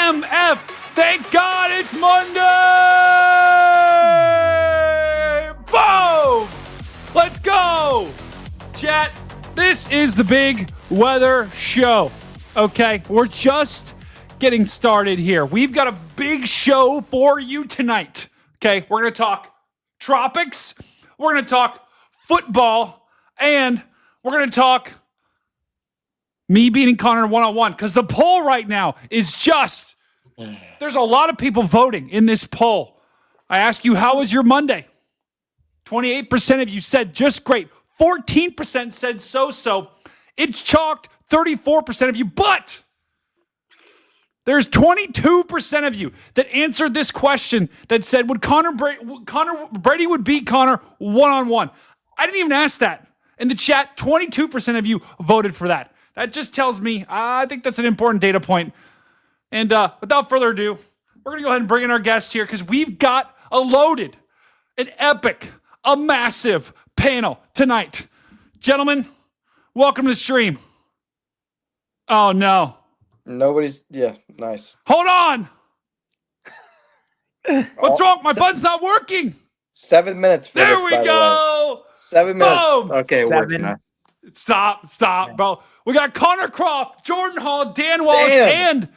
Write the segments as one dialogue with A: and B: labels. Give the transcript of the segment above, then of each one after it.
A: MF. Thank God it's Monday! Boom! Let's go! Chat, this is the Big Weather Show. Okay, we're just getting started here. We've got a big show for you tonight. Okay, we're going to talk tropics, we're going to talk football, and we're going to talk me beating Connor one-on-one, because the poll right now is just, there's a lot of people voting in this poll. I ask you, how was your Monday? 28% of you said just great. 14% said so-so. It's chalked 34% of you, but there's 22% of you that answered this question that said, would Brady would beat Connor one-on-one? I didn't even ask that. In the chat, 22% of you voted for that. That just tells me, I think that's an important data point. And without further ado, we're going to go ahead and bring in our guests here because we've got a loaded, an epic, a massive panel tonight. Gentlemen, welcome to the stream. Oh, no.
B: Nice.
A: Hold on. What's wrong? My button's not working.
B: 7 minutes for
A: There
B: this,
A: we
B: by the way.
A: go.
B: 7 minutes.
A: Boom.
B: Okay, it works
C: 7.
B: now.
A: Stop, bro. We got Connor Croft, Jordan Hall, Dan Wallace, and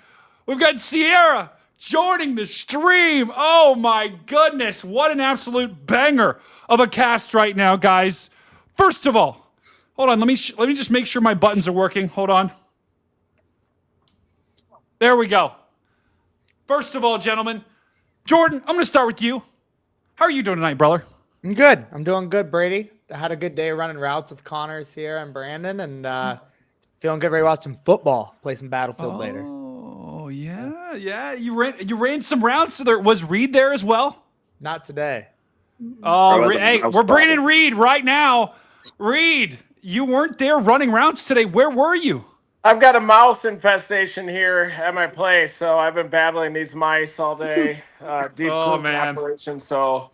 A: we've got Sierra joining the stream. Oh my goodness, what an absolute banger of a cast right now, guys. First of all, hold on, let me just make sure my buttons are working. Hold on. There we go. First of all, gentlemen, Jordan, I'm going to start with you. How are you doing tonight, brother?
C: I'm good. I'm doing good, Brady. I had a good day running routes with Connor, Sierra, and Brandon, and feeling good ready to watch some football, play some Battlefield later.
A: Oh, yeah. You ran some rounds. So there was Reed there as well?
C: Not today.
A: Oh, hey, we're bringing in Reed right now. Reed, you weren't there running routes today. Where were you?
D: I've got a mouse infestation here at my place, so I've been battling these mice all day. Deep clean operation, so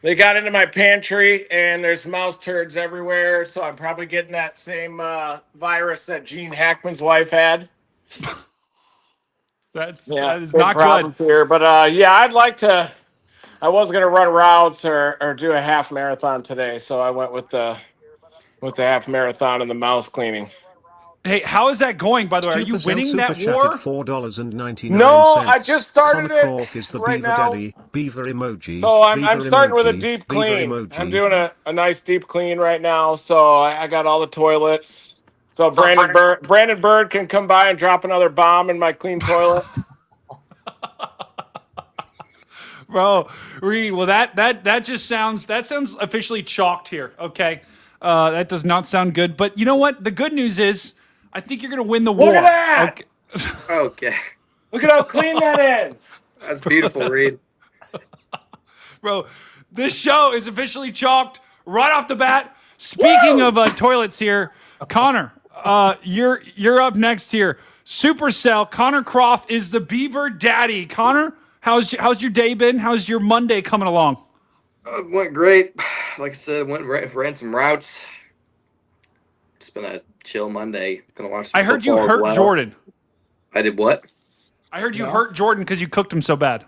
D: they got into my pantry, and there's mouse turds everywhere, so I'm probably getting that same virus that Gene Hackman's wife had.
A: That is not good.
D: Here. But, I'd like to – I was going to run routes or do a half marathon today, so I went with the half marathon and the mouse cleaning.
A: Hey, how is that going, by the way? Are you winning that war?
E: $4.99.
D: No, I just started it
E: Is the
D: right
E: Beaver
D: now.
E: Daddy, Beaver emoji.
D: So I'm
E: Beaver
D: starting with a
E: emoji,
D: deep
E: Beaver
D: clean.
E: emoji.
D: I'm doing a nice deep clean right now. So I got all the toilets. So Brandon Bird can come by and drop another bomb in my clean toilet.
A: Bro, Reed, well that sounds officially chalked here. Okay. That does not sound good. But you know what? The good news is I think you're gonna win the war.
D: Look at that!
B: Okay.
D: Look at how clean that is.
B: That's beautiful, Reed.
A: Bro, this show is officially chalked right off the bat. Speaking of toilets here, Connor, you're up next here. Supercell, Connor Croft is the Beaver Daddy. Connor, how's your day been? How's your Monday coming along?
B: It went great. Like I said, ran some routes. It's been a chill Monday. Gonna watch some
A: I heard you
B: football as
A: hurt
B: well.
A: Jordan.
B: I did what?
A: I heard you hurt Jordan because you cooked him so bad.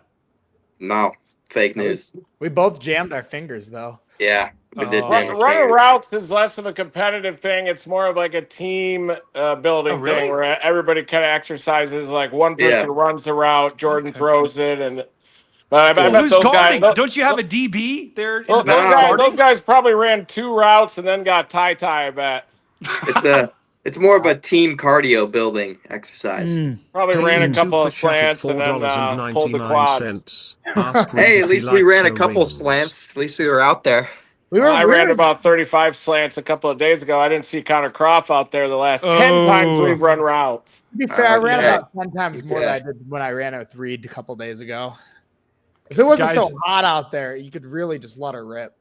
B: No. Fake news.
C: We both jammed our fingers, though.
B: Yeah. We did
A: Oh.
B: damage.
D: Running routes is less of a competitive thing. It's more of like a team building
A: really?
D: thing where everybody kind of exercises. Like one person runs the route, Jordan throws it, and I bet
A: Who's
D: those
A: guarding?
D: guys.
A: Don't you have a DB there?
D: Well, those guys probably ran 2 routes and then got tie. I bet.
B: It's more of a team cardio building exercise.
D: Probably ran a couple of slants and then pulled the quads.
B: Hey, at least we ran a couple slants. At least we were out there.
D: I ran about 35 slants a couple of days ago. I didn't see Connor Croft out there the last 10 times we've run routes.
C: To be fair, I ran about 10 times more than I did when I ran it with Reed a couple days ago. If it wasn't so hot out there, you could really just let it rip.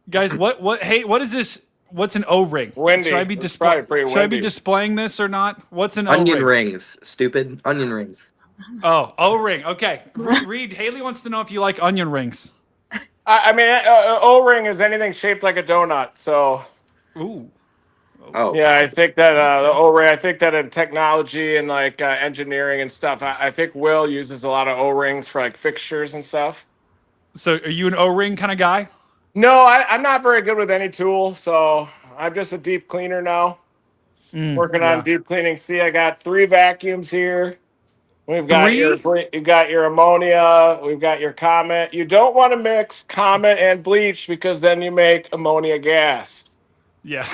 A: Guys, what is this? What's an O-ring?
D: Windy.
A: Should I be displaying this or not? What's an O-ring?
B: Onion rings, stupid. Onion rings.
A: Oh, O-ring. Okay. Reed, Haley wants to know if you like onion rings.
D: I mean, O-ring is anything shaped like a donut. So,
A: Ooh.
B: Oh,
D: Yeah, I think that the O-ring. I think that in technology and like engineering and stuff, I think Will uses a lot of O-rings for like fixtures and stuff.
A: So are you an O-ring kind of guy?
D: No, I'm not very good with any tool, so I'm just a deep cleaner now. Working on deep cleaning. See, I got 3 vacuums here. We've got you got your ammonia. We've got your Comet. You don't want to mix Comet and bleach because then you make ammonia gas.
A: Yeah.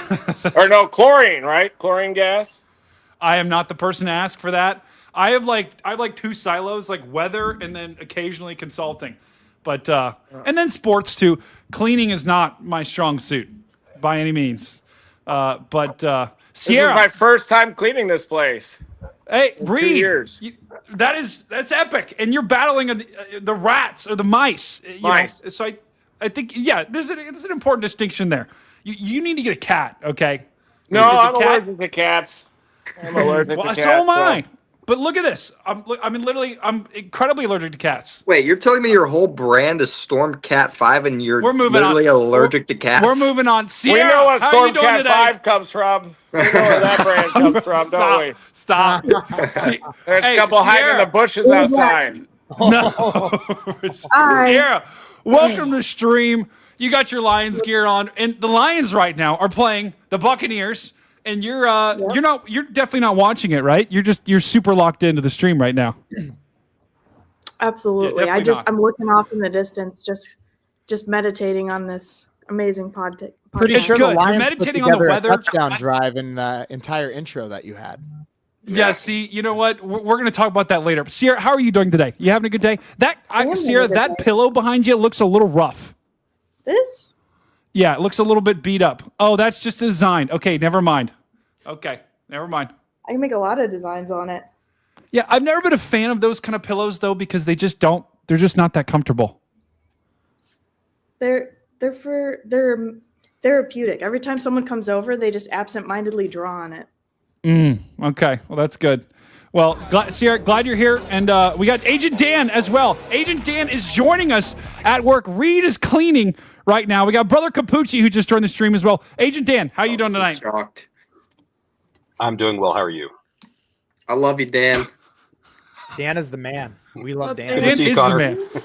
D: Or no, chlorine, right? Chlorine gas.
A: I am not the person to ask for that. I have like 2 silos, like weather and then occasionally consulting. But and then sports too. Cleaning is not my strong suit by any means. But Sierra,
D: This is my first time cleaning this place.
A: hey,
D: in
A: Reed,
D: 2 years.
A: that's epic, and you're battling the rats or the mice. You know?
D: Mice.
A: So I think there's an important distinction there. You need to get a cat, okay?
D: No,
A: Because a
D: I'm
A: cat-
D: allergic to cats. I'm allergic to cats.
A: So am I. But look at this. I'm incredibly allergic to cats.
B: wait, you're telling me your whole brand is Stormcat 5 and you're
A: We're moving on.
B: literally allergic to cats?
A: We're moving on.
D: We
A: Sierra,
D: know what
A: how are you doing
D: Stormcat
A: today?
D: 5 comes from. We know where that brand comes from, don't we?
A: Stop.
D: There's
A: Hey,
D: a couple hiding in
A: Sierra.
D: the bushes outside.
A: No.
F: Hi.
A: Sierra, welcome to stream. You got your Lions gear on, and the Lions right now are playing the Buccaneers. And you're definitely not watching it, right? You're super locked into the stream right now.
F: Absolutely.
A: Yeah, definitely not.
F: I'm looking off in the distance, just meditating on this amazing podcast.
C: Pretty
A: It's
C: sure
A: good.
C: the
A: You're
C: Lions
A: meditating
C: put
A: on the
C: together
A: weather.
C: a touchdown drive in the entire intro that you had.
A: Yeah, see, you know what? We're going to talk about that later. Sierra, how are you doing today? You having a good day? Sierra,
F: having a
A: that
F: good day.
A: pillow behind you looks a little rough.
F: This?
A: Yeah, it looks a little bit beat up. Oh, that's just a design. Okay, never mind. Okay, never mind.
F: I can make a lot of designs on it.
A: Yeah, I've never been a fan of those kind of pillows though because they're just not that comfortable.
F: They're therapeutic. Every time someone comes over, they just absent-mindedly draw on it.
A: Okay, well that's good. Well, Sierra, glad you're here, and we got Agent Dan as well. Agent Dan is joining us at work. Reed is cleaning right now. We got Brother Capucci who just joined the stream as well. Agent Dan, how you doing tonight?
B: Shocked.
G: I'm doing well. How are you?
B: I love you, Dan.
C: Dan is the man. We love Dan.
G: Good to
A: Dan
G: see you,
A: is
G: Connor.
A: the man.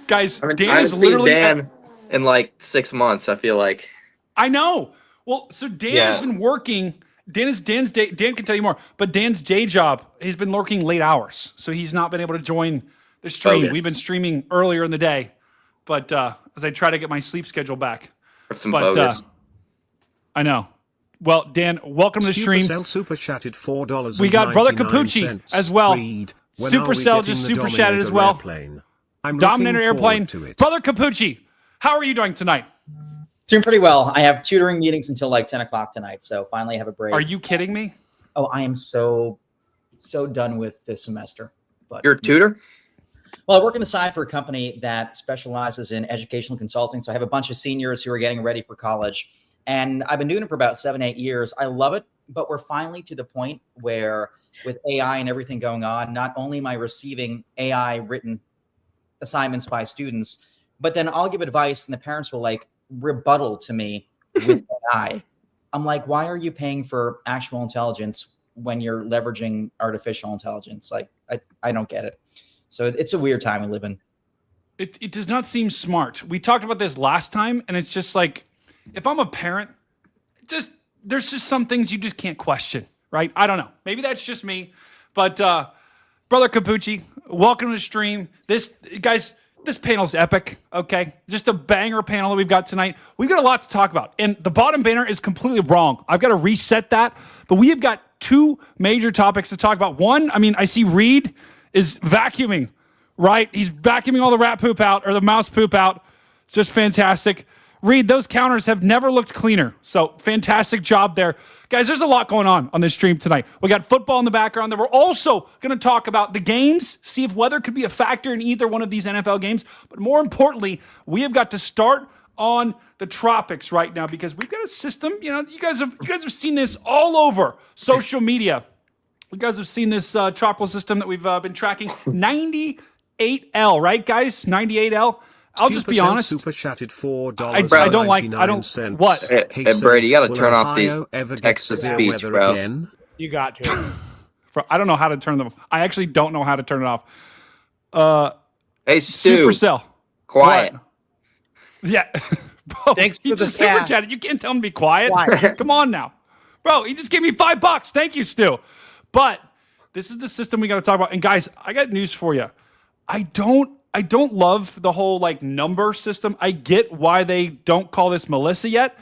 A: Guys,
B: I
A: Dan
B: haven't
A: is
B: seen
A: literally.
B: Dan in like 6 months, I feel like.
A: I know. Well, so Dan has been working. Dan can tell you more, but Dan's day job, he's been working late hours, so he's not been able to join the stream.
B: Bogus.
A: We've been streaming earlier in the day, but as I try to get my sleep schedule back.
B: That's some
A: But
B: bogus.
A: I know. Well, Dan, welcome to the stream.
E: Supercell super chatted $4.
A: We got Brother Capucci as well. Supercell just super chatted as well. Dominator Airplane. Brother Capucci, how are you doing tonight?
H: Doing pretty well. I have tutoring meetings until like 10 o'clock tonight, so finally I have a break.
A: Are you kidding me?
H: Oh, I am so done with this semester. But
B: You're a tutor?
H: well, I work on the side for a company that specializes in educational consulting. So I have a bunch of seniors who are getting ready for college. And I've been doing it for about 7-8 years. I love it, but we're finally to the point where with AI and everything going on, not only am I receiving AI written assignments by students, but then I'll give advice and the parents will like rebuttal to me with AI. I'm like, why are you paying for actual intelligence when you're leveraging artificial intelligence? Like, I don't get it. So it's a weird time we live in.
A: It does not seem smart. We talked about this last time, and it's just like, if I'm a parent, there's just some things you just can't question, right? I don't know. Maybe that's just me. But Brother Capucci, welcome to the stream. This panel's epic, okay? Just a banger panel that we've got tonight. We've got a lot to talk about. And the bottom banner is completely wrong. I've got to reset that. But we have got 2 major topics to talk about. One, I see Reed is vacuuming, right? He's vacuuming all the rat poop out or the mouse poop out. It's just fantastic. Reed, those counters have never looked cleaner. So fantastic job there. Guys, there's a lot going on this stream tonight. We got football in the background. Then we're also going to talk about the games, see if weather could be a factor in either one of these NFL games. But more importantly, we have got to start on the tropics right now because we've got a system. You know, you guys have seen this all over social media. You guys have seen this tropical system that we've been tracking. 98L, right, guys? 98L. I'll just be honest.
E: Super chatted
A: I don't like. I don't. What?
B: Hey, Brady, you got to turn off these text to speech, bro.
E: Again?
C: You got to.
A: I don't know how to turn them. I actually don't know how to turn it off.
B: Hey, Stu.
A: Supercell.
B: Quiet.
A: What? Yeah. Bro,
C: Thanks
A: he
C: for the
A: just super
C: cash.
A: chatted. You can't tell him to be quiet.
C: Quiet.
A: Come on now. Bro, he just gave me $5. Thank you, Stu. But this is the system we got to talk about. And guys, I got news for you. I don't love the whole like number system. I get why they don't call this Melissa yet.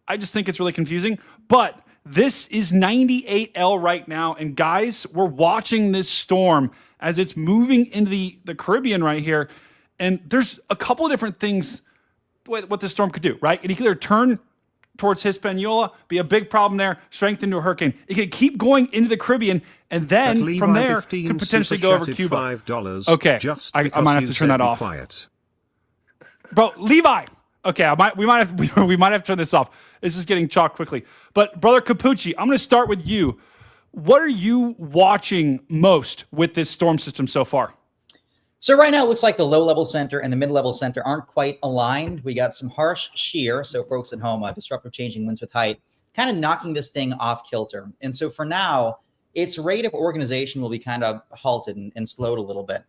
A: I just think it's really confusing. But this is 98L right now. And guys, we're watching this storm as it's moving into the Caribbean right here. And there's a couple of different things what this storm could do, right? It could either turn towards Hispaniola, be a big problem there, strengthen into a hurricane. It could keep going into the Caribbean, and then from there could potentially go over Cuba.
E: $5
A: okay, I might have to turn that off.
E: Quiet.
A: Bro, Levi. Okay, we might have to turn this off. This is getting chalked quickly. But brother Capucci, I'm going to start with you. What are you watching most with this storm system so far?
H: So right now it looks like the low-level center and the mid-level center aren't quite aligned. We got some harsh shear, so folks at home, disruptive changing winds with height, kind of knocking this thing off kilter. And so for now, its rate of organization will be kind of halted and slowed a little bit.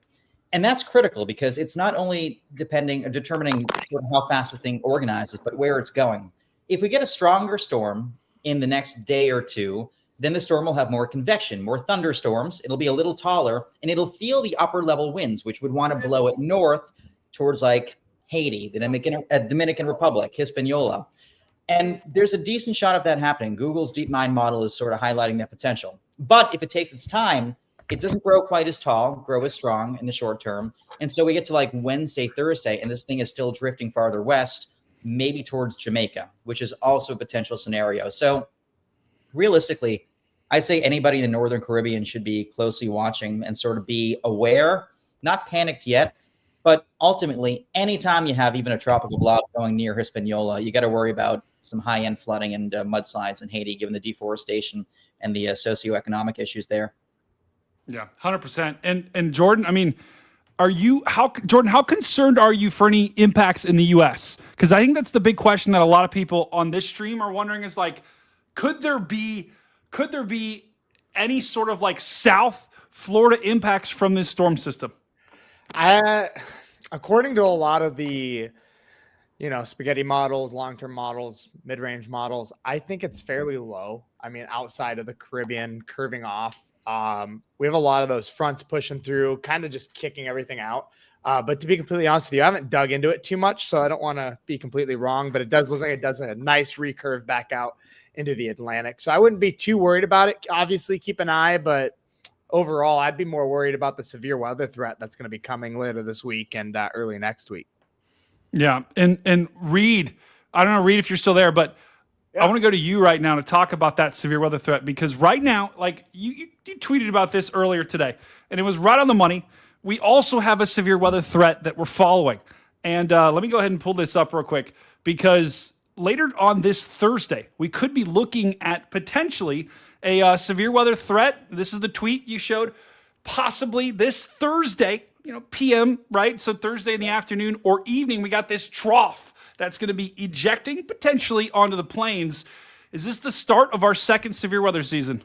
H: And that's critical because it's not only determining sort of how fast the thing organizes, but where it's going. If we get a stronger storm in the next day or two, then the storm will have more convection, more thunderstorms. It'll be a little taller, and it'll feel the upper level winds, which would want to blow it north towards like Haiti, the Dominican Republic, Hispaniola. And there's a decent shot of that happening. Google's DeepMind model is sort of highlighting that potential. But if it takes its time, it doesn't grow quite as tall, grow as strong in the short term. And so we get to like Wednesday, Thursday, and this thing is still drifting farther west, maybe towards Jamaica, which is also a potential scenario. So realistically, I'd say anybody in the Northern Caribbean should be closely watching and sort of be aware, not panicked yet, but ultimately, anytime you have even a tropical block going near Hispaniola, you got to worry about some high-end flooding and mudslides in Haiti, given the deforestation and the socioeconomic issues there.
A: Yeah, 100%. And Jordan, I mean, how concerned are you for any impacts in the U.S.? Because I think that's the big question that a lot of people on this stream are wondering is like, could there be any sort of like South Florida impacts from this storm system?
C: According to a lot of the, spaghetti models, long-term models, mid-range models, I think it's fairly low. I mean, outside of the Caribbean curving off, we have a lot of those fronts pushing through, kind of just kicking everything out. But to be completely honest with you, I haven't dug into it too much, so I don't want to be completely wrong, but it does look like it does a nice recurve back out into the Atlantic. So I wouldn't be too worried about it. Obviously, keep an eye, but overall, I'd be more worried about the severe weather threat that's going to be coming later this week and early next week. Yeah. And Reed, I don't know, Reed, if you're still there, but yeah. I want to go to you right now to talk about that severe weather threat, because right now, like you tweeted about this earlier today, and it was right on the money. We also have a severe weather threat that we're following. And let me go ahead and pull this up real quick, because later on this Thursday, we could be looking at potentially a severe weather threat. This is the tweet you showed. Possibly this Thursday, PM, right? So Thursday in the afternoon or evening, we got this trough that's going to be ejecting potentially onto the plains. Is this the start of our second severe weather season?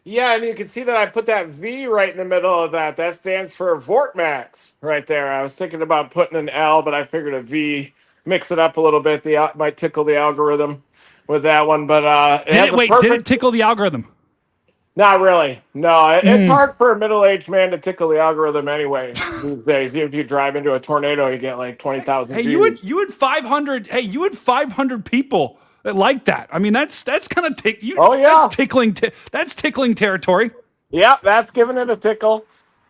D: Yeah, and you can see that I put that V right in the middle of that. That stands for Vortmax right there. I was thinking about putting an L, but I figured a V, mix it up a little bit. Might tickle the algorithm with that one. But did
A: it tickle the algorithm?
D: Not really. No, it's hard for a middle-aged man to tickle the algorithm anyway these days. Even if you drive into a tornado, you get like 20,000 views.
A: You had 500. Hey, you had 500 people that like that. I mean, that's kind of that's tickling. That's tickling territory.
D: Yeah, that's giving it a tickle.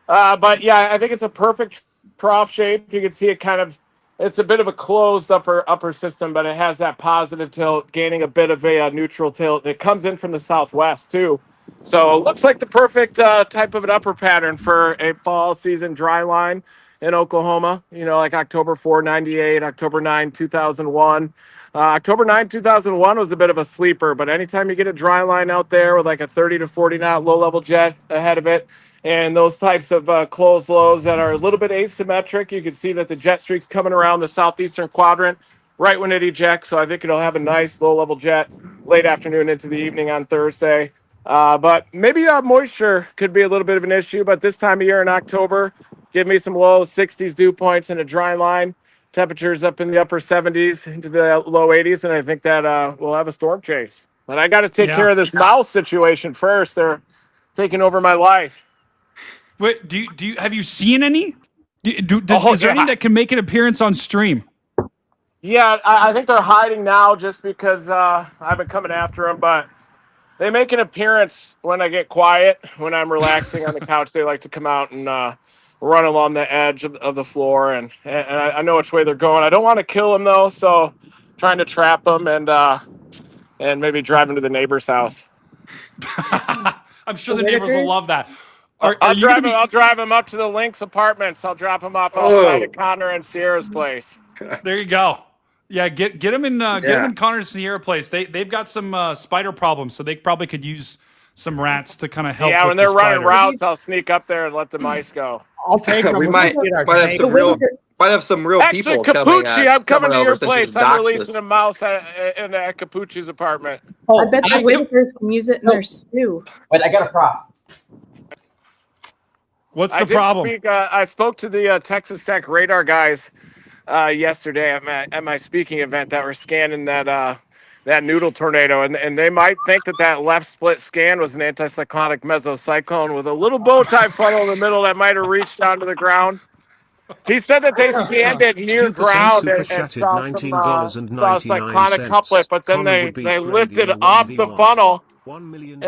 D: But yeah, I think it's a perfect trough shape. You can see it kind of. It's a bit of a closed upper system, but it has that positive tilt, gaining a bit of a neutral tilt. It comes in from the southwest too, so it looks like the perfect type of an upper pattern for a fall season dry line in Oklahoma. Like October 4, 98, October 9, 2001. October 9, 2001 was a bit of a sleeper, but anytime you get a dry line out there with like a 30 to 40 knot low level jet ahead of it, and those types of closed lows that are a little bit asymmetric. You can see that the jet streak's coming around the southeastern quadrant right when it ejects. So I think it'll have a nice low-level jet late afternoon into the evening on Thursday. But maybe moisture could be a little bit of an issue. But this time of year in October, give me some low 60s dew points and a dry line. Temperatures up in the upper 70s into the low 80s, and I think that we'll have a storm chase. But I got to take care of this mouse situation first. They're taking over my life.
A: Wait, do you have you seen any? Is there any that can make an appearance on stream?
D: Yeah, I think they're hiding now just because I've been coming after them. But they make an appearance when I get quiet, when I'm relaxing on the couch. They like to come out and run along the edge of the floor, and I know which way they're going. I don't want to kill them though, so trying to trap them and maybe drive them to the neighbor's house.
A: I'm sure the neighbors will love that.
D: I'll drive them up to the Lynx Apartments. I'll drop them off outside of Connor and Sierra's place.
A: There you go. Yeah, get them in them in Connor and Sierra place. They've got some spider problems, so they probably could use some rats to kind of help.
D: Yeah,
A: with
D: when they're running
A: spiders.
D: routes, I'll sneak up there and let the mice go.
C: I'll take them.
B: We might have some real
D: Actually,
B: people
D: Capucci, I'm coming to your
B: since you
D: place. I'm
B: doxed
D: releasing
B: us.
D: a mouse at Capucci's apartment.
F: I bet the Whitakers can use it in their stew.
H: Wait, I got a prop.
A: What's the problem?
D: I spoke to the Texas Tech radar guys yesterday at my speaking event that were scanning that noodle tornado, and they might think that left split scan was an anticyclonic mesocyclone with a little bow tie funnel in the middle that might have reached down to the ground. He said that they scanned it near
E: 2%
D: ground
E: super
D: and
E: chatted,
D: saw a cyclonic
E: $19.99.
D: couplet, but then
E: Connor would beat
D: they
E: Brady
D: lifted
E: in a
D: up the
E: 1v1.
D: funnel,
E: 1,000,000%.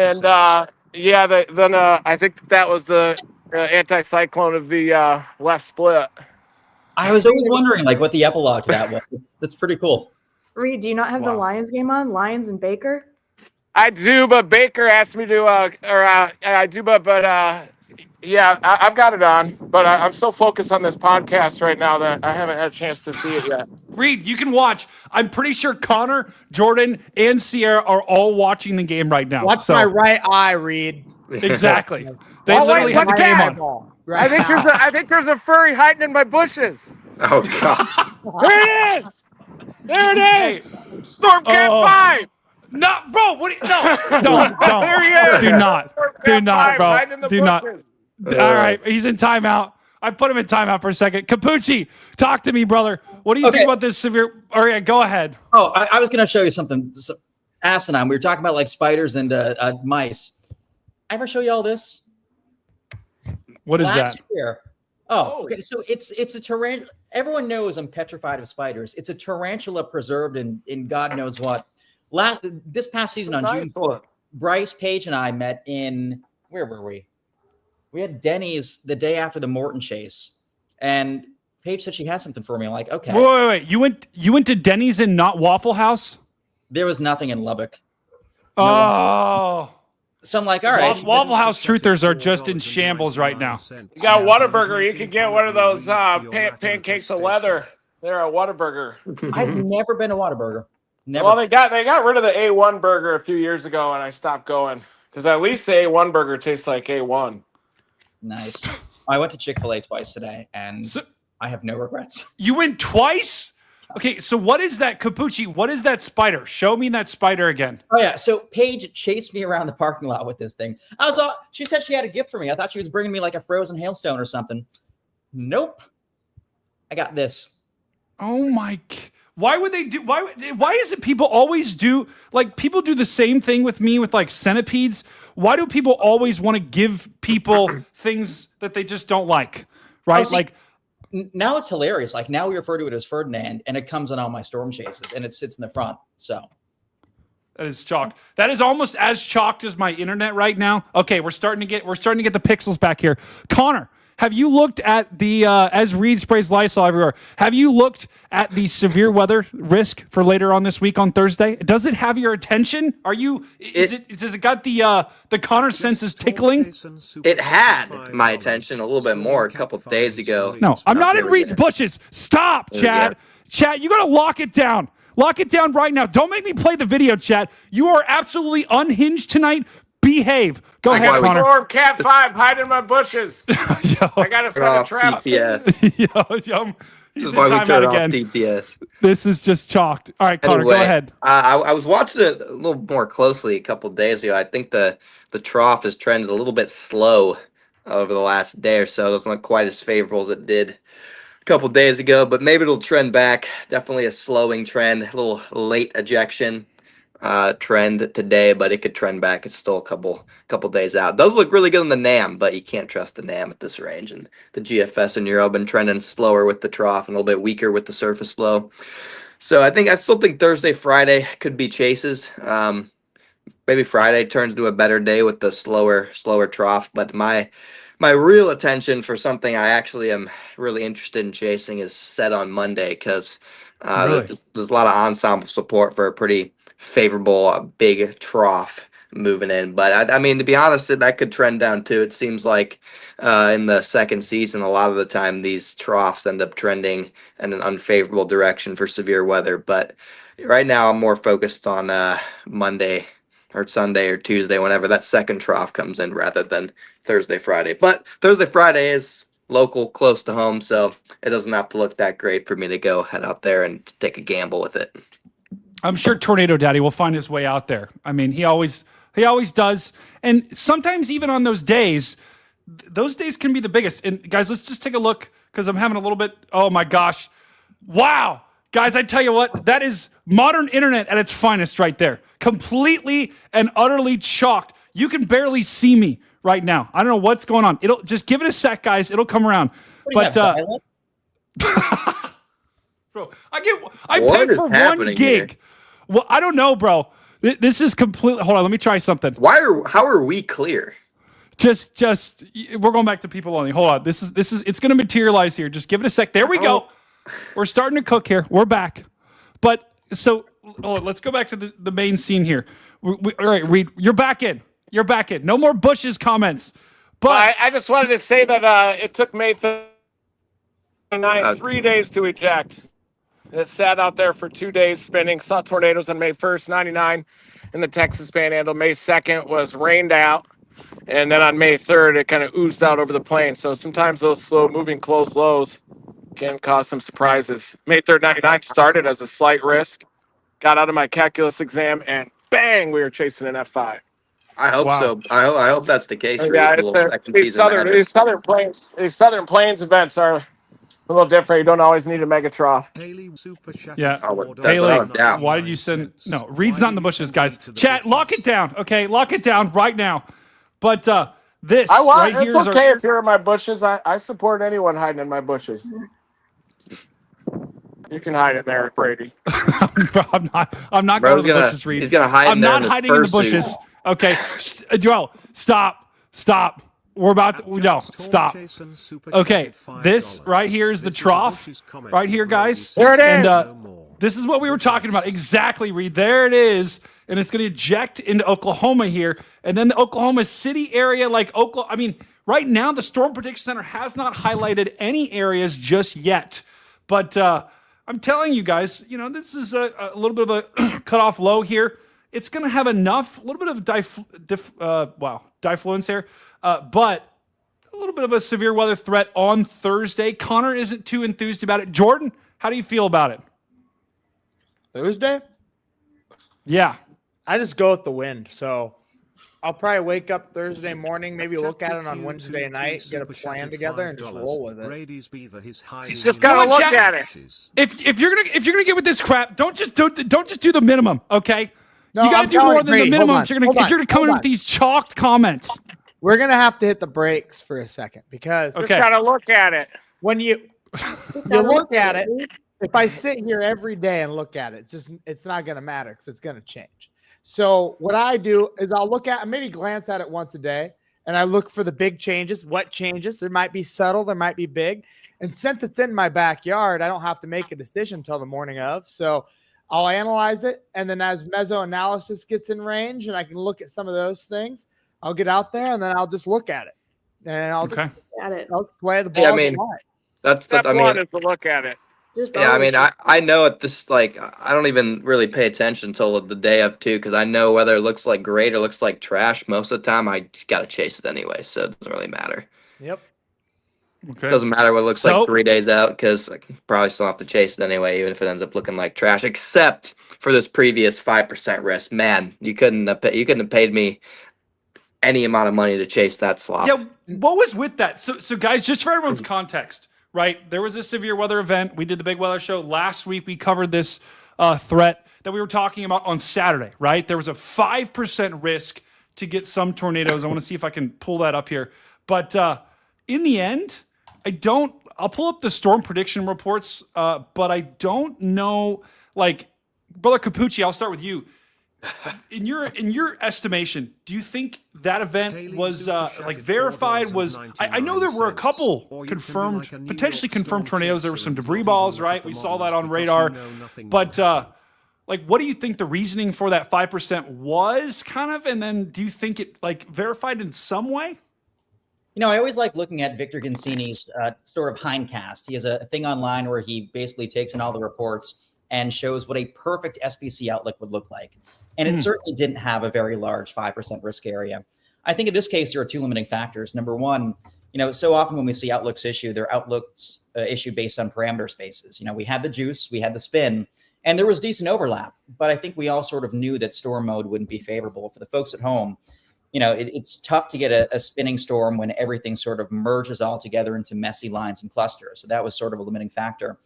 D: and I think that was the anticyclone of the left split.
H: I was always wondering, like, what the epilogue to that was. That's pretty cool.
F: Reed, do you not have the Lions game on? Lions and Baker?
D: I do, but Baker asked me to, I do, but yeah, I've got it on, but I'm so focused on this podcast right now that I haven't had a chance to see it yet.
A: Reed, you can watch. I'm pretty sure Connor, Jordan, and Sierra are all watching the game right now.
C: Watch my right eye, Reed.
A: Exactly. They
D: Oh,
A: literally
D: wait,
A: have the
D: what's
A: game
D: that?
A: on.
D: I think there's a furry hiding in my bushes.
B: Oh God!
D: There it is. There it is. Stormcat 5.
A: No, bro. What? No, don't.
D: There he is.
A: Do not,
D: Stormcat 5
A: bro.
D: hiding in the
A: Do not.
D: bushes.
A: All right, he's in timeout. I put him in timeout for a second. Capucci, talk to me, brother. What do you think about this severe? All right, go ahead.
H: Oh, I was going to show you something asinine. We were talking about like spiders and mice. I ever show you all this?
A: What is
H: Last
A: that?
H: year. Oh, okay. So it's a tarantula. Everyone knows I'm petrified of spiders. It's a tarantula preserved in God knows what. This past season on June 4th, Bryce, Paige, and I met in, where were we? We had Denny's the day after the Morton chase, and Paige said she has something for me. I'm like, okay.
A: Wait. You went to Denny's and not Waffle House?
H: There was nothing in Lubbock.
A: Oh.
H: So I'm like, all right.
A: Waffle House truthers are just in shambles right now.
D: You got Whataburger. You can get one of those pancakes of leather. They're a Whataburger.
H: I've never been to Whataburger. Never.
D: Well, they got rid of the A1 burger a few years ago, and I stopped going because at least the A1 burger tastes like A1.
H: Nice. I went to Chick-fil-A twice today, and I have no regrets.
A: You went twice? Okay, so what is that, Capucci? What is that spider? Show me that spider again.
H: Oh yeah, so Paige chased me around the parking lot with this thing. She said she had a gift for me. I thought she was bringing me like a frozen hailstone or something. Nope. I got this.
A: Oh my! Why would they do? Why is it people always do? Like people do the same thing with me with like centipedes. Why do people always want to give people things that they just don't like? Right?
H: Oh, see, like now it's hilarious. Like now we refer to it as Ferdinand, and it comes on all my storm chases, and it sits in the front. So
A: that is chalked. That is almost as chalked as my internet right now. Okay, we're starting to get the pixels back here. Connor, have you looked at the as Reed sprays Lysol everywhere? Have you looked at the severe weather risk for later on this week on Thursday? Does it have your attention? Does it got the Connor senses tickling?
B: It had my attention a little bit more a couple of days ago.
A: No, I'm not in Reed's bushes. Stop, Chad. Chad, you got to lock it down. Lock it down right now. Don't make me play the video, Chad. You are absolutely unhinged tonight. behave. Go
B: Like,
A: ahead,
B: why we-
A: Connor.
D: Storm Cat 5, hide in my bushes.
A: Yo,
D: I got to set a
B: off
D: trap.
B: DPS.
A: yo,
B: This
A: he's
B: is
A: in
B: why we
A: timeout
B: turn off
A: again.
B: DPS.
A: This is just chalked. All right, Connor, go
B: Anyway,
A: ahead.
B: I was watching it a little more closely a couple of days ago. I think the trough has trended a little bit slow over the last day or so. It doesn't look quite as favorable as it did a couple of days ago, but maybe it'll trend back. Definitely a slowing trend, a little late ejection trend today, but it could trend back. It's still a couple days out. Does look really good on the NAM, but you can't trust the NAM at this range. And the GFS and Euro have been trending slower with the trough and a little bit weaker with the surface low. So I still think Thursday, Friday could be chases. Maybe Friday turns to a better day with the slower trough. But my real attention for something I actually am really interested in chasing is set on Monday, because
A: Really?
B: there's a lot of ensemble support for a pretty favorable big trough moving in. But I mean, to be honest, that could trend down too. It seems like in the second season, a lot of the time these troughs end up trending in an unfavorable direction for severe weather. But right now, I'm more focused on Monday or Sunday or Tuesday, whenever that second trough comes in, rather than Thursday, Friday. But Thursday, Friday is local, close to home, so it doesn't have to look that great for me to go head out there and take a gamble with it.
A: I'm sure Tornado Daddy will find his way out there. I mean, he always does. And sometimes even on those days can be the biggest. And guys, let's just take a look, because I'm having a little bit. Oh my gosh. Wow. Guys, I tell you what, that is modern internet at its finest right there. Completely and utterly chalked. You can barely see me right now. I don't know what's going on. It'll just give it a sec, guys. It'll come around.
H: What do you have,
A: But bro, I
B: What
A: paid
B: is
A: for 1
B: happening
A: gig.
B: here?
A: Well, I don't know, bro. This is completely. Hold on, let me try something.
B: How are we clear?
A: Just we're going back to people only. Hold on. This is it's going to materialize here. Just give it a sec. There we go. We're starting to cook here. We're back. But so hold on, let's go back to the main scene here. All right, Reed, you're back in. You're back in. No more Bush's comments. But
D: I just wanted to say that it took May 29th 3 days to eject. It sat out there for 2 days spinning. Saw tornadoes on May 1st, 99 in the Texas Panhandle. May 2nd was rained out. And then on May 3rd, it kind of oozed out over the plain. So sometimes those slow moving close lows can cause some surprises. May 3rd, 99 started as a slight risk. Got out of my calculus exam and bang, we were chasing an F5.
B: I hope
A: Wow.
B: so. I hope that's the case. For
D: Yeah,
B: you,
D: it's
B: little second
D: these
B: season matter.
D: Southern Plains events are a little different. You don't always need a mega trough.
E: Haley super chat
A: Yeah.
B: Oh, well,
A: Haley,
B: without a doubt.
A: why did you send? No, Reed's not in the bushes, guys. Chat, lock it down. Okay, lock it down right now. But this right here
D: It's
A: is
D: okay if you're in my bushes. I support anyone hiding in my bushes. You can hide in there, Brady.
A: I'm not going
B: Bro's
A: to the
B: gonna-
A: bushes, Reed.
B: he's gonna hide in
A: I'm
B: there
A: not
B: in his
A: hiding in the
B: fursuit.
A: bushes. Okay, Joel, stop. We're about to no stop. Okay, this right here is the trough. Right here, guys.
D: There it is.
A: And this is what we were talking about. Exactly, Reed. There it is. And it's going to eject into Oklahoma here. And then the Oklahoma City area, like Oklahoma. I mean, right now, the Storm Prediction Center has not highlighted any areas just yet. But I'm telling you guys, this is a little bit of a cutoff low here. It's going to have enough, a little bit of difluence here, but a little bit of a severe weather threat on Thursday. Connor isn't too enthused about it. Jordan, how do you feel about it?
C: Thursday?
A: Yeah.
C: I just go with the wind. So I'll probably wake up Thursday morning, maybe look at it on Wednesday night, get a plan together, and just roll with it.
D: Just gotta look at it.
A: If you're gonna get with this crap, don't just do the minimum, okay?
C: No,
A: you got to
C: I'm
A: do
C: telling
A: more
C: you,
A: than the
C: Brady,
A: minimum
C: hold
A: if you're gonna come in with these chalked comments.
C: We're gonna have to hit the brakes for a second because
D: Just gotta look at it.
C: when you
F: Just
C: you
F: gotta
C: look at it,
F: Reed.
C: if I sit here every day and look at it, it's not gonna matter because it's gonna change. So what I do is I'll look at maybe glance at it once a day, and I look for the big changes. What changes? There might be subtle, there might be big, and since it's in my backyard, I don't have to make a decision until the morning of. So I'll analyze it, and then as meso-analysis gets in range and I can look at some of those things, I'll get out there and then I'll just look at it. And I'll just
F: At it.
C: I'll play the ball.
B: Yeah, I mean, that's
D: Step
B: I
D: one
B: mean,
D: is to look at it.
B: Yeah, I mean, I know at this, like, I don't even really pay attention until the day of too, because I know whether it looks like great or looks like trash. Most of the time, I just gotta chase it anyway, so it doesn't really matter.
C: Yep.
A: Okay.
B: Doesn't matter what it looks
A: So-
B: like 3 days out, because I can probably still have to chase it anyway, even if it ends up looking like trash. Except for this previous 5% risk, man, you couldn't have paid me any amount of money to chase that slop.
A: Yeah, what was with that? So guys, just for everyone's context, right? There was a severe weather event. We did the Big Weather Show last week. We covered this threat that we were talking about on Saturday, right? There was a 5% risk to get some tornadoes. I want to see if I can pull that up here. But in the end, I'll pull up the storm prediction reports, but I don't know, like, Brother Capucci, I'll start with you. In your estimation, do you think that event was like verified? I know there were a couple potentially confirmed tornadoes. There were some debris balls, right? We saw that on radar. But like, what do you think the reasoning for that 5% was, kind of? And then do you think it like verified in some way?
H: You know, I always like looking at Victor Gancini's sort of hindcast. He has a thing online where he basically takes in all the reports and shows what a perfect SPC outlook would look like. And it certainly didn't have a very large 5% risk area. I think in this case, there are two limiting factors. Number one, you know, so often when we see outlooks issue, they're outlooks issue based on parameter spaces. You know, we had the juice, we had the spin, and there was decent overlap. But I think we all sort of knew that storm mode wouldn't be favorable for the folks at home. You know, it's tough to get a spinning storm when everything sort of merges all together into messy lines and clusters. So that was sort of a limiting factor.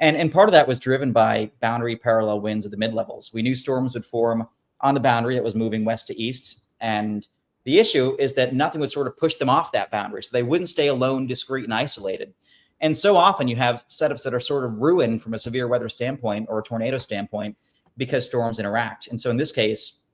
H: And part of that was driven by boundary parallel winds at the mid-levels. We knew storms would form on the boundary that was moving west to east. And the issue is that nothing would sort of push them off that boundary. So they wouldn't stay alone, discrete, and isolated. And so often you have setups that are sort of ruined from a severe weather standpoint or a tornado standpoint because storms interact. And so in this case,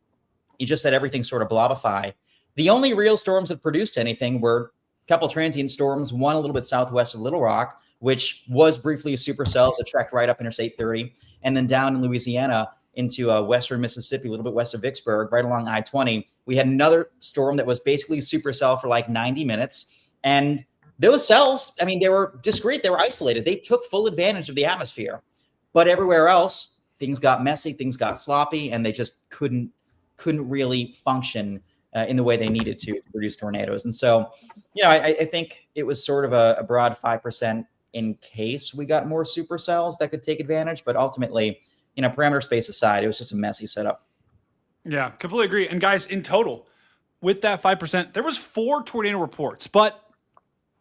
H: you just had everything sort of blobify. The only real storms that produced anything were a couple transient storms, one a little bit southwest of Little Rock, which was briefly a supercell that tracked right up Interstate 30, and then down in Louisiana into western Mississippi, a little bit west of Vicksburg, right along I-20. We had another storm that was basically supercell for like 90 minutes. And those cells, I mean, they were discrete, they were isolated. They took full advantage of the atmosphere. But everywhere else, things got messy, things got sloppy, and they just couldn't really function in the way they needed to produce tornadoes. And so, you know, I think it was sort of a broad 5% in case we got more supercells that could take advantage. But ultimately, you know, parameter space aside, it was just a messy setup.
A: Yeah, completely agree. And guys, in total, with that 5%, there was 4 tornado reports. But,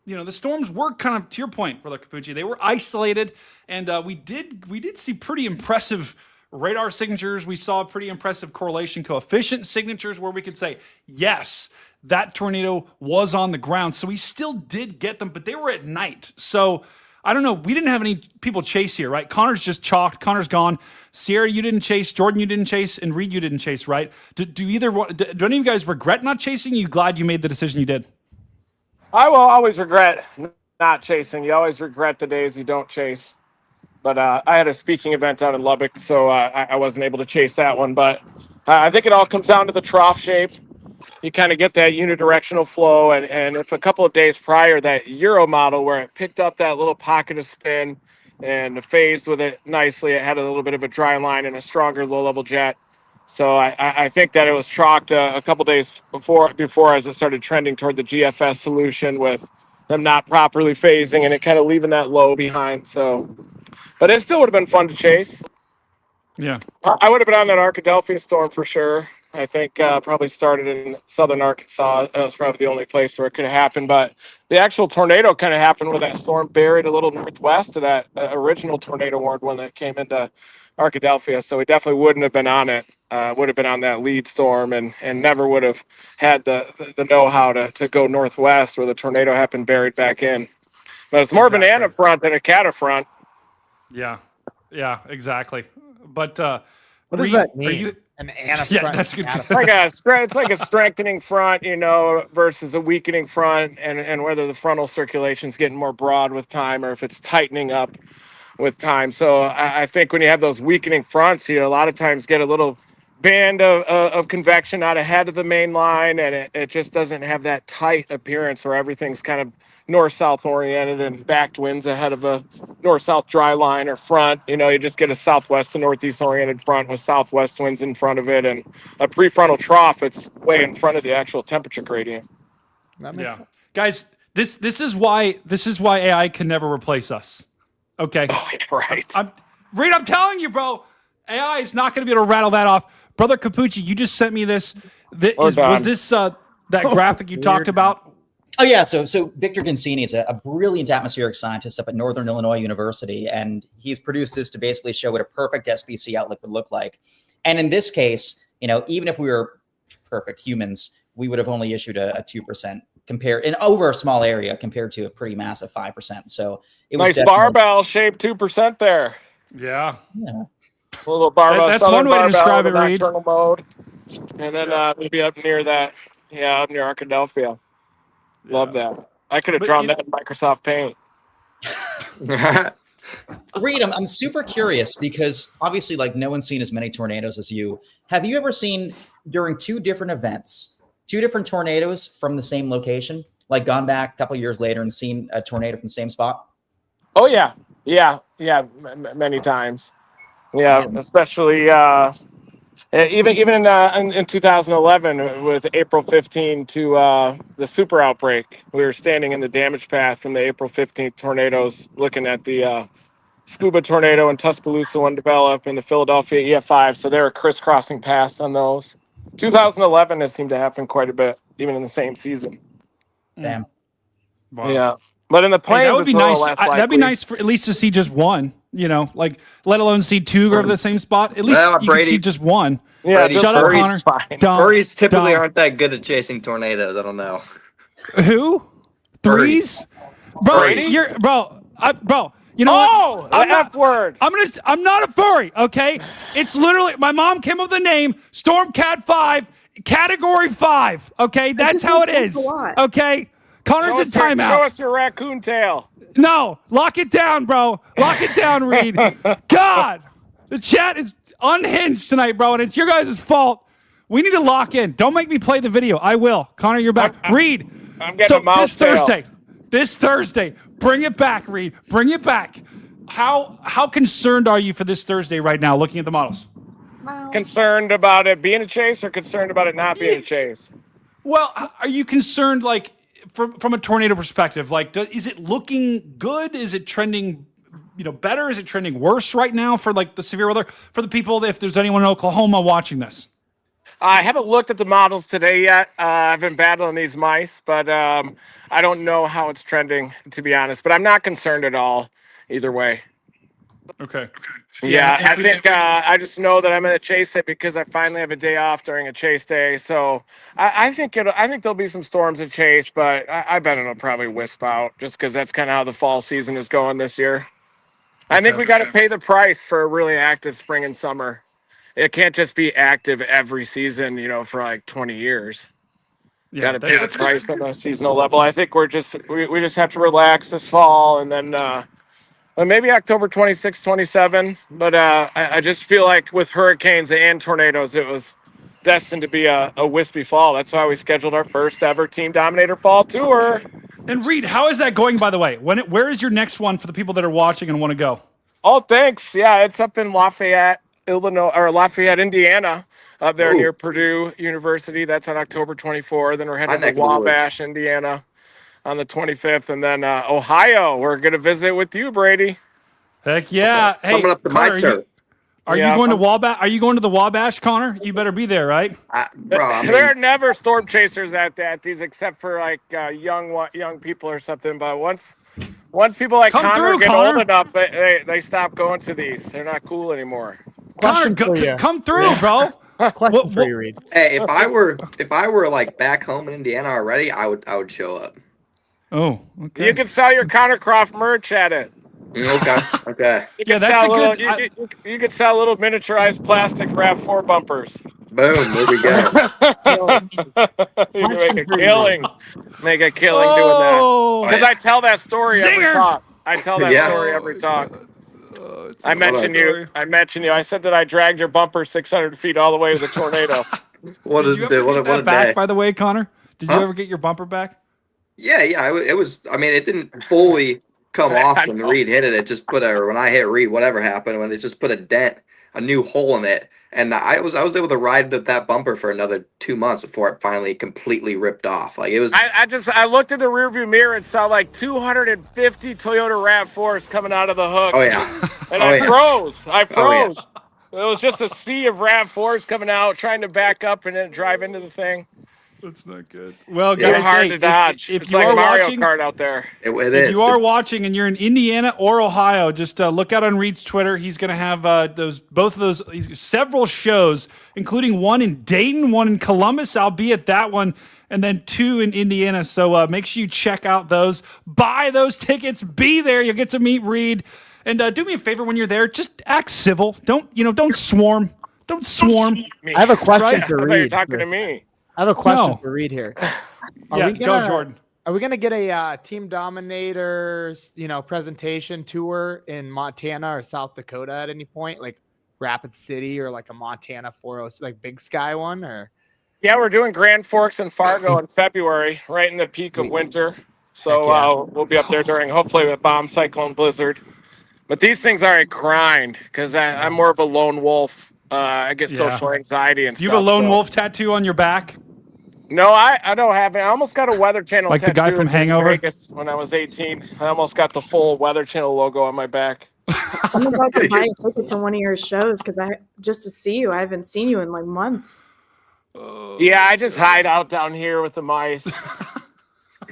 A: you know, the storms were kind of, to your point, Brother Capucci, they were isolated. And we did see pretty impressive radar signatures. We saw pretty impressive correlation coefficient signatures where we could say, yes, that tornado was on the ground. So we still did get them, but they were at night. So I don't know. We didn't have any people chase here, right? Connor's just chalked. Connor's gone. Sierra, you didn't chase. Jordan, you didn't chase. And Reed, you didn't chase, right? Do any of you guys regret not chasing? Are you glad you made the decision you did?
D: I will always regret not chasing. You always regret the days you don't chase. But I had a speaking event out in Lubbock, so I wasn't able to chase that one. But I think it all comes down to the trough shape. You kind of get that unidirectional flow. And if a couple of days prior, that Euro model where it picked up that little pocket of spin and phased with it nicely, it had a little bit of a dry line and a stronger low-level jet. So I think that it was chalked a couple days before as it started trending toward the GFS solution with them not properly phasing and it kind of leaving that low behind. So, but it still would have been fun to chase.
A: Yeah.
D: I would have been on that Arkadelphia storm for sure. I think probably started in southern Arkansas. That was probably the only place where it could have happened. But the actual tornado kind of happened where that storm buried a little northwest of that original tornado warned one that came into Arkadelphia. So we definitely wouldn't have been on it. Would have been on that lead storm and never would have had the know-how to go northwest where the tornado happened buried back in. But it's more of an Anna front than a Cata front.
A: Yeah. Yeah, exactly. But
C: what does that mean? An Anna front.
A: Yeah, that's good.
D: It's like a strengthening front, you know, versus a weakening front, and whether the frontal circulation is getting more broad with time or if it's tightening up with time. So I think when you have those weakening fronts, you a lot of times get a little band of convection out ahead of the main line, and it just doesn't have that tight appearance where everything's kind of north-south oriented and backed winds ahead of a north-south dry line or front. You know, you just get a southwest to northeast oriented front with southwest winds in front of it, and a prefrontal trough. It's way in front of the actual temperature gradient.
C: That makes sense.
A: Guys, this is why AI can never replace us. Okay.
D: Oh, yeah, right.
A: Reed, I'm telling you, bro. AI is not going to be able to rattle that off. Brother Capucci, you just sent me this. Was this that graphic you talked about?
H: Oh yeah, so Victor Gansini is a brilliant atmospheric scientist up at Northern Illinois University, and he's produced this to basically show what a perfect SPC outlook would look like. And in this case, you know, even if we were perfect humans, we would have only issued a 2% over a small area compared to a pretty massive 5%. So it was
D: nice barbell shaped 2% there.
A: Yeah.
D: A little barbell.
A: That's one way to describe it, Reed.
D: Nocturnal mode, and then maybe up near that, up near Arkadelphia. Love that. I could have drawn that in Microsoft Paint.
H: Reed, I'm super curious because obviously, like, no one's seen as many tornadoes as you. Have you ever seen during two different events, two different tornadoes from the same location? Like gone back a couple years later and seen a tornado from the same spot?
D: Oh yeah, many times. Yeah, especially even in 2011 with April 15 to the super outbreak. We were standing in the damage path from the April 15th tornadoes, looking at the Scuba tornado and Tuscaloosa one develop in the Philadelphia EF5. So they were crisscrossing paths on those. 2011 has seemed to happen quite a bit, even in the same season.
H: Damn.
A: Wow.
D: Yeah, but in the plains,
A: that would be nice. That'd be nice for at least to see just one. You know, like let alone see two go to the same spot. At least you can see just one.
D: Yeah,
A: shut up, Connor.
B: Furries typically aren't that good at chasing tornadoes. I don't know.
A: Who? Threes? Bro, bro. You know what?
D: I'm not word.
A: I'm not a furry, okay? It's literally my mom came up with the name Stormcat 5, Category 5. Okay, that's how it is. Okay, Connor's in timeout.
D: Show us your raccoon tail.
A: No, lock it down, bro. Lock it down, Reed. God, the chat is unhinged tonight, bro, and it's your guys' fault. We need to lock in. Don't make me play the video. I will. Connor, you're back. Reed.
D: I'm getting a mouse tail.
A: This Thursday, bring it back, Reed. Bring it back. How concerned are you for this Thursday right now, looking at the models?
D: Concerned about it being a chase or concerned about it not being a chase?
A: Well, are you concerned, like, from a tornado perspective? Like, is it looking good? Is it trending, better? Is it trending worse right now for, like, the severe weather? For the people, if there's anyone in Oklahoma watching this.
D: I haven't looked at the models today yet. I've been battling these mice, but I don't know how it's trending, to be honest. But I'm not concerned at all either way.
A: Okay.
D: Yeah, I think I just know that I'm going to chase it because I finally have a day off during a chase day. So I think there'll be some storms to chase, but I bet it'll probably wisp out just because that's kind of how the fall season is going this year. I think we got to pay the price for a really active spring and summer. It can't just be active every season, for like 20 years. Got to pay the price on a seasonal level. I think we just have to relax this fall and then maybe October 26, 27. But I just feel like with hurricanes and tornadoes, it was destined to be a wispy fall. That's why we scheduled our first ever Team Dominator Fall Tour.
A: And Reed, how is that going, by the way? Where is your next one for the people that are watching and want to go?
D: Oh, thanks. Yeah, it's up in Lafayette, Indiana, up there near Purdue University. That's on October 24th. Then we're heading to Wabash, Indiana on the 25th. And then Ohio, we're going to visit with you, Brady.
A: Heck yeah. Hey,
B: coming up to my turf.
A: Are you going to Wabash? Are you going to the Wabash, Connor? You better be there, right?
D: There are never storm chasers at these except for like young people or something. But once people like Connor get old enough, they stop going to these. They're not cool anymore.
A: Connor, come through, bro.
C: Question for you, Reed.
B: Hey, if I were like back home in Indiana already, I would show up.
A: Oh, okay.
D: You can sell your Connor Croft merch at it.
B: Okay.
D: You could sell little miniaturized plastic RAV4 bumpers.
B: Boom, there we go.
D: You can make a killing. Make a killing doing that. Because I tell that story every talk. Story every talk. I mentioned you. I said that I dragged your bumper 600 feet all the way to the tornado.
A: What a back, by the way, Connor? Did you ever get your bumper back?
B: Yeah. It was. I mean, it didn't fully come off when Reed hit it. It just put or when I hit Reed, whatever happened, when it just put a dent, a new hole in it. And I was able to ride that bumper for another 2 months before it finally completely ripped off. Like it was.
D: I looked in the rearview mirror and saw like 250 Toyota RAV4s coming out of the hook.
B: Oh yeah.
D: And
B: Oh,
D: I
B: yeah.
D: froze. I froze.
B: Oh,
D: It was just a sea of RAV4s coming out, trying to back up and then drive into the thing.
A: That's not good. Well,
B: Yeah.
A: guys,
D: It's hard
A: hey,
D: to dodge.
A: if
D: It's
A: you
D: like
A: are
D: Mario
A: watching,
D: Kart out there.
B: It
A: if
B: is.
A: you are watching and you're in Indiana or Ohio, just look out on Reed's Twitter. He's going to have both of those. He's several shows, including one in Dayton, one in Columbus. I'll be at that one, and then 2 in Indiana. So make sure you check out those. Buy those tickets. Be there. You'll get to meet Reed. And do me a favor when you're there. Just act civil. Don't swarm. Don't swarm.
C: I have a question
A: Right?
C: for
D: I thought
C: Reed.
D: you're talking to me.
C: I have a question
A: No.
C: for Reed here.
A: Yeah, go, Jordan.
C: Are we gonna get a Team Dominators, presentation tour in Montana or South Dakota at any point, like Rapid City or like a Montana 40, like Big Sky one, or?
D: Yeah, we're doing Grand Forks and Fargo in February, right in the peak of winter. So
C: Heck yeah.
D: we'll be up there during hopefully a bomb cyclone blizzard. But these things are a grind because I'm more of a lone wolf. I get
A: Yeah.
D: social anxiety and
A: Do you
D: stuff.
A: have a lone
D: so-
A: wolf tattoo on your back?
D: No, I don't have it. I almost got a Weather Channel
A: Like the
D: tattoo
A: guy from
D: in
A: Hangover?
D: Vegas when I was 18. I almost got the full Weather Channel logo on my back.
F: I'm about to buy a ticket to one of your shows because just to see you. I haven't seen you in like months.
D: Yeah, I just hide out down here with the mice.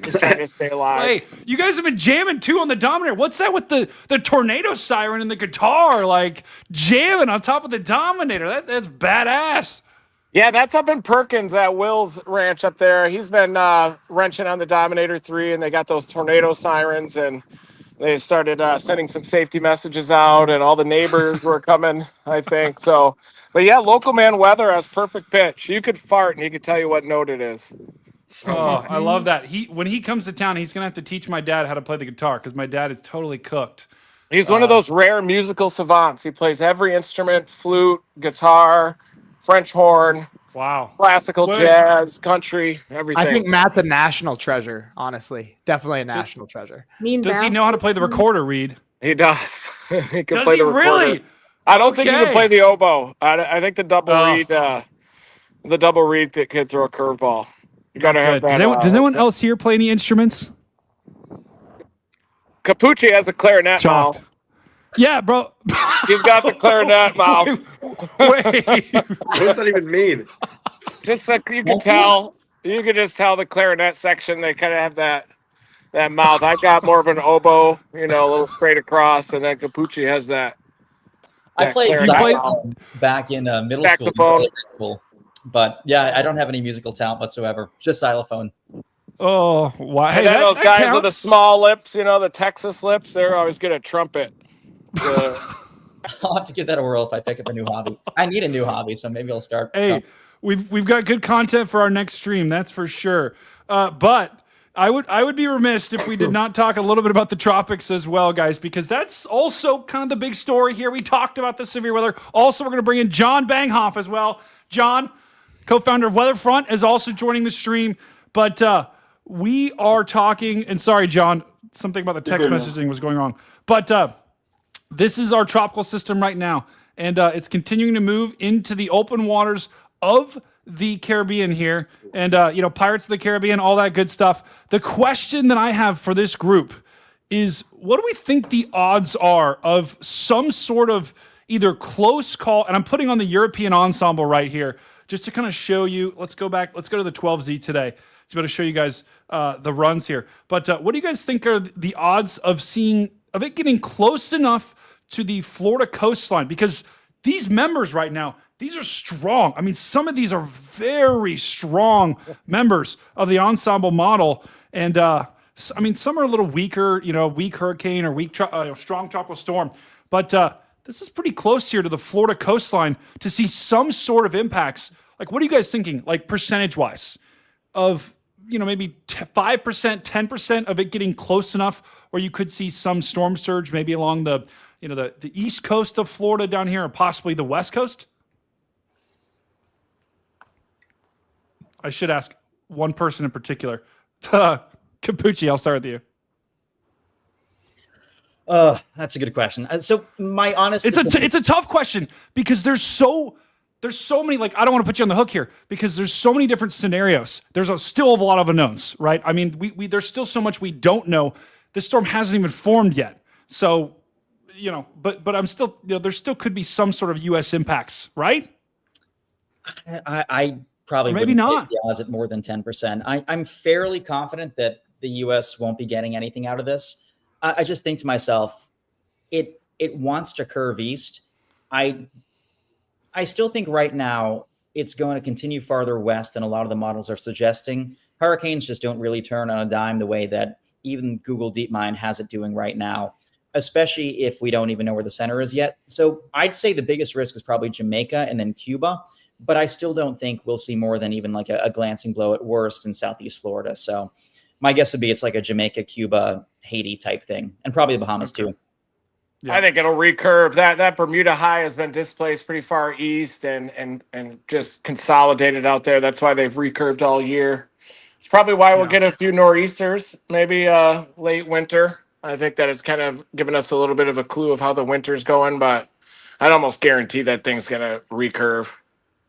D: Just trying to stay alive.
A: Hey, you guys have been jamming too on the Dominator. What's that with the tornado siren and the guitar? Like jamming on top of the Dominator. That's badass.
D: Yeah, that's up in Perkins at Will's ranch up there. He's been wrenching on the Dominator 3, and they got those tornado sirens, and they started sending some safety messages out, and all the neighbors were coming, I think. So, but yeah, Local Man Weather has perfect pitch. You could fart, and he could tell you what note it is.
A: Oh, I love that. When he comes to town, he's gonna have to teach my dad how to play the guitar because my dad is totally cooked.
D: He's one of those rare musical savants. He plays every instrument: flute, guitar, French horn,
A: Wow.
D: classical,
A: Wait.
D: jazz, country, everything.
C: I think Matt's a national treasure. Honestly, definitely a national treasure.
A: Does he know how to play the recorder, Reed?
D: He does. He can
A: Does
D: play
A: he
D: the recorder.
A: really?
D: I don't think he
A: Okay.
D: can play the oboe. I think the double
A: Oh.
D: reed, that could throw a curveball. You gotta have
A: Good.
D: that.
A: Does anyone else here play any instruments?
D: Capucci has a clarinet
A: Chalked.
D: mouth.
A: Yeah, bro.
D: He's got the clarinet mouth.
A: Wait.
B: What does that even mean?
D: Just like you can tell, you can just tell the clarinet section. They kind of have that mouth. I got more of an oboe, a little straight across, and then Capucci has that.
H: I
D: that
H: played
D: clarinet
A: played-
H: saxophone
D: mouth.
H: back in middle
D: Saxophone.
H: school. But yeah, I don't have any musical talent whatsoever. Just xylophone.
A: Oh, wow. Hey,
D: And then those
A: that
D: guys with the
A: counts.
D: small lips, the Texas lips, they're always good at trumpet.
H: I'll have to give that a whirl if I pick up a new hobby. I need a new hobby, so maybe I'll start.
A: Hey, we've got good content for our next stream, that's for sure. But I would be remiss if we did not talk a little bit about the tropics as well, guys, because that's also kind of the big story here. We talked about the severe weather. Also, we're going to bring in John Banghoff as well. John, co-founder of Weatherfront, is also joining the stream. But we are talking, and sorry, John, something about the text messaging was going wrong. But this is our tropical system right now, and it's continuing to move into the open waters of the Caribbean here, and Pirates of the Caribbean, all that good stuff. The question that I have for this group is, what do we think the odds are of some sort of either close call, and I'm putting on the European ensemble right here, just to kind of show you. Let's go back. Let's go to the 12Z today to be able to show you guys the runs here. But what do you guys think are the odds of it getting close enough to the Florida coastline? Because these members right now, these are strong. I mean, some of these are very strong members of the ensemble model. And some are a little weaker, weak hurricane or weak strong tropical storm. But this is pretty close here to the Florida coastline to see some sort of impacts. Like, what are you guys thinking, like percentage-wise, of maybe 5%, 10% of it getting close enough where you could see some storm surge, maybe along the east coast of Florida down here, or possibly the west coast? I should ask one person in particular. Capucci, I'll start with you.
H: That's a good question. So my honest,
A: it's a tough question because there's so many, like, I don't want to put you on the hook here because there's so many different scenarios. There's still a lot of unknowns, right? I mean, we there's still so much we don't know. This storm hasn't even formed yet. So, but I'm still, there still could be some sort of U.S. impacts, right?
H: I probably
A: or maybe
H: wouldn't
A: not.
H: place the odds at more than 10%. I'm fairly confident that the U.S. won't be getting anything out of this. I just think to myself, it wants to curve east. I still think right now it's going to continue farther west than a lot of the models are suggesting. Hurricanes just don't really turn on a dime the way that even Google DeepMind has it doing right now, especially if we don't even know where the center is yet. So I'd say the biggest risk is probably Jamaica and then Cuba, but I still don't think we'll see more than even like a glancing blow at worst in Southeast Florida. So my guess would be it's like a Jamaica, Cuba, Haiti type thing, and probably the Bahamas too.
D: Yeah. I think it'll recurve. That Bermuda high has been displaced pretty far east and just consolidated out there. That's why they've recurved all year. It's probably why we'll get a few nor'easters, maybe late winter. I think that it's kind of given us a little bit of a clue of how the winter's going, but I'd almost guarantee that thing's going to recurve.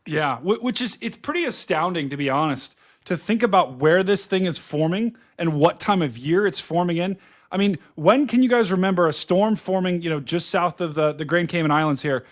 A: Yeah, which is, it's pretty astounding, to be honest, to think about where this thing is forming and what time of year it's forming in. I mean, when can you guys remember a storm forming, just south of the Grand Cayman Islands here,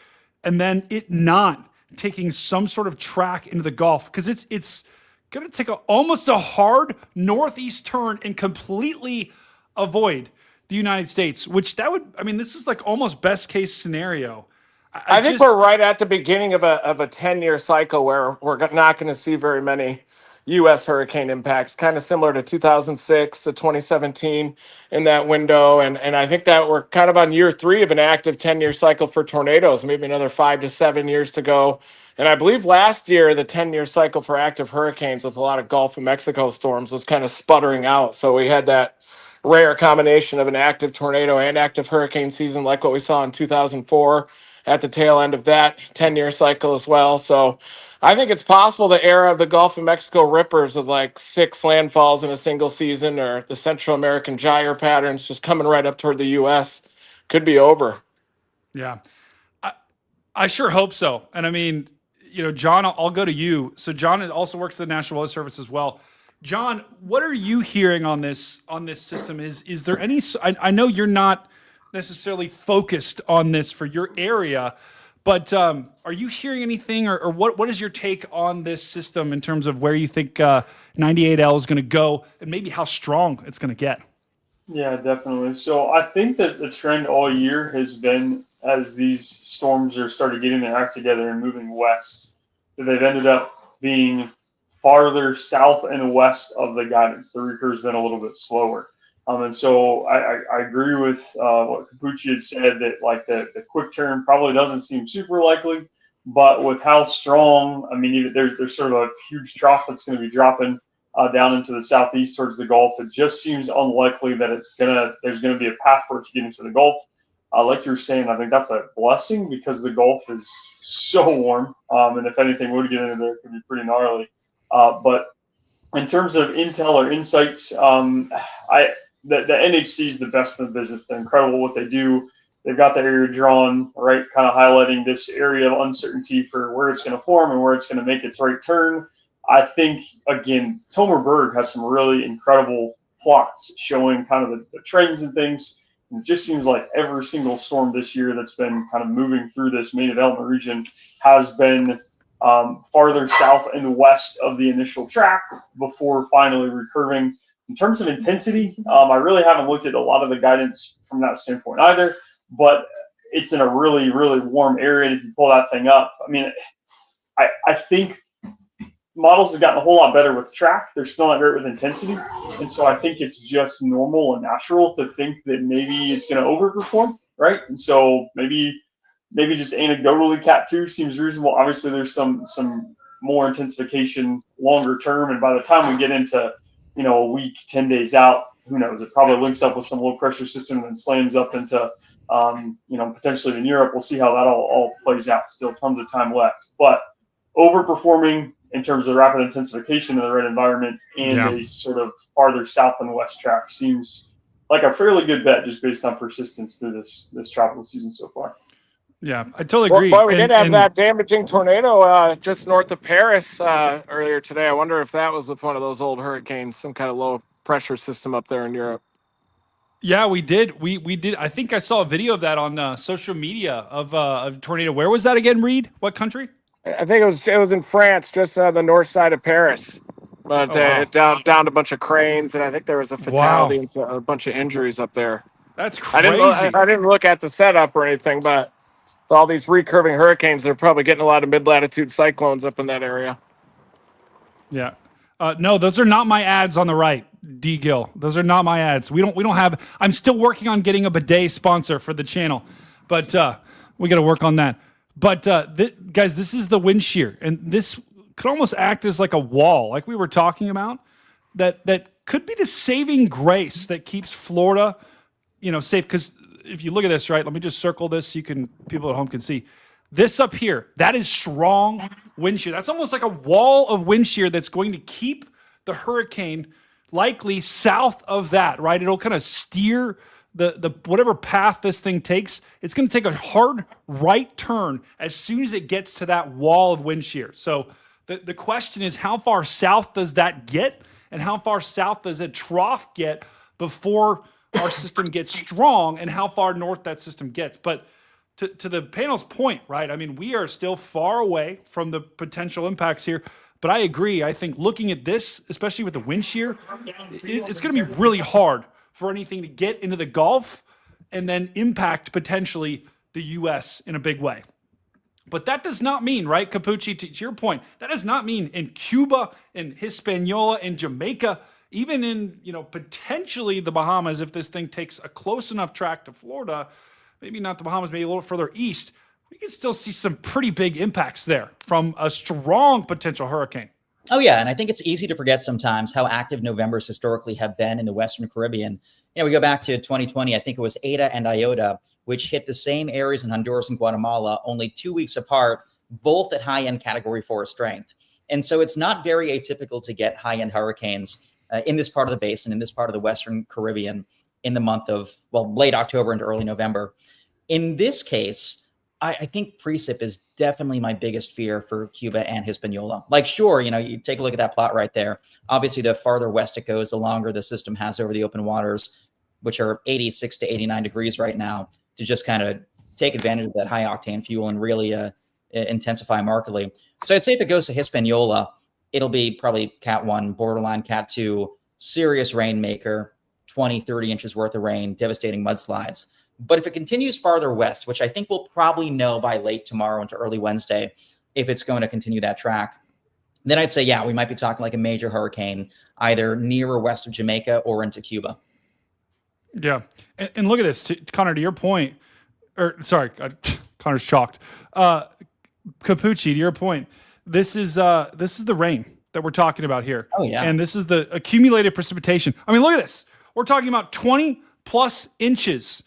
A: and then it not taking some sort of track into the Gulf? Because it's going to take almost a hard northeast turn and completely avoid the United States, which this is like almost best case scenario.
D: I think we're right at the beginning of a 10-year cycle where we're not going to see very many U.S. hurricane impacts, kind of similar to 2006 to 2017 in that window. And I think that we're kind of on year 3 of an active 10-year cycle for tornadoes, maybe another 5 to 7 years to go. And I believe last year, the 10-year cycle for active hurricanes with a lot of Gulf of Mexico storms was kind of sputtering out. So we had that rare combination of an active tornado and active hurricane season like what we saw in 2004 at the tail end of that 10-year cycle as well. So I think it's possible the era of the Gulf of Mexico rippers of like 6 landfalls in a single season, or the Central American gyre patterns just coming right up toward the U.S. could be over.
A: Yeah, I sure hope so. And I mean, John, I'll go to you. So John also works at the National Weather Service as well. John, what are you hearing on this system? Is there any? I know you're not necessarily focused on this for your area, but are you hearing anything, or what is your take on this system in terms of where you think 98L is going to go and maybe how strong it's going to get?
I: Yeah, definitely. So I think that the trend all year has been, as these storms are started getting their act together and moving west, that they've ended up being farther south and west of the guidance. The recurve's been a little bit slower. And so I agree with what Capucci had said, that like the quick turn probably doesn't seem super likely, but with how strong, there's sort of a huge trough that's going to be dropping down into the southeast towards the Gulf. It just seems unlikely that there's going to be a path for it to get into the Gulf. Like you're saying, I think that's a blessing because the Gulf is so warm, and if anything would get into there, it could be pretty gnarly. But in terms of intel or insights, the NHC is the best in the business. They're incredible what they do. They've got the area drawn, right, kind of highlighting this area of uncertainty for where it's going to form and where it's going to make its right turn. I think, again, Tomer Berg has some really incredible plots showing kind of the trends and things. And it just seems like every single storm this year that's been kind of moving through this main development region has been farther south and west of the initial track before finally recurving. In terms of intensity, I really haven't looked at a lot of the guidance from that standpoint either, but it's in a really, really warm area. If you pull that thing up, I think models have gotten a whole lot better with track. They're still not great with intensity. And so I think it's just normal and natural to think that maybe it's going to overperform, right? And so maybe just anecdotally Cat 2 seems reasonable. Obviously, there's some more intensification longer term. And by the time we get into a week, 10 days out, who knows? It probably links up with some low pressure system and slams up into, potentially in Europe. We'll see how that all plays out. Still tons of time left. But overperforming in terms of rapid intensification in the right environment and a sort of farther south and west track seems like a fairly good bet just based on persistence through this tropical season so far.
A: Yeah, I totally agree.
D: Boy, we did have that damaging tornado just north of Paris earlier today. I wonder if that was with one of those old hurricanes, some kind of low pressure system up there in Europe.
A: Yeah, we did. We did. I think I saw a video of that on social media of a tornado. Where was that again, Reed? What country?
D: I think it was in France, just on the north side of Paris. But it downed a bunch of cranes, and I think there was a fatality and a bunch of injuries up there.
A: That's crazy.
D: I didn't look at the setup or anything, but all these recurving hurricanes, they're probably getting a lot of mid-latitude cyclones up in that area.
A: Yeah. No, those are not my ads on the right, D. Gill. Those are not my ads. We don't have. I'm still working on getting a bidet sponsor for the channel, but we got to work on that. But guys, this is the wind shear, and this could almost act as like a wall, like we were talking about. That could be the saving grace that keeps Florida, safe. Because if you look at this, right, let me just circle this so people at home can see. This up here, that is strong wind shear. That's almost like a wall of wind shear that's going to keep the hurricane likely south of that, right? It'll kind of steer the whatever path this thing takes. It's going to take a hard right turn as soon as it gets to that wall of wind shear. So the question is, how far south does that get? And how far south does a trough get before our system gets strong, and how far north that system gets? But to the panel's point, right? I mean, we are still far away from the potential impacts here. But I agree. I think looking at this, especially with the wind shear, it's going to be really hard for anything to get into the Gulf and then impact potentially the U.S. in a big way. But that does not mean, right, Capucci, to your point, that does not mean in Cuba, in Hispaniola, in Jamaica, even in, potentially the Bahamas, if this thing takes a close enough track to Florida, maybe not the Bahamas, maybe a little further east, we can still see some pretty big impacts there from a strong potential hurricane.
H: Oh, yeah. And I think it's easy to forget sometimes how active Novembers historically have been in the Western Caribbean. We go back to 2020, I think it was Eta and Iota, which hit the same areas in Honduras and Guatemala only 2 weeks apart, both at high-end Category 4 strength. And so it's not very atypical to get high-end hurricanes in this part of the basin, in this part of the Western Caribbean in the month of, late October into early November. In this case, I think precip is definitely my biggest fear for Cuba and Hispaniola. Like, sure, you take a look at that plot right there. Obviously, the farther west it goes, the longer the system has over the open waters, which are 86 to 89 degrees right now, to just kind of take advantage of that high octane fuel and really intensify markedly. So I'd say if it goes to Hispaniola, it'll be probably Cat 1, borderline Cat 2, serious rainmaker, 20, 30 inches worth of rain, devastating mudslides. But if it continues farther west, which I think we'll probably know by late tomorrow into early Wednesday, if it's going to continue that track, then I'd say, yeah, we might be talking like a major hurricane, either near or west of Jamaica or into Cuba.
A: Yeah. And look at this, Connor, to your point, Connor's shocked. Capucci, to your point, this is the rain that we're talking about here.
H: Oh, yeah.
A: And this is the accumulated precipitation. I mean, look at this. We're talking about 20 plus inches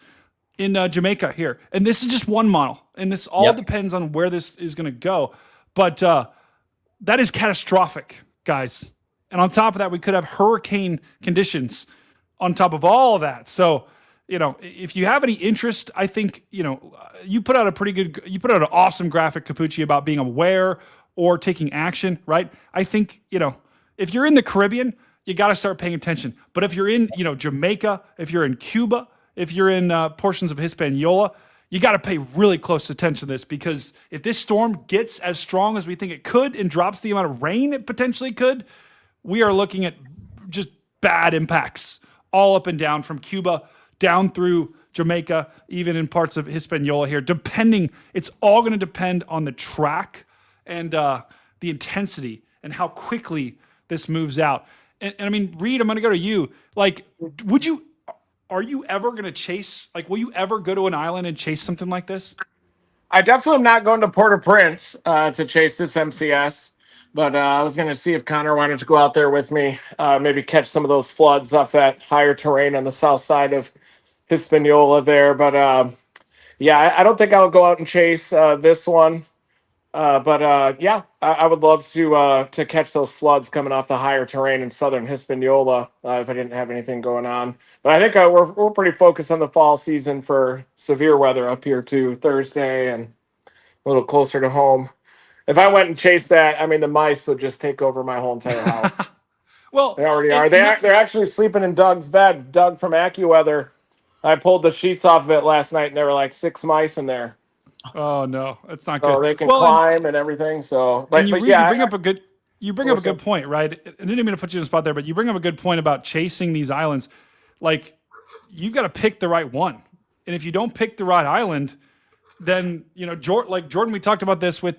A: in Jamaica here. And this is just one model. And this all depends on where this is going to go. But that is catastrophic, guys. And on top of that, we could have hurricane conditions on top of all of that. So, if you have any interest, I think, you put out an awesome graphic, Capucci, about being aware or taking action, right? I think, if you're in the Caribbean, you got to start paying attention. But if you're in, Jamaica, if you're in Cuba, if you're in portions of Hispaniola, you got to pay really close attention to this, because if this storm gets as strong as we think it could and drops the amount of rain it potentially could, we are looking at just bad impacts all up and down from Cuba down through Jamaica, even in parts of Hispaniola here. It's all going to depend on the track and the intensity and how quickly this moves out. And I mean, Reed, I'm going to go to you. Like, are you ever going to chase, will you ever go to an island and chase something like this?
D: I definitely am not going to Port-au-Prince to chase this MCS, but I was going to see if Connor wanted to go out there with me, maybe catch some of those floods off that higher terrain on the south side of Hispaniola there. But I don't think I'll go out and chase this one. Yeah, I would love to catch those floods coming off the higher terrain in southern Hispaniola if I didn't have anything going on. But I think we're pretty focused on the fall season for severe weather up here too, Thursday and a little closer to home. If I went and chased that, I mean, the mice would just take over my whole entire house.
A: Well,
D: They already are. They're actually sleeping in Doug's bed. Doug from AccuWeather. I pulled the sheets off of it last night, and there were like 6 mice in there.
A: Oh no, that's not
D: So
A: good.
D: they can
A: Well,
D: climb and everything. So,
A: and you bring up a good
D: What's up?
A: point, right? I didn't mean to put you in a spot there, but you bring up a good point about chasing these islands. Like, you got to pick the right one, and if you don't pick the right island, then Jordan. We talked about this with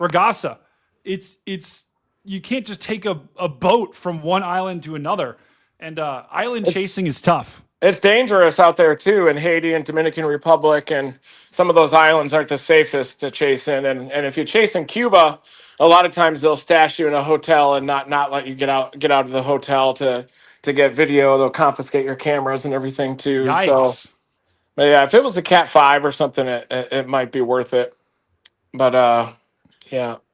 A: Regasa. It's you can't just take a boat from one island to another, and island chasing is tough.
D: It's dangerous out there too in Haiti and Dominican Republic, and some of those islands aren't the safest to chase in. And if you chase in Cuba, a lot of times they'll stash you in a hotel and not let you get out of the hotel to get video. They'll confiscate your cameras and everything too.
A: Yikes.
D: So, but yeah, if it was a Cat 5 or something, it might be worth it. But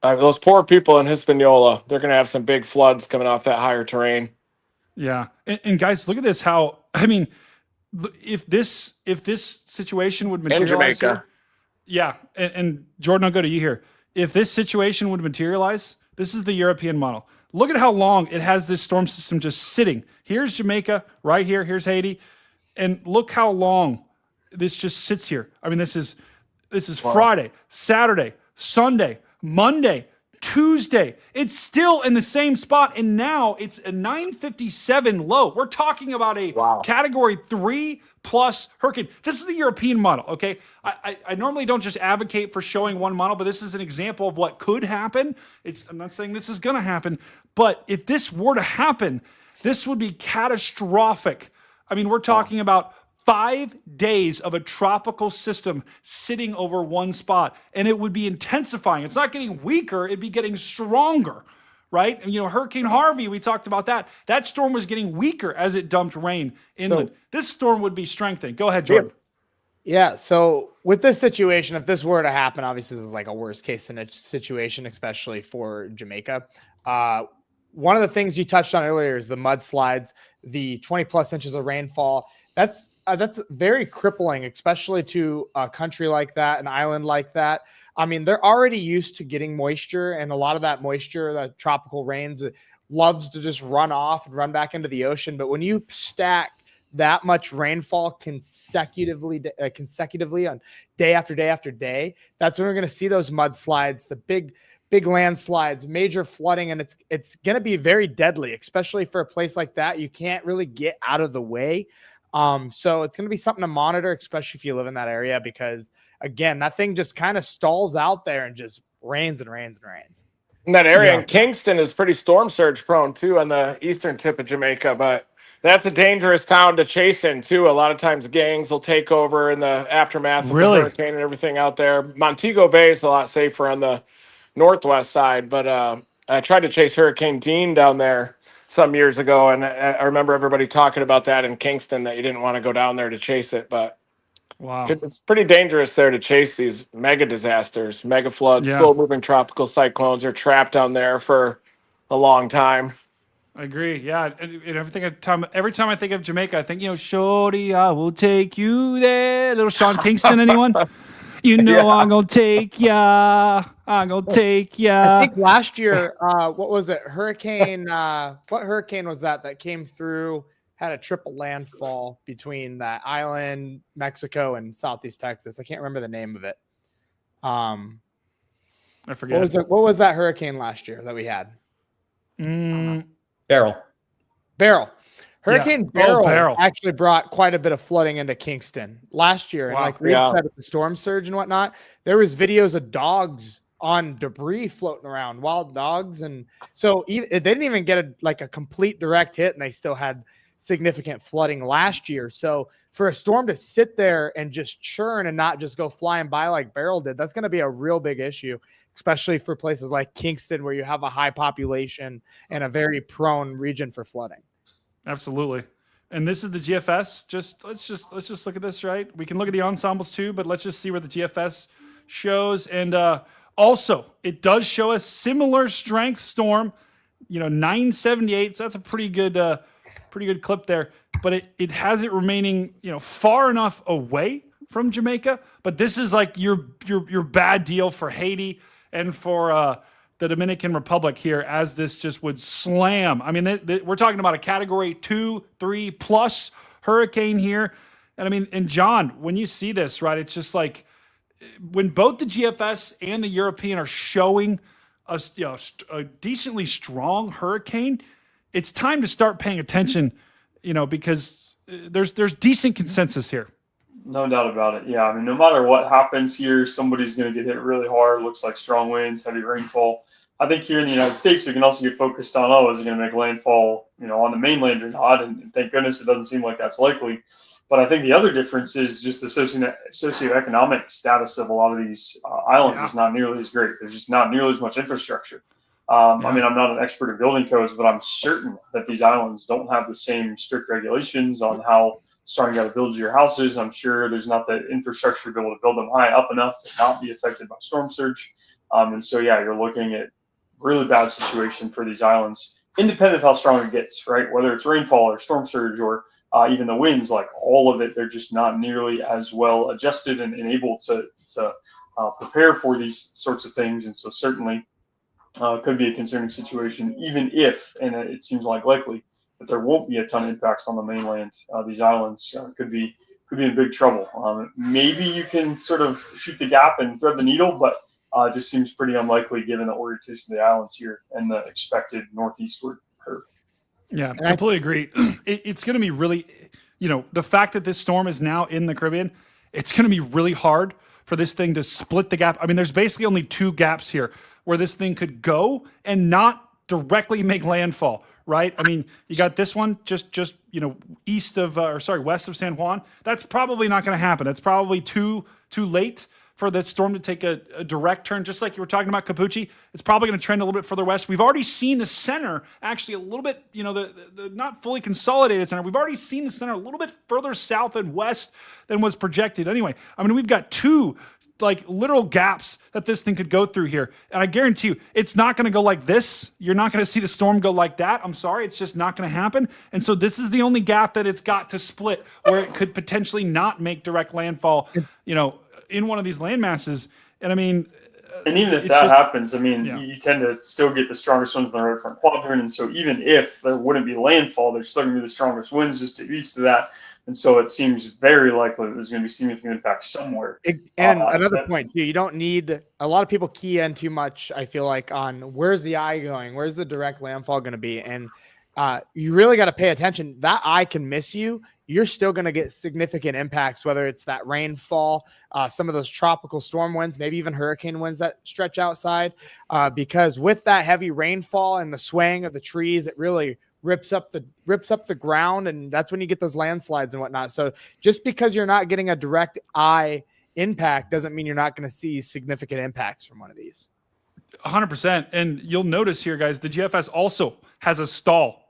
D: those poor people in Hispaniola, they're gonna have some big floods coming off that higher terrain.
A: Yeah, and guys, look at this. How if this situation would materialize
D: Jamaica.
A: here, yeah, and Jordan, I'll go to you here. If this situation would materialize, this is the European model. Look at how long it has this storm system just sitting. Here's Jamaica right here. Here's Haiti, and look how long this just sits here. I mean, this is Friday, Saturday, Sunday, Monday, Tuesday. It's still in the same spot, and now it's a 957 low. We're talking about a Category 3 plus hurricane. This is the European model, okay? I normally don't just advocate for showing one model, but this is an example of what could happen. I'm not saying this is going to happen, but if this were to happen, this would be catastrophic. I mean, we're talking about 5 days of a tropical system sitting over one spot, and it would be intensifying. It's not getting weaker, it'd be getting stronger, right? And, Hurricane Harvey, we talked about that. That storm was getting weaker as it dumped rain inland. This storm would be strengthening. Go ahead, Jordan.
C: Yeah. So with this situation, if this were to happen, obviously this is like a worst case situation, especially for Jamaica. One of the things you touched on earlier is the mudslides, the 20 plus inches of rainfall. That's very crippling, especially to a country like that, an island like that. I mean, they're already used to getting moisture, and a lot of that moisture, that tropical rains, loves to just run off and run back into the ocean. But when you stack that much rainfall consecutively on day after day after day, that's when we're going to see those mudslides, the big landslides, major flooding, and it's going to be very deadly, especially for a place like that. You can't really get out of the way. So it's going to be something to monitor, especially if you live in that area, because again, that thing just kind of stalls out there and just rains and rains and rains.
D: And that area in Kingston is pretty storm surge prone too on the eastern tip of Jamaica, but that's a dangerous town to chase in too. A lot of times gangs will take over in the aftermath of the hurricane and everything out there. Montego Bay is a lot safer on the northwest side, but I tried to chase Hurricane Dean down there some years ago, and I remember everybody talking about that in Kingston, that you didn't want to go down there to chase it, but it's pretty dangerous there to chase these mega disasters, mega floods, slow moving tropical cyclones are trapped down there for a long time.
A: I agree. Yeah. And every time I think of Jamaica, I think, shorty, I will take you there. Little Sean Kingston, anyone? I'm going to take ya. I'm going to take ya.
C: I think last year, what was it? What hurricane was that came through, had a triple landfall between that island, Mexico, and Southeast Texas? I can't remember the name of it.
A: I forget.
C: What was that hurricane last year that we had? Beryl. Hurricane Beryl actually brought quite a bit of flooding into Kingston last year. And like Reed said, with the storm surge and whatnot, there was videos of dogs on debris floating around, wild dogs. And so they didn't even get a complete direct hit, and they still had significant flooding last year. So for a storm to sit there and just churn and not just go flying by like Beryl did, that's going to be a real big issue, especially for places like Kingston, where you have a high population and a very prone region for flooding.
A: Absolutely. And this is the GFS. Let's just look at this, right? We can look at the ensembles too, but let's just see where the GFS shows. And Also, it does show a similar strength storm, 978. So that's a pretty good clip there. But it has it remaining, far enough away from Jamaica. But this is like your bad deal for Haiti and for the Dominican Republic here, as this just would slam. I mean, we're talking about a category 2, 3 plus hurricane here. And I mean, and John, when you see this, right, it's just like when both the GFS and the European are showing a decently strong hurricane, it's time to start paying attention, because there's decent consensus here.
I: No doubt about it. Yeah, I mean, no matter what happens here, somebody's going to get hit really hard. Looks like strong winds, heavy rainfall. I think here in the United States, we can also get focused on, is it going to make landfall, on the mainland or not? And thank goodness it doesn't seem like that's likely. But I think the other difference is just the socioeconomic status of a lot of these islands is not nearly as great. There's just not nearly as much infrastructure. I mean, I'm not an expert in building codes, but I'm certain that these islands don't have the same strict regulations on how strong you got to build your houses. I'm sure there's not the infrastructure to be able to build them high up enough to not be affected by storm surge. And so, you're looking at really bad situation for these islands, independent of how strong it gets, right? Whether it's rainfall or storm surge or even the winds, like all of it, they're just not nearly as well adjusted and able to prepare for these sorts of things. And so certainly could be a concerning situation, even if, and it seems like likely, that there won't be a ton of impacts on the mainland. These islands could be in big trouble. Maybe you can sort of shoot the gap and thread the needle, but it just seems pretty unlikely given the orientation of the islands here and the expected northeastward curve.
A: Yeah, I completely agree. It's going to be really, the fact that this storm is now in the Caribbean, it's going to be really hard for this thing to split the gap. I mean, there's basically only 2 gaps here where this thing could go and not directly make landfall, right? I mean, you got this one just west of San Juan. That's probably not going to happen. That's probably too late for that storm to take a direct turn, just like you were talking about Capucci. It's probably going to trend a little bit further west. We've already seen the center actually a little bit, the not fully consolidated center. We've already seen the center a little bit further south and west than was projected. Anyway, I mean, we've got 2 literal gaps that this thing could go through here. And I guarantee you, it's not going to go like this. You're not going to see the storm go like that. I'm sorry. It's just not going to happen. And so this is the only gap that it's got to split where it could potentially not make direct landfall, in one of these land masses. And I mean,
I: and even if that happens, I mean, you tend to still get the strongest winds in the right front quadrant. And so even if there wouldn't be landfall, there's still going to be the strongest winds just to the east of that. And so it seems very likely that there's going to be significant impact somewhere.
C: And another point, too, you don't need a lot of people key in too much, I feel like, on where's the eye going? Where's the direct landfall going to be? And you really got to pay attention. That eye can miss you. You're still going to get significant impacts, whether it's that rainfall, some of those tropical storm winds, maybe even hurricane winds that stretch outside. Because with that heavy rainfall and the swaying of the trees, it really rips up the ground, and that's when you get those landslides and whatnot. So just because you're not getting a direct eye impact doesn't mean you're not going to see significant impacts from one of these.
A: 100%. And you'll notice here, guys, the GFS also has a stall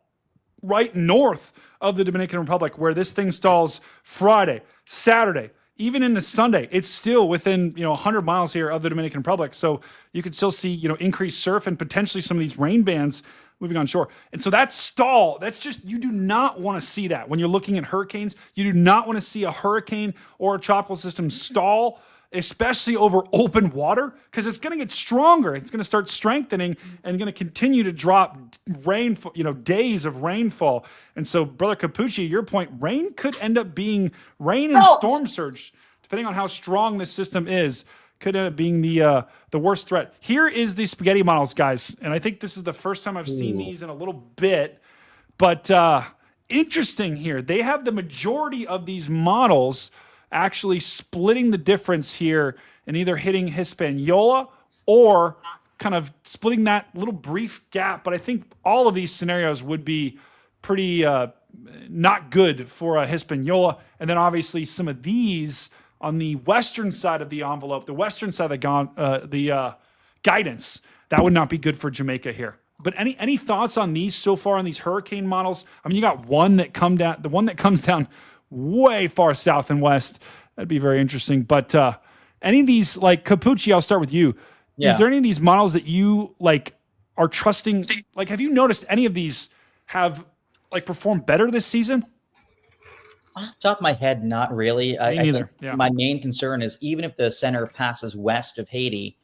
A: right north of the Dominican Republic, where this thing stalls Friday, Saturday, even into Sunday. It's still within 100 miles here of the Dominican Republic. So you could still see increased surf and potentially some of these rain bands moving on shore. And so that stall, that's just, you do not want to see that when you're looking at hurricanes. You do not want to see a hurricane or a tropical system stall, especially over open water, because it's going to get stronger. It's going to start strengthening and going to continue to drop rain, days of rainfall. And so, Brother Capucci, your point, rain could end up being rain and storm surge, depending on how strong this system is, could end up being the worst threat. Here is the spaghetti models, guys. And I think this is the first time I've seen these in a little bit. But interesting here. They have the majority of these models actually splitting the difference here and either hitting Hispaniola or kind of splitting that little brief gap. But I think all of these scenarios would be pretty not good for Hispaniola. And then obviously some of these on the western side of the envelope, the western side of the guidance, that would not be good for Jamaica here. But any thoughts on these so far on these hurricane models? I mean, you got one that the one that comes down way far south and west. That'd be very interesting. But any of these, like Capucci, I'll start with you. is there any of these models that you like are trusting? Like, have you noticed any of these have like performed better this season?
H: Off the top of my head, not really.
A: Me
H: I
A: neither.
H: think my main concern is even if the center passes west of Haiti,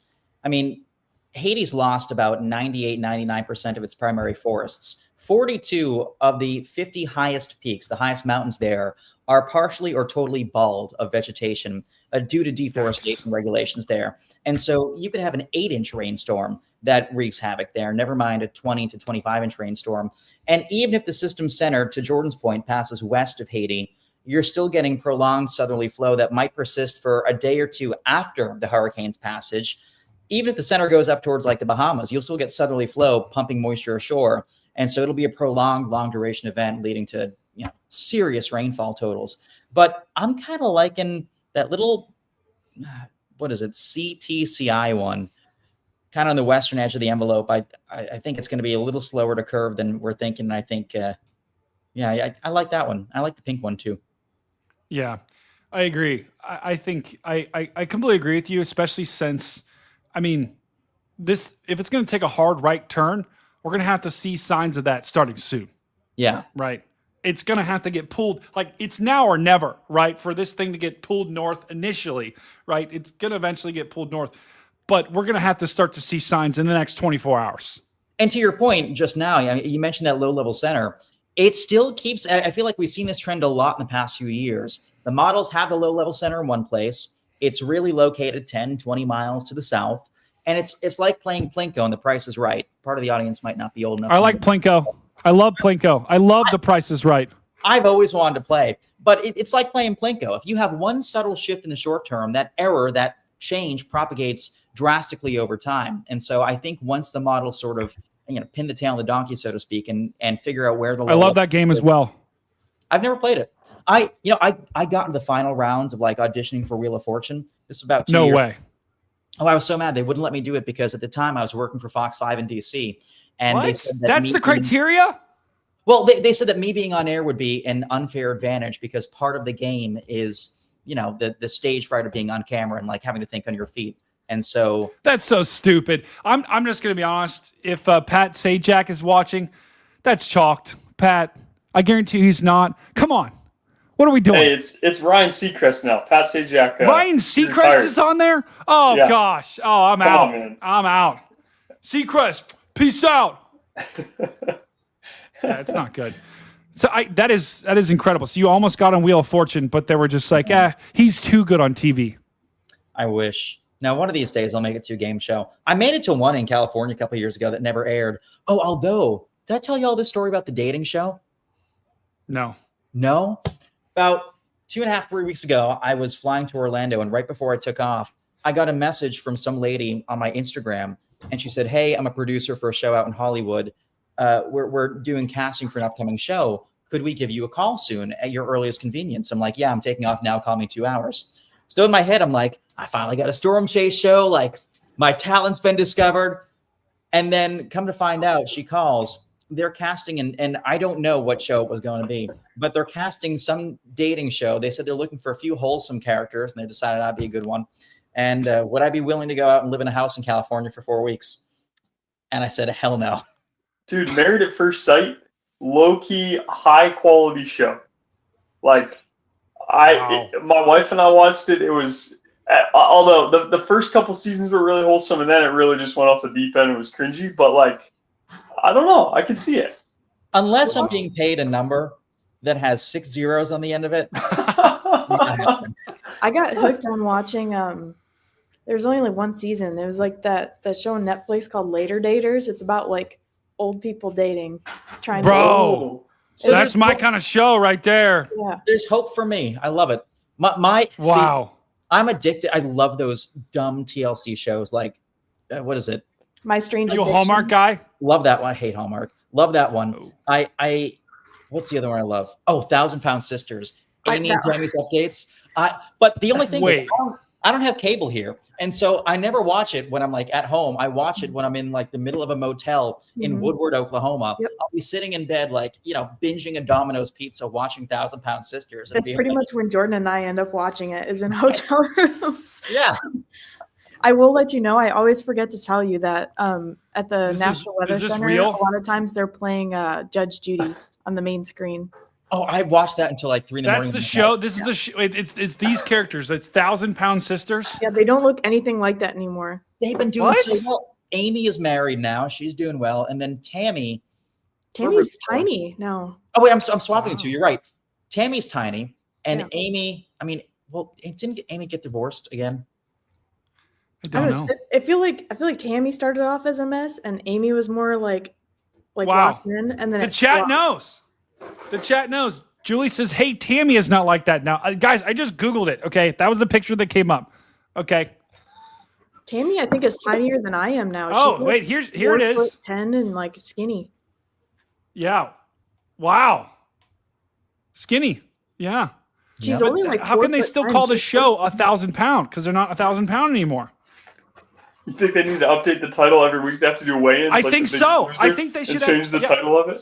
H: I mean, Haiti's lost about 98, 99% of its primary forests. 42 of the 50 highest peaks, the highest mountains there, are partially or totally bald of vegetation due to deforestation regulations there. And so you could have an 8-inch rainstorm that wreaks havoc there, never mind a 20 to 25-inch rainstorm. And even if the system center, to Jordan's point, passes west of Haiti, you're still getting prolonged southerly flow that might persist for a day or two after the hurricane's passage. Even if the center goes up towards like the Bahamas, you'll still get southerly flow pumping moisture ashore. And so it'll be a prolonged, long duration event leading to serious rainfall totals. But I'm kind of liking that little, what is it, CTCI one, kind of on the western edge of the envelope. I think it's going to be a little slower to curve than we're thinking. And I think, I like that one. I like the pink one too.
A: Yeah, I agree. I think I completely agree with you, especially since, I mean, if it's going to take a hard right turn, we're going to have to see signs of that starting soon.
H: Yeah.
A: Right. It's going to have to get pulled. Like, it's now or never, right? For this thing to get pulled north initially, right? It's going to eventually get pulled north, but we're going to have to start to see signs in the next 24 hours.
H: And to your point just now, you mentioned that low level center. It still keeps, I feel like we've seen this trend a lot in the past few years. The models have the low level center in one place. It's really located 10, 20 miles to the south. And it's like playing Plinko and The Price is Right. Part of the audience might not be old enough.
A: I like Plinko. I love Plinko. I love The Price is Right.
H: I've always wanted to play, but it's like playing Plinko. If you have one subtle shift in the short term, that error, that change propagates drastically over time. And so I think once the model sort of pin the tail on the donkey, so to speak, and figure out where the
A: I love that game as well.
H: I've never played it. I got into the final rounds of like auditioning for Wheel of Fortune. This was about 2 years.
A: No way.
H: Oh, I was so mad they wouldn't let me do it because at the time I was working for Fox 5 in DC. And
A: what?
H: They said
A: that's the criteria?
H: Well, they said that me being on air would be an unfair advantage because part of the game is, the stage fright of being on camera and like having to think on your feet. And so
A: that's so stupid. I'm just going to be honest. If Pat Sajak is watching, that's chalked. Pat, I guarantee you he's not. Come on. What are we doing?
I: Hey, it's Ryan Seacrest now. Pat Sajak.
A: Ryan Seacrest is on there? Oh, yeah. Gosh. Oh, I'm out.
I: Man.
A: I'm out. Seacrest, peace out. Yeah, it's not good. So that is incredible. So you almost got on Wheel of Fortune, but they were just like, he's too good on TV.
H: I wish. Now, one of these days, I'll make it to a game show. I made it to one in California a couple of years ago that never aired. Oh, although, did I tell you all this story about the dating show?
A: No.
H: About 2.5, 3 weeks ago, I was flying to Orlando, and right before I took off, I got a message from some lady on my Instagram, and she said, "Hey, I'm a producer for a show out in Hollywood. We're doing casting for an upcoming show. Could we give you a call soon at your earliest convenience?" I'm like, "Yeah, I'm taking off now. Call me in 2 hours." So in my head, I'm like, I finally got a Storm Chase show. Like, my talent's been discovered. And then come to find out, she calls. They're casting, and I don't know what show it was going to be, but they're casting some dating show. They said they're looking for a few wholesome characters, and they decided I'd be a good one. And would I be willing to go out and live in a house in California for 4 weeks? And I said, hell no.
I: Dude, Married at First Sight, low-key, high-quality show. Like, my wife and I watched it. It was, although the first couple seasons were really wholesome, and then it really just went off the deep end and was cringy. But like, I don't know, I can see it.
H: Unless I'm being paid a number that has 6 zeros on the end of it.
F: I got hooked on watching. There's only like one season. It was like that show on Netflix called Later Daters. It's about like old people dating, trying
A: to. So that's my kind of show right there.
F: Yeah.
H: There's hope for me. I love it. Wow. See, I'm addicted. I love those dumb TLC shows. Like, what is it?
F: My Strange
A: Addiction.
F: Addiction.
A: You a Hallmark guy?
H: Love that one. I hate Hallmark. Love that one. Oh. I what's the other one I love? Oh, 1,000 Pound Sisters. Amy and Tammy's updates. But the only thing is, I don't have cable here. And so I never watch it when I'm like at home. I watch it when I'm in like the middle of a motel in Woodward, Oklahoma. Yep. I'll be sitting in bed, like, binging a Domino's pizza, watching 1,000 Pound Sisters.
F: That's pretty much when Jordan and I end up watching it, is in hotel rooms.
H: Yeah.
F: I will let you know. I always forget to tell you that at the
A: This is-
F: National Weather
A: is this
F: Center,
A: real?
F: a lot of times they're playing Judge Judy on the main screen.
H: Oh, I watched that until like 3 in the
A: That's
H: morning.
A: the show. This is the show. It's these characters. It's 1,000-Pound Sisters.
F: Yeah, they don't look anything like that anymore.
H: They've been doing
A: What?
H: so well. Amy is married now. She's doing well. And then Tammy.
F: Tammy's tiny now.
H: Oh, wait, I'm swapping the two. You're right. Tammy's tiny. And
F: Yeah.
H: Amy, I mean, well, didn't Amy get divorced again?
A: I
F: I
A: don't
F: don't
A: know.
F: know. I feel like Tammy started off as a mess, and Amy was more like
A: Wow.
F: locked in, and then
A: The
F: it
A: chat
F: flopped.
A: knows. The chat knows. Julie says, "Hey, Tammy is not like that now." Guys, I just Googled it. Okay, that was the picture that came up. Okay.
F: Tammy, I think, is tinier than I am now.
A: Oh,
F: She's like
A: wait, here it is.
F: 4'10" and like skinny.
A: Yeah. Wow. Skinny. Yeah.
F: She's
A: But
F: only like.
A: how can they still
F: 4'10".
A: call the
F: She's
A: show
F: so
A: 1,000-pound? Because they're not 1,000-pound anymore.
I: You think they need to uptate the title every week? They have to do weigh-ins.
A: I
I: like
A: think
I: The Biggest
A: so. I
I: Loser,
A: think they
I: and
A: should
I: change the title of it.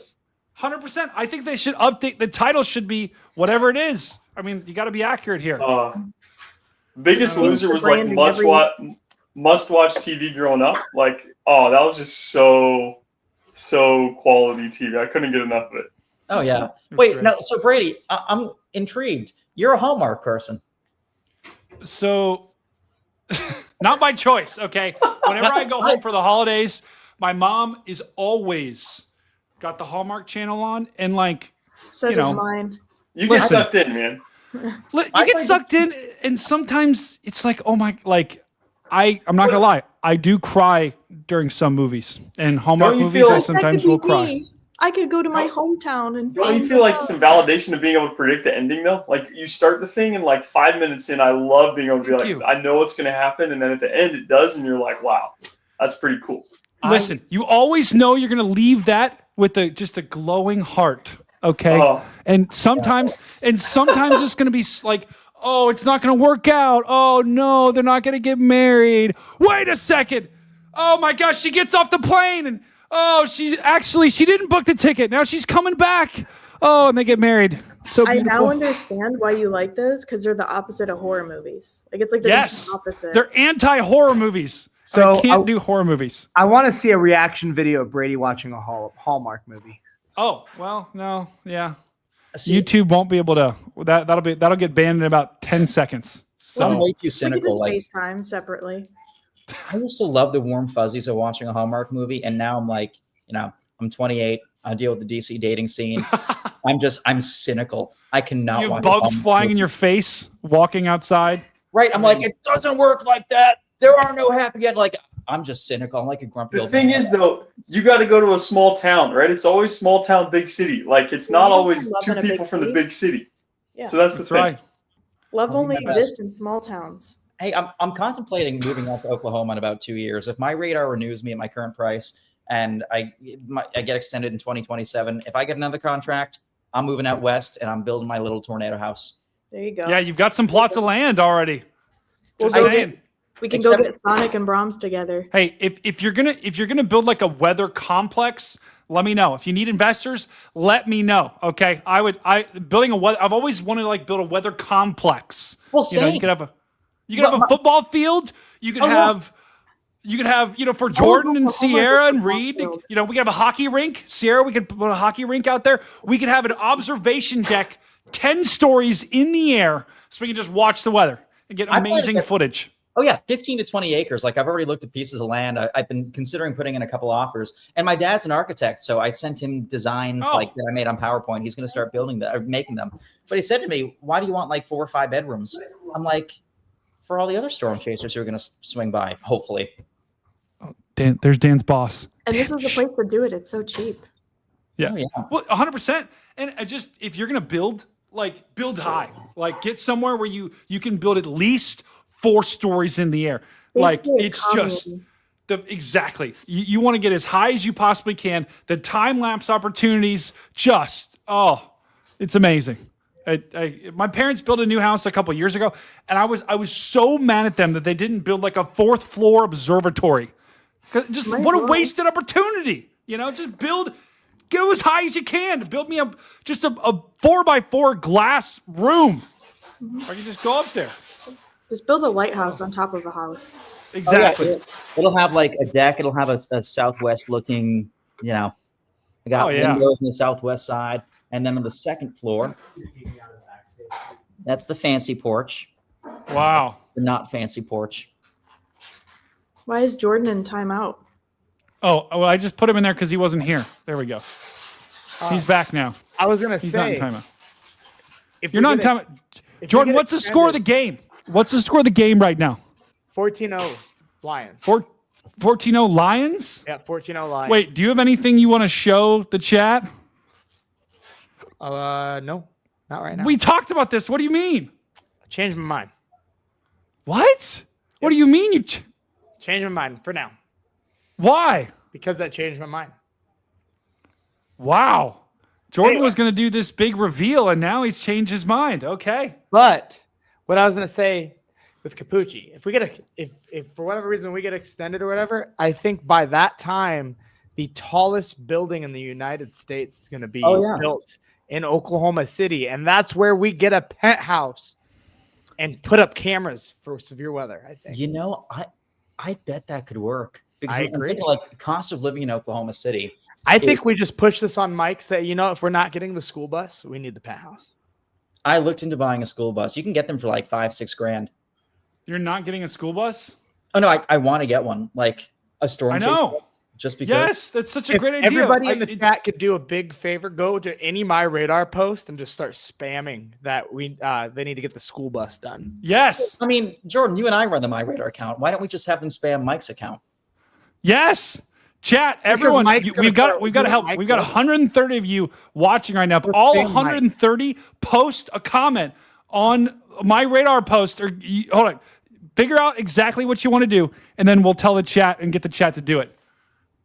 A: 100%. I think they should update. The title should be whatever it is. I mean, you got to be accurate here.
I: Biggest
F: Change
I: Loser
F: the
I: was like
F: branding
I: must-watch TV growing up. Like, oh, that was just so quality TV. I couldn't get enough of it.
H: Oh, yeah.
A: It's
H: Wait,
A: great.
H: no. So, Brady, I'm intrigued. You're a Hallmark person.
A: So, not by choice, okay? Whenever I go home for the holidays, my mom is always got the Hallmark channel on, and like,
F: So
A: you
F: does
A: know.
F: mine.
I: You get
A: Listen.
I: sucked in, man.
A: you get sucked in, and sometimes it's like, oh my, like, I'm not gonna lie, I do cry during some movies, and Hallmark
I: Don't you
A: movies
I: feel-
A: I
I: That
A: sometimes
F: That could
A: will
F: be
A: cry.
F: me. I could go to my hometown and.
I: Don't you
F: find
I: feel like
F: out.
I: some validation of being able to predict the ending, though? Like, you start the thing, and like 5 minutes in, I love being able to be
A: Thank
I: like,
A: you.
I: I know what's going to happen, and then at the end, it does, and you're like, wow, that's pretty cool.
A: Listen, you always know you're gonna leave that with just a glowing heart, okay?
I: Oh.
A: And sometimes it's gonna be like, oh, it's not gonna work out. Oh no, they're not gonna get married. Wait a second. Oh my gosh, she gets off the plane and oh, she didn't book the ticket. Now she's coming back. Oh, and they get married. So
F: I
A: beautiful.
F: now understand why you like those, because they're the opposite of horror movies. Like it's like the
A: Yes,
F: opposite.
A: they're anti-horror movies.
C: So
A: I can't do horror movies.
C: I want to see a reaction video of Brady watching a Hallmark movie.
A: Oh well, no, yeah.
H: See,
A: YouTube won't be able to. That'll get banned in about 10 seconds.
H: I'm
A: So
H: way too
F: we could
H: cynical.
F: just
H: Like,
F: FaceTime separately.
H: I used to love the warm fuzzies of watching a Hallmark movie, and now I'm like, I'm 28. I deal with the DC dating scene. I'm cynical. I cannot.
A: you have
H: watch a
A: bugs
H: Hallmark
A: flying
H: movie.
A: in your face, walking outside.
H: Right. I'm like, it doesn't work like that. There are no happy endings. Like, I'm just cynical. I'm like a grumpy
I: The
H: old
I: thing
H: man.
I: is, though, you got to go to a small town, right? It's always small town, big city. Like, it's not
F: Yeah,
I: always
F: love
I: two
F: in a big
I: people from the
F: city.
I: big city.
F: Yeah.
I: So that's the
A: That's
I: thing.
A: right.
F: Love
H: I'll do
F: only
H: my best.
F: exists in small towns.
H: Hey, I'm contemplating moving out to Oklahoma in about 2 years. If my radar renews me at my current price and I get extended in 2027, if I get another contract, I'm moving out west and I'm building my little tornado house.
F: There you go.
A: Yeah, you've got some plots of land already.
F: We'll
A: Just
F: go
A: saying.
F: we can go
H: Except-
F: get Sonic and Brahms together.
A: Hey, if you're gonna build like a weather complex, let me know. If you need investors, let me know. Okay, I've always wanted to like build a weather complex.
H: Well,
A: You know, you
H: same.
A: could have a football field. You could have for Jordan and Sierra and Reed.
F: field.
A: We could have a hockey rink. Sierra, we could put a hockey rink out there. We could have an observation deck, 10 stories in the air, so we can just watch the weather and get
H: I played
A: amazing
H: it-
A: footage.
H: Oh yeah, 15 to 20 acres. Like I've already looked at pieces of land. I've been considering putting in a couple offers. And my dad's an architect, so I sent him designs
A: Oh.
H: like that I made on PowerPoint. He's going to start building that or making them. But he said to me, "Why do you want like 4 or 5 bedrooms?" I'm like, "For all the other storm chasers who are going to swing by, hopefully."
A: There's Dan's boss.
F: And this is the place to do it. It's so cheap.
A: Yeah.
H: Oh, yeah.
A: Well, 100%. And if you're going to build high. Like get somewhere where you can build at least 4 stories in the air. Like
F: Basically a
A: it's just
F: commune.
A: exactly. You want to get as high as you possibly can. The time lapse opportunities it's amazing. My parents built a new house a couple years ago, and I was so mad at them that they didn't build like a 4th floor observatory. Just
F: Might
A: what a
F: well.
A: wasted opportunity. Just go as high as you can. Build me a 4x4 glass room. I can just go up there.
F: Just build a lighthouse on top of a house.
A: Exactly.
H: Oh, yeah. It'll have like a deck. It'll have a southwest looking, I got windows on the southwest side. And then on the second floor, that's the fancy porch.
A: Wow.
H: That's the not fancy porch.
F: Why is Jordan in timeout?
A: Oh, well, I just put him in there because he wasn't here. There we go. He's back now.
C: I was gonna
A: He's
C: say,
A: not in timeout.
C: if
A: You're
C: we
A: not in
C: get
A: timeout.
C: if we
A: Jordan,
C: get
A: what's the score of the game? What's the score of the game right now?
C: 14-0 Lions.
A: 14-0 Lions?
C: Yeah, 14-0 Lions.
A: Wait, do you have anything you want to show the chat?
C: No, not right now.
A: We talked about this. What do you mean?
C: Changed my mind.
A: What? What do you mean you
C: Changed my mind for now
A: Why?
C: because that changed my mind.
A: Wow. Jordan
C: Anyway.
A: was going to do this big reveal and now he's changed his mind. Okay.
C: But what I was gonna say with Capucci, if we get if for whatever reason we get extended or whatever, I think by that time the tallest building in the United States is gonna be built in Oklahoma City, and that's where we get a penthouse and put up cameras for severe weather. I think.
H: I bet that could work. Because
C: I
H: I'm
C: agree.
H: thinking like cost of living in Oklahoma City.
C: I think we just push this on Mike. Say, if we're not getting the school bus, we need the penthouse.
H: I looked into buying a school bus. You can get them for like $5-6 grand.
A: You're not getting a school bus?
H: Oh no, I want to get one, like a storm.
A: I know.
H: Just because.
A: Yes, that's such a great idea.
C: Everybody in the chat could do a big favor. Go to any My Radar post and just start spamming that they need to get the school bus done.
A: Yes.
H: I mean, Jordan, you and I run the My Radar account. Why don't we just have them spam Mike's account?
A: Yes. Chat, everyone, we've got to help. We've got 130 of you watching right now. If all 130 post a comment on My Radar post, or hold on, figure out exactly what you want to do, and then we'll tell the chat and get the chat to do it.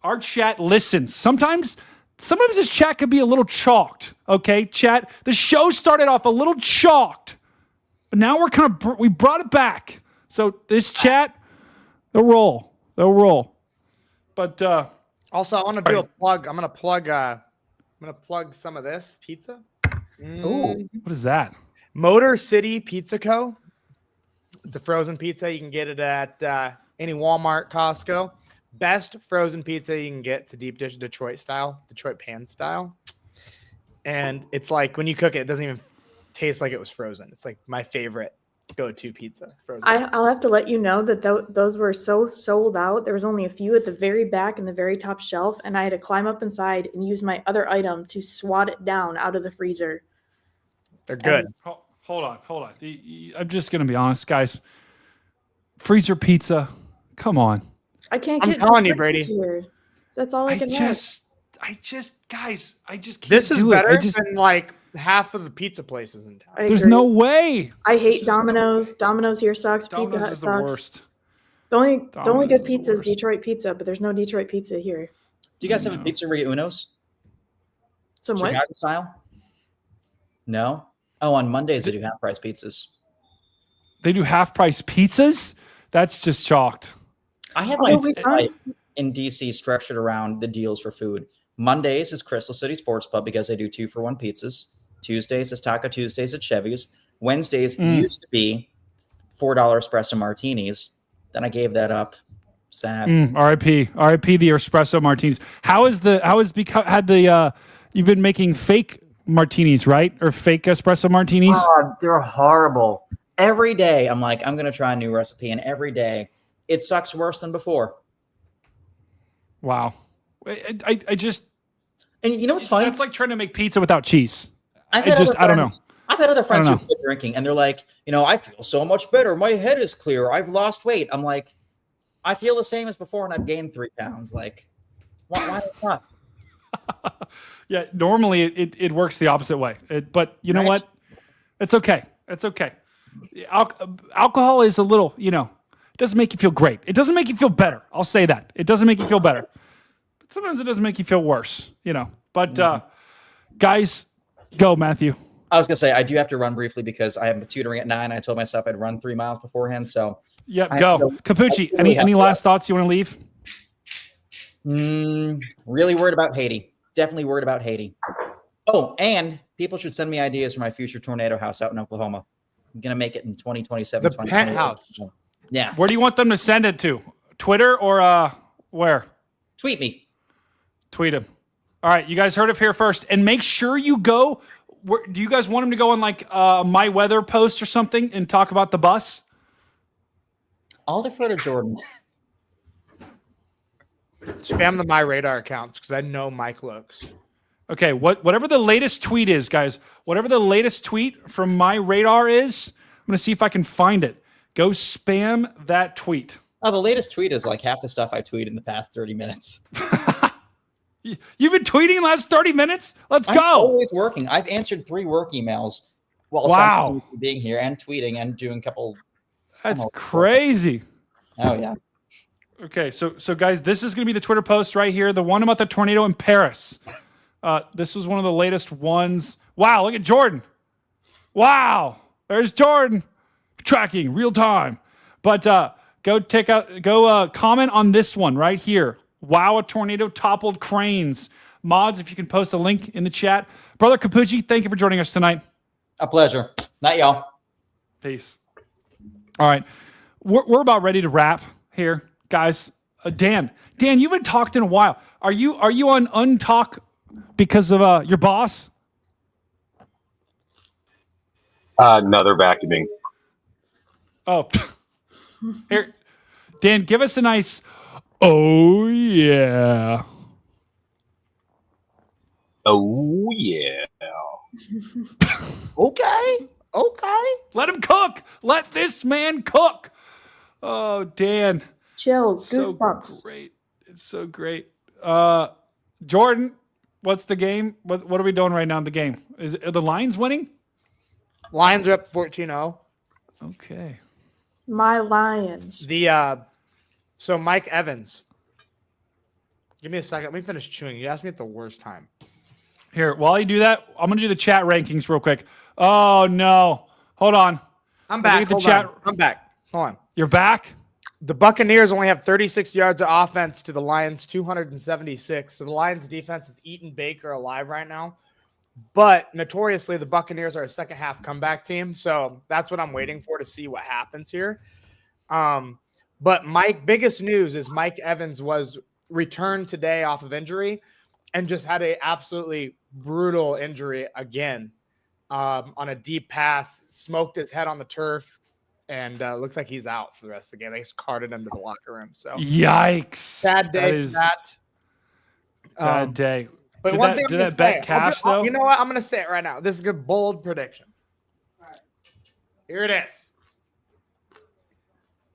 A: Our chat listens. Sometimes this chat could be a little chalked. Okay, chat. The show started off a little chalked, but now we brought it back. So this chat, they'll roll. But
C: also, I want to do a plug. I'm gonna plug some of this pizza.
A: Ooh, what is that?
C: Motor City Pizza Co. It's a frozen pizza. You can get it at any Walmart, Costco. Best frozen pizza you can get. It's a deep dish Detroit pan style. And it's like when you cook it, it doesn't even taste like it was frozen. It's like my favorite go-to pizza. Frozen.
F: I'll have to let you know that those were so sold out. There was only a few at the very back and the very top shelf, and I had to climb up inside and use my other item to swat it down out of the freezer.
C: They're good.
A: Hold on. I'm just gonna be honest, guys. Freezer pizza, come on.
F: I can't
C: I'm
F: get.
C: telling you, Brady.
F: Here. That's all I can.
A: Guys, I just can't.
C: This is
A: do
C: better
A: it.
C: than like half of the pizza places in town.
A: There's no way.
F: I hate Domino's. Domino's here sucks.
A: Domino's
F: Pizza Hut
A: is the
F: sucks.
A: worst.
F: The only
A: Domino's
F: good
A: is the
F: pizza is
A: worst.
F: Detroit pizza, but there's no Detroit pizza here.
H: Do you guys have a pizzeria Uno's?
F: Somewhat.
H: Chicago style? No. Oh, on Mondays they do half price pizzas.
A: They do half price pizzas. That's just chalked.
H: I have
F: Oh,
H: my life in DC structured around the deals for food. Mondays is Crystal City Sports Pub because they do 2-for-1 pizzas. Tuesdays is Taco Tuesdays at Chevy's. Wednesdays used to be $4 espresso martinis. Then I gave that up. Sad.
A: R.I.P. the espresso martinis. You've been making fake martinis, right? Or fake espresso martinis?
H: Oh, they're horrible. Every day I'm like, I'm going to try a new recipe. And every day it sucks worse than before.
A: Wow. I just.
H: And you know what's funny?
A: That's like trying to make pizza without cheese.
H: I don't know. I've had other friends
A: I
H: who quit drinking and they're like, I feel so much better. My head is clear. I've lost weight. I'm like, I feel the same as before and I've gained 3 pounds. Like, why is that?
A: Yeah, normally it works the opposite way. But you know what? It's okay. Alcohol is a little, it doesn't make you feel great. It doesn't make you feel better. I'll say that. It doesn't make you feel better. But sometimes it doesn't make you feel worse, But guys, go, Matthew.
H: I was going to say, I do have to run briefly because I have tutoring at 9. I told myself I'd run 3 miles beforehand. So,
A: yep, go. Capucci, any last thoughts you want to leave?
H: Really worried about Haiti. Definitely worried about Haiti. Oh, and people should send me ideas for my future tornado house out in Oklahoma. I'm going to make it in 2027.
C: The penthouse.
H: Yeah.
A: Where do you want them to send it to? Twitter or where?
H: Tweet me.
A: Tweet him. All right, you guys heard it here first. And make sure you go. Do you guys want him to go on like my weather post or something and talk about the bus?
H: I'll defer to Jordan.
C: Spam the My Radar accounts because I know Mike looks.
A: Okay, whatever the latest tweet is, guys, whatever the latest tweet from my radar is, I'm going to see if I can find it. Go spam that tweet.
H: Oh, the latest tweet is like half the stuff I tweeted in the past 30 minutes.
A: You've been tweeting the last 30 minutes? Let's
H: I'm
A: go.
H: always working. I've answered 3 work emails while simultaneously being here and tweeting and doing a couple.
A: That's crazy.
H: Oh, yeah.
A: Okay, so guys, this is going to be the Twitter post right here, the one about the tornado in Paris. This was one of the latest ones. Wow, look at Jordan. Wow, there's Jordan tracking real time. But go comment on this one right here. Wow, a tornado toppled cranes. Mods, if you can post a link in the chat. Brother Capucci, thank you for joining us tonight.
H: A pleasure. Night, y'all.
A: Peace. All right, we're about ready to wrap here, guys. Dan, you haven't talked in a while. Are you on Untalk because of your boss?
G: No, they're vacuuming.
A: Oh, here, Dan, give us a nice. Oh yeah.
G: Oh yeah.
C: Okay.
A: Let him cook. Let this man cook. Oh, Dan.
F: Chills,
A: So
F: goosebumps.
A: great. It's so great. Jordan, what's the game? What are we doing right now in the game? Are the Lions winning?
C: Lions are up 14-0.
A: Okay.
F: My Lions.
C: So Mike Evans. Give me a second. Let me finish chewing. You asked me at the worst time.
A: Here, while you do that, I'm going to do the chat rankings real quick. Oh, no. Hold on.
C: I'm back.
A: Hold on.
C: I'm back. Hold on.
A: You're back?
C: The Buccaneers only have 36 yards of offense to the Lions 276. So the Lions defense is eating Baker alive right now. But notoriously, the Buccaneers are a second half comeback team. So that's what I'm waiting for to see what happens here. But biggest news is Mike Evans was returned today off of injury and just had a absolutely brutal injury again on a deep pass, smoked his head on the turf, and looks like he's out for the rest of the game. They just carted him to the locker room. So
A: yikes.
C: Sad day for that.
A: Bad day.
C: But
A: did
C: one thing
A: that, did that bet cash, though?
C: You know what? I'm going to say it right now. This is a bold prediction. All right. Here it is.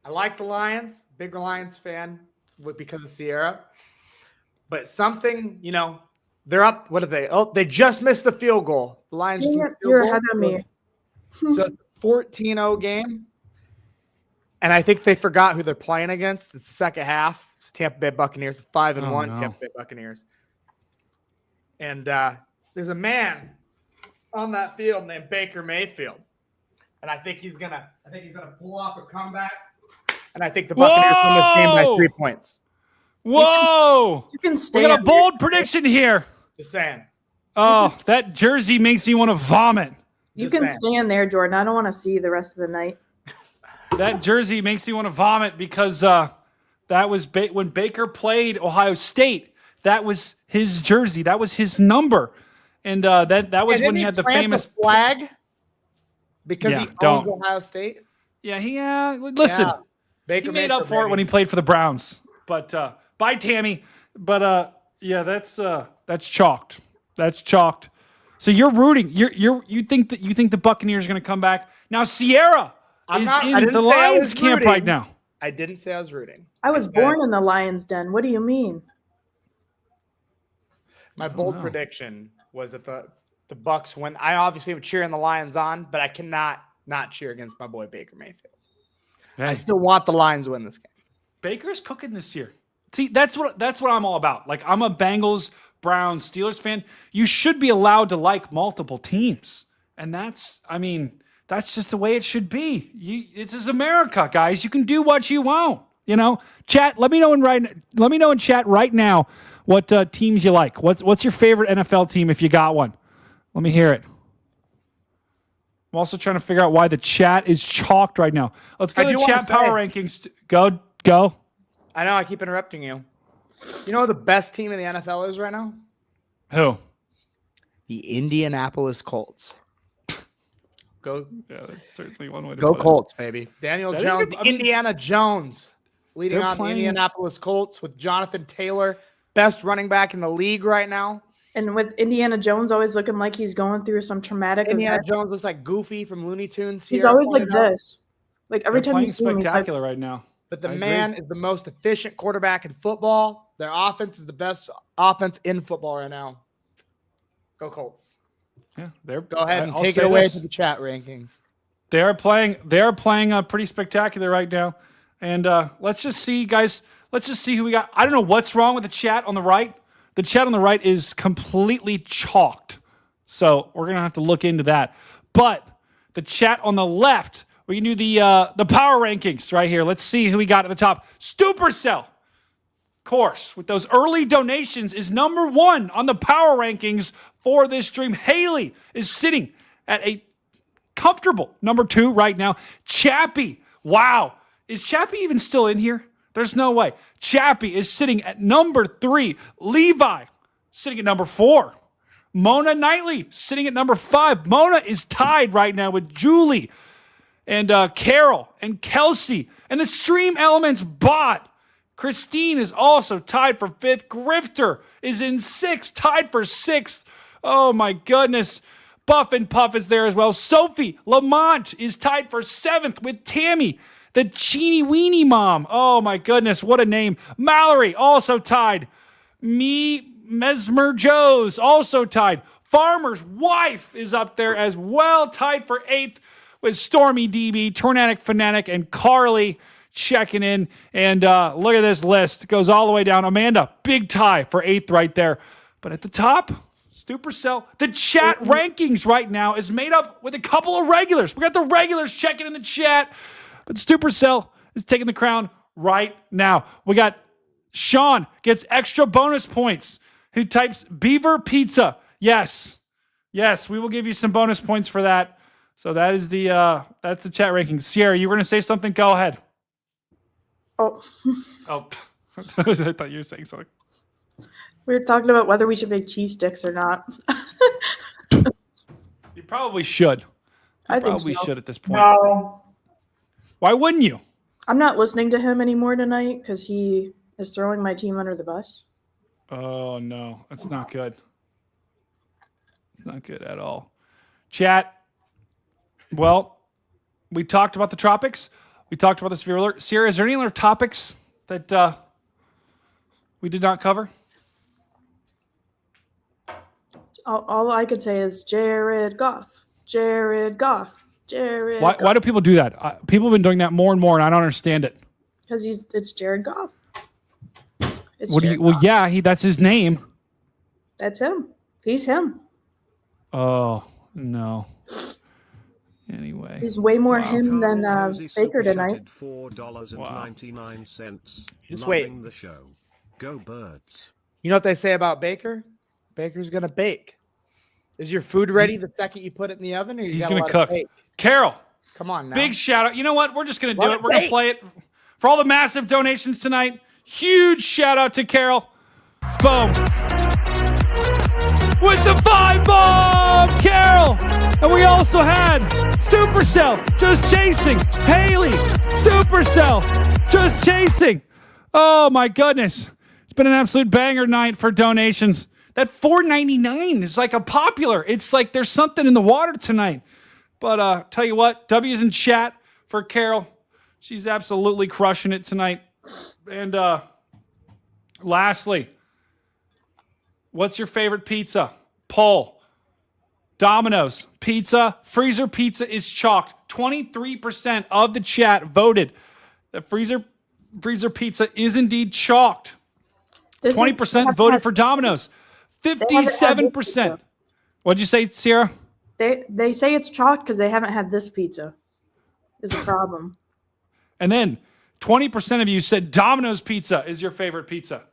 C: I like the Lions. Big Lions fan because of Sierra. But something, they're up. What are they? Oh, they just missed the field goal. The Lions just missed the field
F: You're
C: goal.
F: ahead of me.
C: So it's a 14-0 game. And I think they forgot who they're playing against. It's the second half. It's Tampa Bay Buccaneers, 5-1 Tampa Bay Buccaneers. And there's a man on that field named Baker Mayfield. And I think he's gonna pull off a comeback. And I think the Buccaneers win this game by 3 points.
A: Whoa!
F: You can
A: We
F: stay.
A: got a bold prediction here.
C: Just saying.
A: Oh, that jersey makes me want to vomit.
F: You
C: Just
F: can
C: saying.
F: stand there, Jordan. I don't want to see you the rest of the night.
A: That jersey makes me want to vomit because that was when Baker played Ohio State. That was his jersey. That was his number. And that was when he had the famous
C: flag because
A: Yeah,
C: he owns
A: don't.
C: Ohio State.
A: Yeah, listen.
C: Yeah. Baker
A: He made up
C: Mayfield,
A: for it
C: baby.
A: when he played for the Browns. But bye, Tammy. But yeah, that's chalked. That's chalked. So you're rooting. You think the Buccaneers are going to come back now? Sierra
C: I
A: is
C: didn't
A: in the
C: say I
A: Lions
C: was
A: camp
C: rooting.
A: right now.
C: I didn't say I was rooting.
F: I was
C: said-
F: born in the Lions' Den. What do you mean?
C: My bold prediction was that the Bucks win. I obviously am cheering the Lions on, but I cannot not cheer against my boy Baker Mayfield. I still want the Lions to win this game.
A: Baker's cooking this year. See, that's what I'm all about. Like, I'm a Bengals, Browns, Steelers fan. You should be allowed to like multiple teams, and that's just the way it should be. This is America, guys. You can do what you want. Chat. Let me know in chat right now what teams you like. What's your favorite NFL team if you got one? Let me hear it. I'm also trying to figure out why the chat is chalked right now. Let's go
C: I
A: to
C: do
A: the chat
C: wanna
A: power rankings. Go.
C: I know I keep interrupting you. You know who the best team in the NFL is right now?
A: Who?
C: The Indianapolis Colts. Go.
A: Yeah, that's certainly one way to
C: Go
A: put it.
C: Colts, baby. Daniel
A: That is
C: Jones,
A: good. I mean,
C: Indiana Jones, leading
A: they're
C: on
A: playing-
C: the Indianapolis Colts with Jonathan Taylor, best running back in the league right now.
F: And with Indiana Jones always looking like he's going through some traumatic
C: Indiana
F: event.
C: Jones looks like Goofy from Looney Tunes.
F: He's
C: Sierra
F: always like
C: pointed out.
F: this. Like every
A: They're
F: time you
A: playing
F: see him, he's like,
A: spectacular right now.
C: But the
A: I
C: man
A: agree.
C: is the most efficient quarterback in football. Their offense is the best offense in football right now. Go Colts.
A: Yeah, they're
C: Go ahead and
A: I'll
C: take
A: say
C: it away
A: this.
C: to the chat rankings.
A: They are playing pretty spectacular right now. And let's just see, guys. Let's just see who we got. I don't know what's wrong with the chat on the right. The chat on the right is completely chalked. So we're gonna have to look into that. But the chat on the left, we can do the power rankings right here. Let's see who we got at the top. Supercell, of course, with those early donations, is number 1 on the power rankings for this stream. Haley is sitting at a comfortable number 2 right now. Chappie, wow. Is Chappie even still in here? There's no way. Chappie is sitting at number 3. Levi sitting at number 4. Mona Knightley sitting at number 5. Mona is tied right now with Julie and Carol and Kelsey and the Stream Elements bot. Christine is also tied for 5th. Grifter is in 6th, tied for 6th. Oh my goodness. Buff and Puff is there as well. Sophie Lamont is tied for 7th with Tammy, the Cheeny Weenie Mom. Oh my goodness, what a name. Mallory also tied. Mesmer Joe's also tied. Farmer's Wife is up there as well, tied for 8th with Stormy DB, Tornadic Fanatic, and Carly checking in. And look at this list. It goes all the way down. Amanda, big tie for 8th right there. But at the top, Supercell. The chat rankings right now is made up with a couple of regulars. We got the regulars checking in the chat. But Supercell is taking the crown right now. We got Sean gets extra bonus points, who types Beaver Pizza. Yes, we will give you some bonus points for that. So that is that's the chat ranking. Sierra, you were going to say something? Go ahead.
F: oh,
A: Oh, I thought you were saying something.
F: we were talking about whether we should make cheese sticks or not.
A: You probably should.
F: I think
A: Probably
F: so.
A: should at this point.
I: No.
A: Why wouldn't you?
F: I'm not listening to him anymore tonight because he is throwing my team under the bus.
A: Oh, no. That's not good. It's not good at all. Chat. Well, we talked about the tropics. We talked about the severe alert. Sierra, is there any other topics that we did not cover?
F: All I could say is Jared Goff. Jared Goff. Jared
A: Why
F: Goff.
A: do people do that? People have been doing that more and more, and I don't understand it.
F: Because it's Jared Goff. It's
A: What do
F: Jared
A: you? Well,
F: Goff.
A: yeah, that's his name.
F: That's him. He's him.
A: Oh, no. Anyway.
F: He's way more
A: Wow.
F: him than
E: Rosie
F: Baker
E: super
F: tonight.
E: chatted $4.99.
C: Just
E: Loving
C: wait.
E: the show. Go Birds.
C: You know what they say about Baker? Baker's gonna bake. Is your food ready the second you put it in the oven, or you
A: He's
C: gotta
A: going
C: let
A: to
C: it
A: cook.
C: bake?
A: Carol,
C: Come on now.
A: big shout out. You know what? We're just going to do
C: Let
A: it.
C: it
A: We're going to
C: bake.
A: play it. For all the massive donations tonight, huge shout out to Carol. Boom. With the 5 bomb, Carol. And we also had Supercell, just chasing. Haley, Supercell, just chasing. Oh my goodness. It's been an absolute banger night for donations. That $4.99 is like a popular. It's like there's something in the water tonight. But tell you what, W's in chat for Carol. She's absolutely crushing it tonight. And lastly, what's your favorite pizza? Poll. Domino's pizza. Freezer pizza is chalked. 23% of the chat voted that freezer pizza is indeed chalked. 20% voted for Domino's. 57%. What'd you say, Sierra?
F: They say it's chalked because they haven't had this pizza. Is a problem.
A: And then 20% of you said Domino's pizza is your favorite pizza.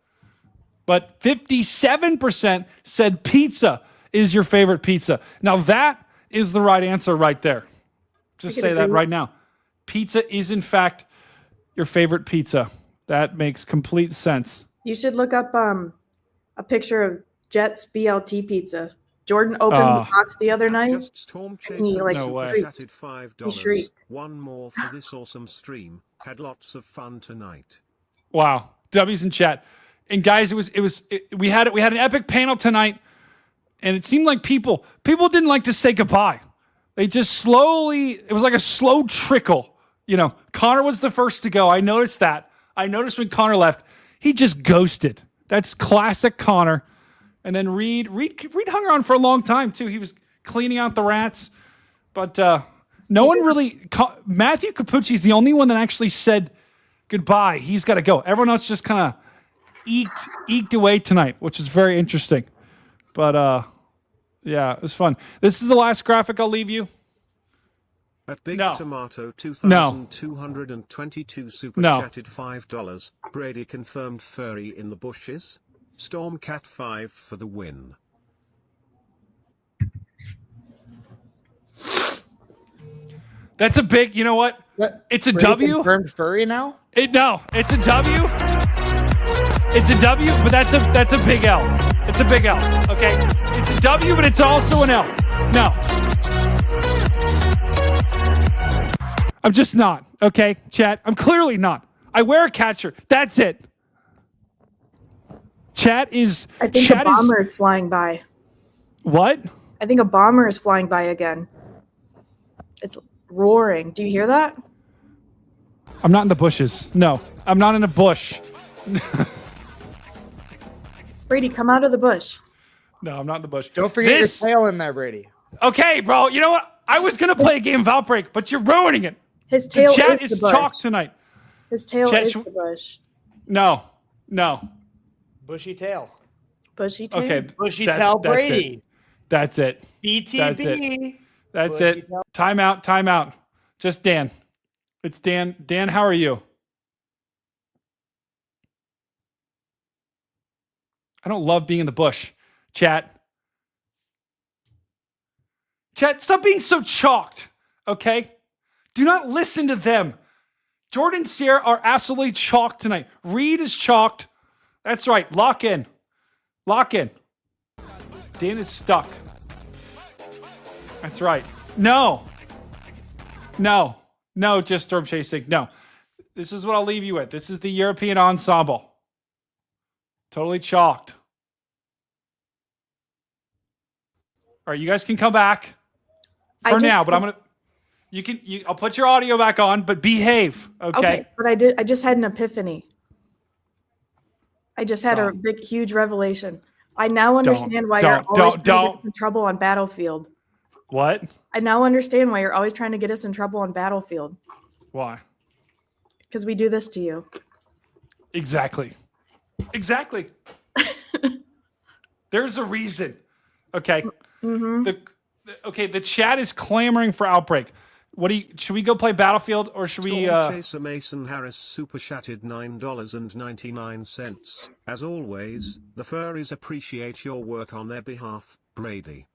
A: But 57% said pizza is your favorite pizza. Now that is the right answer right there. Just
F: I
A: say
F: could
A: that
F: agree.
A: right now. Pizza is, in fact, your favorite pizza. That makes complete sense.
F: You should look up a picture of Jet's BLT pizza. Jordan opened the box the other night.
E: Just Storm
F: and he,
E: Chaser
F: like,
A: No way.
F: shrieked.
E: Chatted
F: He
E: $5.
F: shrieked.
E: One more for this awesome stream. Had lots of fun tonight.
A: Wow. W's in chat. And guys, we had an epic panel tonight, and it seemed like people didn't like to say goodbye. They just slowly, it was like a slow trickle. You know, Connor was the first to go. I noticed that. I noticed when Connor left, he just ghosted. That's classic Connor. And then Reed hung around for a long time too. He was cleaning out the rats, but no one really. Matthew Capucci is the only one that actually said goodbye. He's got to go. Everyone else just kind of eked away tonight, which is very interesting. But yeah, it was fun. This is the last graphic I'll leave you.
E: At Big
A: No.
E: Tomato 2222 super
A: No.
E: chatted $5. Brady confirmed furry in the bushes. Stormcat 5 for the win.
A: That's a big. You know what? It's a
C: Brady
A: W.
C: Confirmed furry now.
A: No, it's a W. It's a W, but that's a big L. It's a big L. Okay, it's a W, but it's also an L. No, I'm just not. Okay, chat. I'm clearly not. I wear a catcher. That's it. Chat is.
F: I think
A: chat
F: a bomber is flying by.
A: What?
F: I think a bomber is flying by again. It's roaring. Do you hear that?
A: I'm not in the bushes. No, I'm not in a bush.
F: Brady, come out of the bush.
A: No, I'm not in the bush.
C: Don't forget
A: This-
C: your tail in there, Brady.
A: Okay, bro. You know what? I was gonna play a game of Outbreak, but you're ruining it.
F: His
A: The
F: tail
A: chat
F: is
A: is
F: the bush.
A: chalk tonight.
F: His tail
A: Chat,
F: is
A: sh-
F: the bush.
A: No.
C: Bushy tail.
F: Bushy tail.
A: Okay.
C: Bushy
A: that's-
C: tail
A: that's
C: Brady.
A: it. That's it.
C: BTB.
A: That's
C: Bushy
A: it.
C: tail.
A: Time out. Just Dan. It's Dan. Dan, how are you? I don't love being in the bush. Chat, stop being so chalked, okay? Do not listen to them. Jordan and Sierra are absolutely chalked tonight. Reed is chalked. That's right. Lock in. Dan is stuck. That's right. No, just storm chasing. No. This is what I'll leave you with. This is the European ensemble. Totally chalked. All right, you guys can come back for now, but I'm gonna. I'll put your audio back on, but behave, okay?
F: But I just had an epiphany. I just had a big, huge revelation. I now understand why you're always trying to get us in trouble on Battlefield.
A: What?
F: I now understand why you're always trying to get us in trouble on Battlefield.
A: Why?
F: Because we do this to you.
A: Exactly. There's a reason. Okay.
F: Mm-hmm.
A: The chat is clamoring for Outbreak. Should we go play Battlefield or should we
E: Chaser Mason Harris super chatted $9.99. As always, the furries appreciate your work on their behalf, Brady.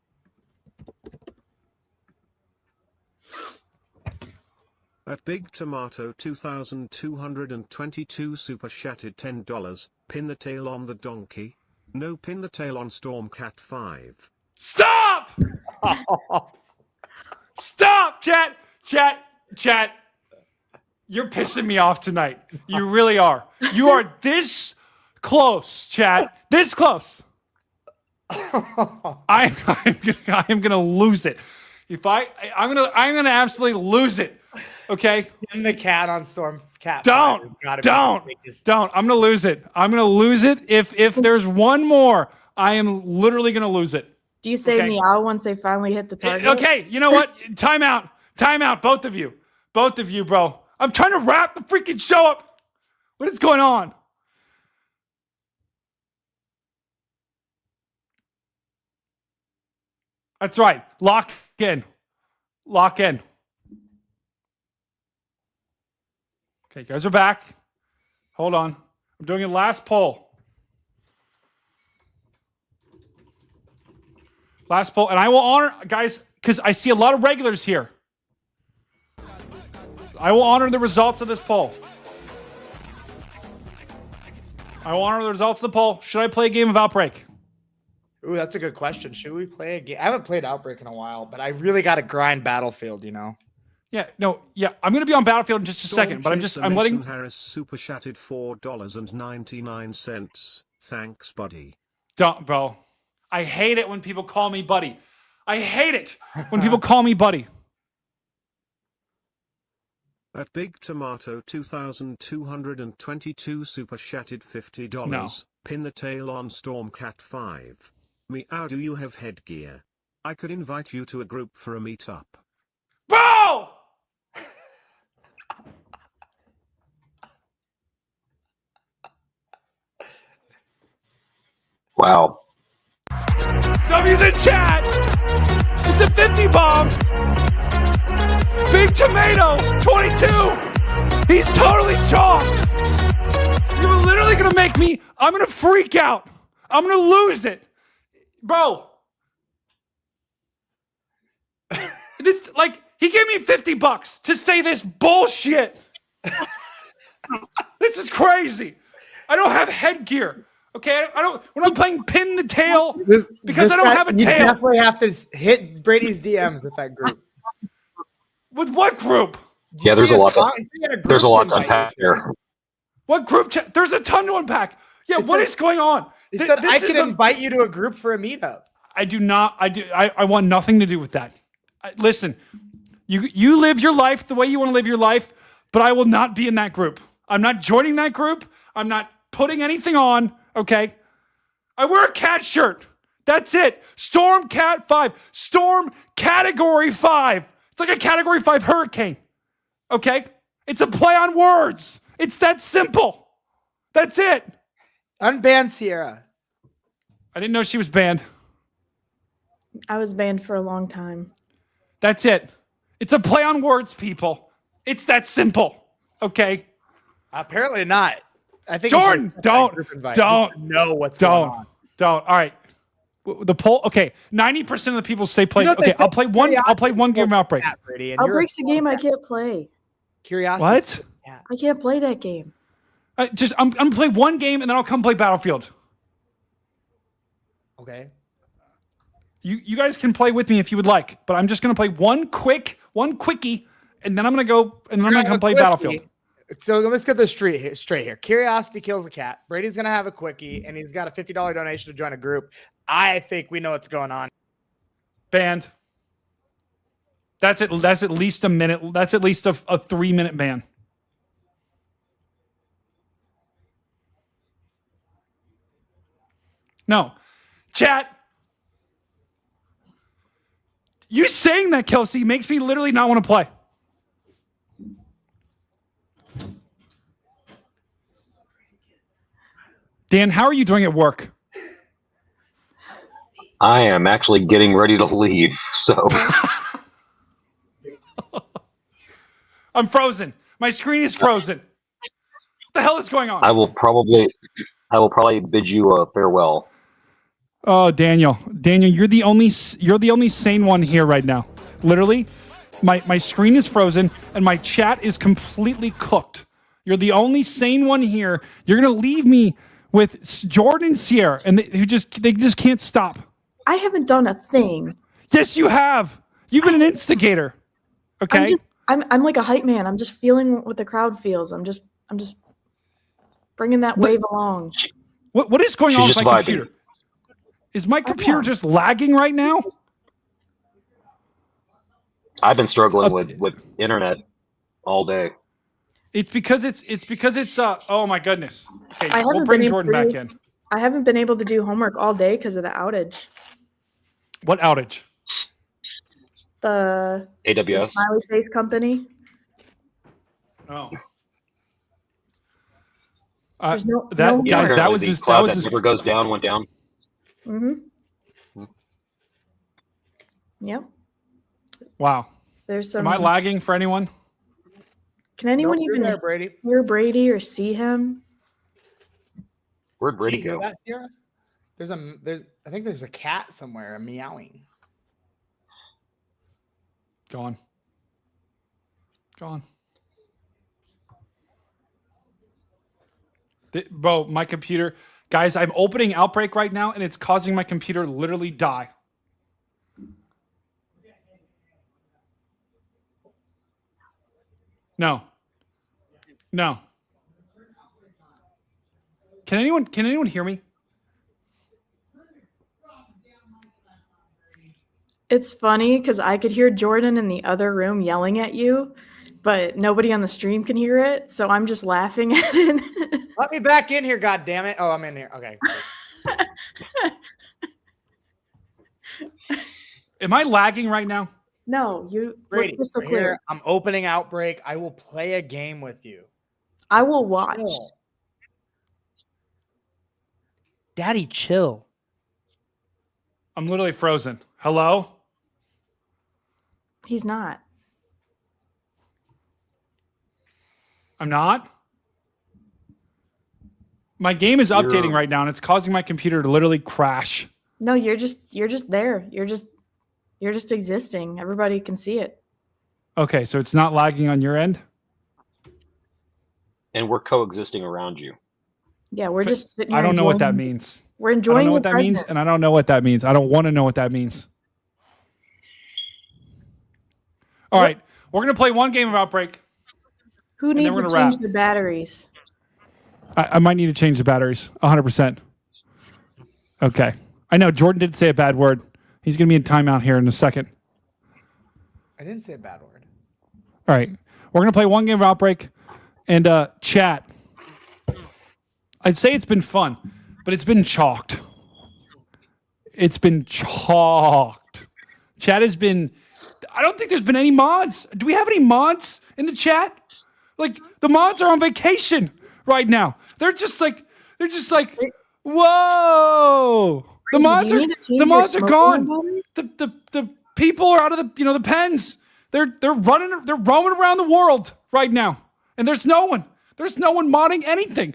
E: At Big Tomato 2222 super chatted $10. Pin the tail on the donkey. No, pin the tail on Stormcat 5.
A: Stop! Stop, chat. You're pissing me off tonight. You really are. You are this close, chat. This close. I'm gonna lose it. I'm gonna absolutely lose it. Okay.
C: In the cat on Stormcat.
A: Don't. I'm gonna lose it. If there's one more, I am literally gonna lose it.
F: Do you say meow once they finally hit the target?
A: Okay, you know what? Time out, both of you, bro. I'm trying to wrap the freaking show up. What is going on? That's right. Lock in. Okay, you guys are back. Hold on. I'm doing a last poll. And I will honor, guys, because I see a lot of regulars here. I will honor the results of this poll. I will honor the results of the poll. Should I play a game of Outbreak?
C: Ooh, that's a good question. Should we play a game? I haven't played Outbreak in a while, but I really got to grind Battlefield, you know?
A: Yeah, no, yeah. I'm going to be on Battlefield in just a second, but I'm letting...
E: Harris super chatted $4.99. Thanks, buddy.
A: Don't, bro. I hate it when people call me buddy. I hate it when people call me buddy.
E: At Big Tomato 2222 super chatted $50.
A: No.
E: Pin the tail on Stormcat 5. Meow, do you have headgear? I could invite you to a group for a meetup.
A: Bro!
G: Wow.
A: W's in chat. It's a 50 bomb. Big Tomato 22. He's totally chalked. You're literally gonna make me. I'm gonna freak out. I'm gonna lose it, bro. This, like, he gave me $50 to say this bullshit. This is crazy. I don't have headgear. Okay, I don't. We're not playing pin the tail because I don't have a
C: you
A: tail.
C: You definitely have to hit Brady's DMs with that group.
A: With what group?
G: Yeah, there's a lot to unpack here.
A: What group chat? There's a ton to unpack. Yeah, what is going on?
C: He said I can invite you to a group for a meetup.
A: I do not. I want nothing to do with that. Listen, you live your life the way you want to live your life, but I will not be in that group. I'm not joining that group. I'm not putting anything on. Okay, I wear a cat shirt. That's it. Storm Cat 5. Storm Category 5. It's like a Category 5 hurricane. Okay, it's a play on words. It's that simple. That's it.
C: Unban Sierra.
A: I didn't know she was banned.
F: I was banned for a long time.
A: That's it. It's a play on words, people. It's that simple. Okay.
C: Apparently not. I think
A: Jordan, don't
C: know what's going on.
A: Don't. All right. The poll. Okay. 90% of the people say play. Okay. I'll play one game of Outbreak.
F: Outbreak's a game I can't play.
C: Curiosity.
A: What?
C: Yeah.
F: I can't play that game.
A: I'm gonna play one game and then I'll come play Battlefield.
C: Okay.
A: You guys can play with me if you would like, but I'm just gonna play one quickie, and then I'm gonna come play Battlefield.
C: So let's get this straight here. Curiosity kills a cat. Brady's gonna have a quickie, and he's got a $50 donation to join a group. I think we know what's going on.
A: Banned. That's at least a minute. That's at least a 3-minute ban. No, chat. You saying that, Kelsey, makes me literally not want to play. Dan, how are you doing at work?
G: I am actually getting ready to leave, so.
A: I'm frozen. My screen is frozen. What the hell is going on?
G: I will probably bid you a farewell.
A: Oh, Daniel, you're the only sane one here right now. Literally, my screen is frozen and my chat is completely cooked. You're the only sane one here. You're gonna leave me with Jordan and Sierra, and they just can't stop.
F: I haven't done a thing.
A: Yes, you have. You've been an instigator. Okay.
F: I'm like a hype man. I'm just feeling what the crowd feels. I'm just bringing that wave along.
A: What is going on with my computer? Is my computer just lagging right now?
G: I've been struggling with internet all day.
A: It's because it's oh my goodness. Okay, we'll bring Jordan back in.
F: I haven't been able to do homework all day because of the outage.
A: What outage?
F: The
G: AWS
F: Smiley Face company.
A: Oh.
G: that never goes down, went down.
F: Mm-hmm. Yep.
A: Wow.
F: There's some.
A: Am I lagging for anyone?
F: Can anyone even hear Brady or see him?
G: Where'd Brady go?
C: I think there's a cat somewhere meowing.
A: Gone. Bro, my computer. Guys, I'm opening Outbreak right now, and it's causing my computer to literally die. No. Can anyone hear me?
F: It's funny because I could hear Jordan in the other room yelling at you, but nobody on the stream can hear it, so I'm just laughing at it.
C: Let me back in here, God damn it! Oh, I'm in here. Okay.
A: Am I lagging right now?
F: No, you.
C: Brady,
F: crystal
C: we're
F: clear.
C: here. I'm opening Outbreak. I will play a game with you.
F: I will watch.
C: Chill. Daddy, chill.
A: I'm literally frozen. Hello?
F: He's not.
A: I'm not? My game is updating right now, and it's causing my computer to literally crash.
F: No, you're just there. You're just existing. Everybody can see it.
A: Okay, so it's not lagging on your end?
G: And we're coexisting around you.
F: Yeah, we're just sitting here.
A: I don't know what that means.
F: We're
A: I
F: enjoying
A: don't know
F: the
A: what that means,
F: present.
A: and I don't know what that means. I don't want to know what that means. All right, we're going to play one game of Outbreak.
F: Who
A: then
F: needs
A: we're
F: to
A: gonna
F: change
A: wrap.
F: the batteries?
A: I might need to change the batteries, 100%. Okay. I know, Jordan did say a bad word. He's going to be in timeout here in a second.
C: I didn't say a bad word.
A: All right. We're going to play one game of Outbreak. And chat. I'd say it's been fun, but it's been chalked. It's been chalked. Chat has been... I don't think there's been any mods. Do we have any mods in the chat? Like, the mods are on vacation right now. They're just like, whoa! The mods are gone. The people are out of the pens. They're roaming around the world right now, and there's no one modding anything.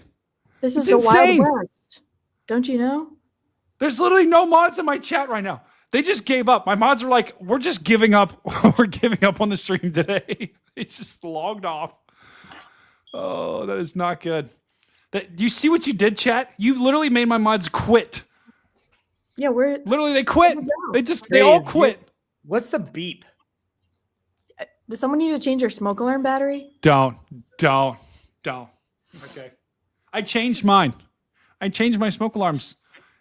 F: This is
A: It's
F: the
A: insane.
F: Wild West. Don't you know?
A: There's literally no mods in my chat right now. They just gave up. My mods are like, we're just giving up. We're giving up on the stream today. It's just logged off. Oh, that is not good. Do you see what you did, chat? You literally made my mods quit.
F: Yeah, we're
A: Literally, they quit. They all quit.
C: What's the beep?
F: Does someone need to change your smoke alarm battery?
A: Don't. Okay. I changed mine. I changed my smoke alarms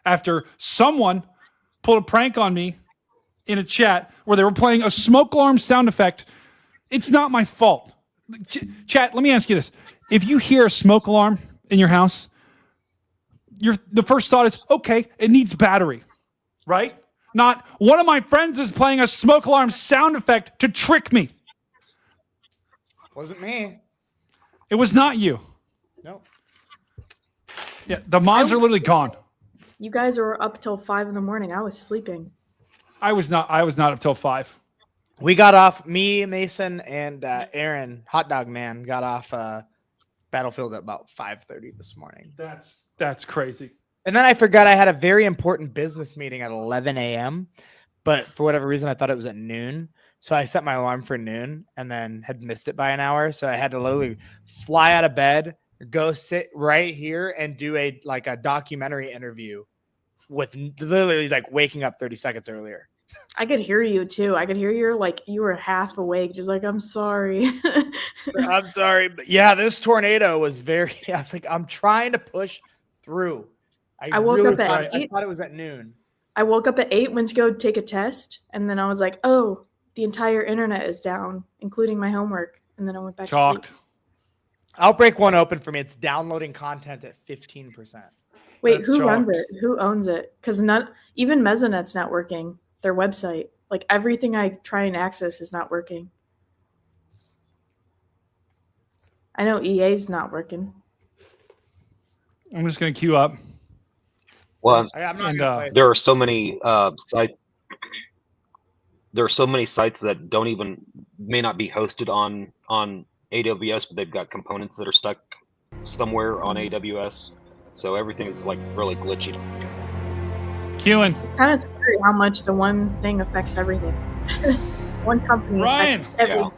A: after someone pulled a prank on me in a chat where they were playing a smoke alarm sound effect. It's not my fault. Chat, let me ask you this. If you hear a smoke alarm in your house, the first thought is, okay, it needs battery, right? Not one of my friends is playing a smoke alarm sound effect to trick me.
C: Wasn't me.
A: It was not you.
C: No.
A: Yeah, the mods are literally gone.
F: You guys were up till 5 a.m. I was sleeping.
A: I was not up till 5.
C: We got off, me, Mason, and Aaron, Hot Dog Man, got off Battlefield at about 5:30 this morning.
A: That's crazy.
C: And then I forgot I had a very important business meeting at 11 a.m., but for whatever reason, I thought it was at noon. So I set my alarm for noon and then had missed it by an hour. So I had to literally fly out of bed, go sit right here and do a documentary interview with literally like waking up 30 seconds earlier.
F: I could hear you too. I could hear you were half awake, just like, I'm sorry.
C: I'm sorry. But yeah, this tornado was I was like, I'm trying to push through.
F: I woke up at 8.
C: I thought it was at noon.
F: I woke up at 8, went to go take a test, and then I was like, oh, the entire internet is down, including my homework. And then I went back to sleep.
C: Outbreak won't open for me. It's downloading content at 15%.
F: Wait, who runs it? Who owns it? Because even Mesonet's not working. Their website, like everything I try and access is not working. I know EA's not working.
A: I'm just gonna queue up.
G: Well,
C: I'm not gonna play.
G: there are so many sites. There are so many sites that may not be hosted on AWS, but they've got components that are stuck somewhere on AWS. So everything is like really glitchy.
A: Queuing.
F: It's kind of scary how much the one thing affects everything. one company.
A: Ryan.
F: Every,
G: Yeah.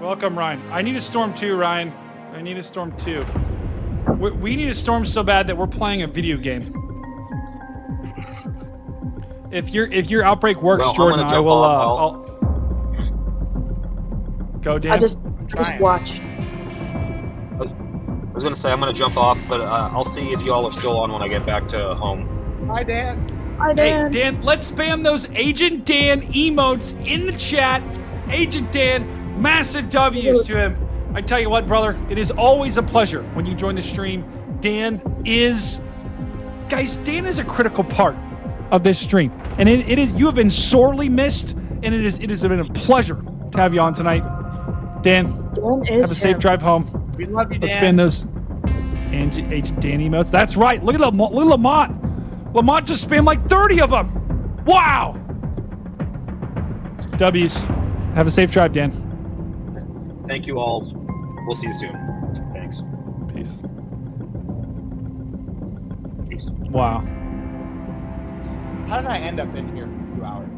A: Welcome, Ryan. I need a storm too, Ryan. I need a storm too. We need a storm so bad that we're playing a video game. If your outbreak works,
G: Well, I'm
A: Jordan,
G: gonna
A: I
G: jump
A: will.
G: off.
A: I'll go, Dan.
F: I just watch.
G: I was gonna say I'm gonna jump off, but I'll see if y'all are still on when I get back to home.
C: Hi, Dan.
F: Hi,
A: Hey,
F: Dan.
A: Dan, let's spam those Agent Dan emotes in the chat. Agent Dan, massive W's to him. I tell you what, brother, it is always a pleasure when you join the stream. Dan is a critical part of this stream. And it is, you have been sorely missed, and it has been a pleasure to have you on tonight. Dan,
F: Dan is
A: have a safe
F: him.
A: drive home.
C: We love you, Dan.
A: Let's spam those Agent Dan emotes. That's right. Look at Lamont. Lamont just spammed like 30 of them. Wow. W's. Have a safe drive, Dan.
G: Thank you all. We'll see you soon. Thanks.
A: Peace.
G: Peace.
A: Wow.
C: How did I end up in here for 2 hours?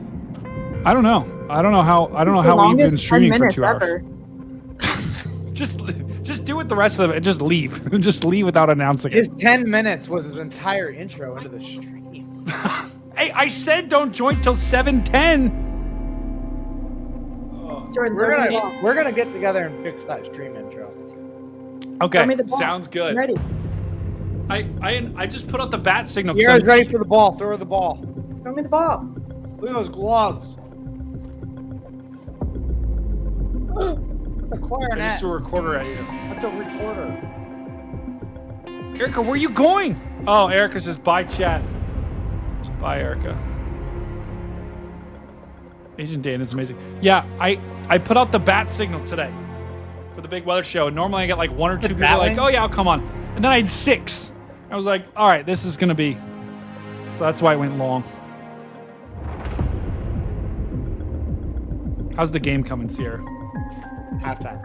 A: I don't know. I don't know how
F: The
A: we've been
F: longest 10
A: streaming for
F: minutes
A: 2 hours.
F: ever.
A: Just do it the rest of it. Just leave. Just leave without announcing it.
C: His 10 minutes was his entire intro into the stream.
A: Hey, I said don't join till 7:10.
F: Jordan, throw me the ball.
C: We're gonna get together and fix that stream intro.
A: Okay,
F: Throw me the ball.
A: sounds
F: I'm
A: good.
F: ready.
A: I just put out the bat signal.
C: Sierra's ready for the ball. Throw her the ball.
F: Throw me the ball.
C: Look at those gloves. That's a
A: I
C: clarinet.
A: just threw a recorder at you.
C: That's a recorder.
A: Erica, where are you going? Oh, Erica says bye, chat. Bye, Erica. Agent Dan is amazing. Yeah, I put out the bat signal today for the big weather show. Normally I get like 1 or 2 people like, oh yeah, I'll come on. And then I had 6. I was like, all right, this is gonna be. So that's why it went long. How's the game coming, Sierra?
C: Halftime.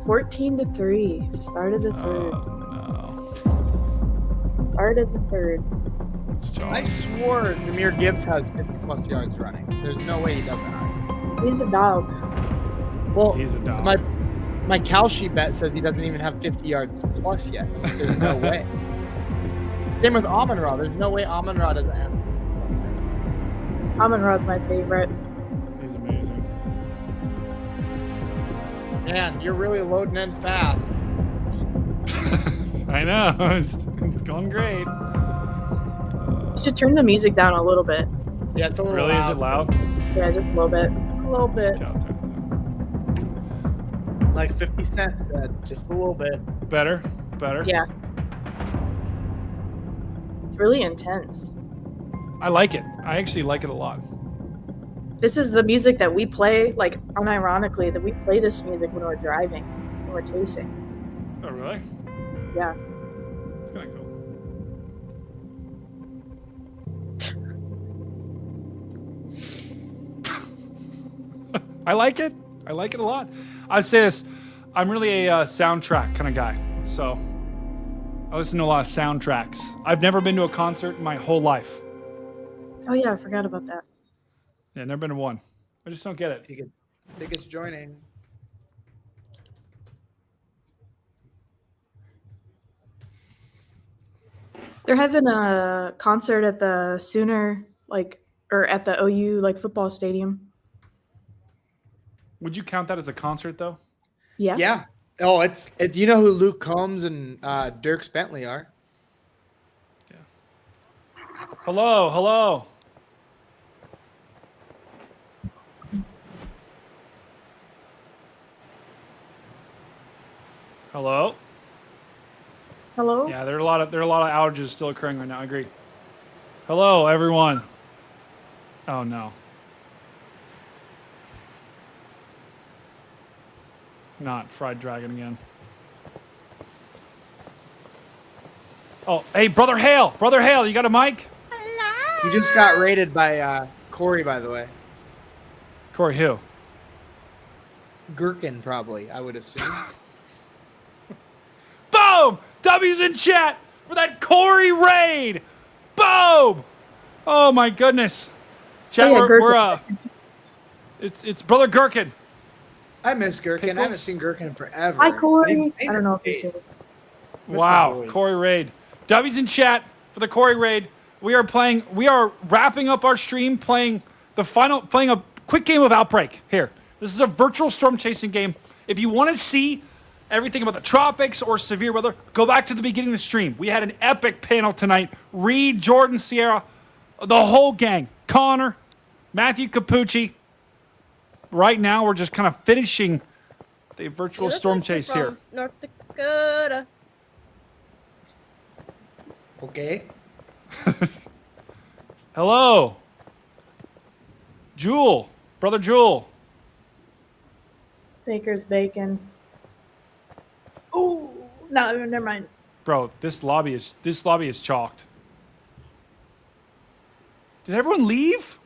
F: 14-3. Started the third.
A: Oh no.
F: Started the third.
A: It's Josh.
C: I swore Jameer Gibbs has 50 plus yards running. There's no way he doesn't.
F: He's a dog.
C: Well,
A: He's a dog.
C: my Kalshi bet says he doesn't even have 50 yards plus yet. There's no way. Same with Amon-Ra. There's no way Amon-Ra doesn't have.
F: Amon-Ra's my favorite.
A: He's amazing.
C: Man, you're really loading in fast.
A: I know. It's going great.
F: You should turn the music down a little bit.
C: Yeah, it's a little
A: Really?
C: loud.
A: Is it loud?
F: Yeah, just a little bit.
C: A little bit.
A: Okay, I'll turn it
C: Like 50 Cent said, just a little bit.
A: down. Better? Better?
F: Yeah. It's really intense.
A: I like it. I actually like it a lot.
F: This is the music that we play, like, unironically, that we play this music when we're driving, when we're chasing.
A: Oh, really?
F: Yeah.
A: It's kind of cool. I like it. I like it a lot. I say this. I'm really a soundtrack kind of guy. So I listen to a lot of soundtracks. I've never been to a concert in my whole life.
F: Oh, yeah, I forgot about that.
A: Yeah, never been to one. I just don't get it.
C: Biggest joining.
F: They're having a concert at the Sooner, or at the OU, football stadium.
A: Would you count that as a concert, though?
F: Yeah.
C: Yeah. Oh, it's you know who Luke Combs and Dierks Bentley are.
A: Hello, hello. Hello.
F: Hello?
A: Yeah, there are a lot of outages still occurring right now. I agree. Hello, everyone. Oh no. Not Fried Dragon again. Oh, hey, Brother Hale. Brother Hale, you got a mic?
C: You just got raided by Corey, by the way.
A: Corey, who?
C: Gherkin, probably, I would assume.
A: Boom! W's in chat for that Corey raid. Boom! Oh my goodness. Chat,
F: Oh, yeah,
A: we're It's Brother Gherkin.
C: I miss Gherkin. I haven't
A: Pickles?
C: seen Gherkin forever.
F: Hi, Corey.
C: Name
F: I don't know if
C: your
F: he's
C: face.
F: here.
C: Miss my
A: Wow,
C: boy.
A: Corey Raid. W's in chat for the Corey Raid. We are wrapping up our stream playing a quick game of Outbreak here. This is a virtual storm chasing game. If you want to see everything about the tropics or severe weather, go back to the beginning of the stream. We had an epic panel tonight. Reed, Jordan, Sierra, the whole gang. Connor, Matthew Capucci. Right now, we're just kind of finishing the virtual
J: You look
A: storm
J: like you're
A: chase here.
J: from North Dakota.
C: Okay.
A: Hello. Jewel. Brother Jewel.
F: Baker's bacon. Oh no, never mind.
A: Bro, this lobby is chalked. Did everyone leave?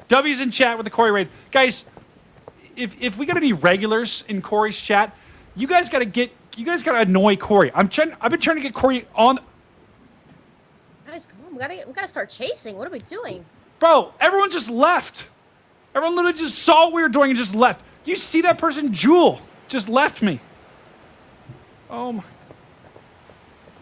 A: W's in chat with the Corey Raid. Guys, if we got any regulars in Corey's chat, you guys gotta annoy Corey. I've been trying to get Corey on.
J: Guys, come on. We gotta start chasing. What are we doing?
A: Bro, everyone just left. Everyone literally just saw what we were doing and just left. You see that person, Jewel, just left me. Oh my.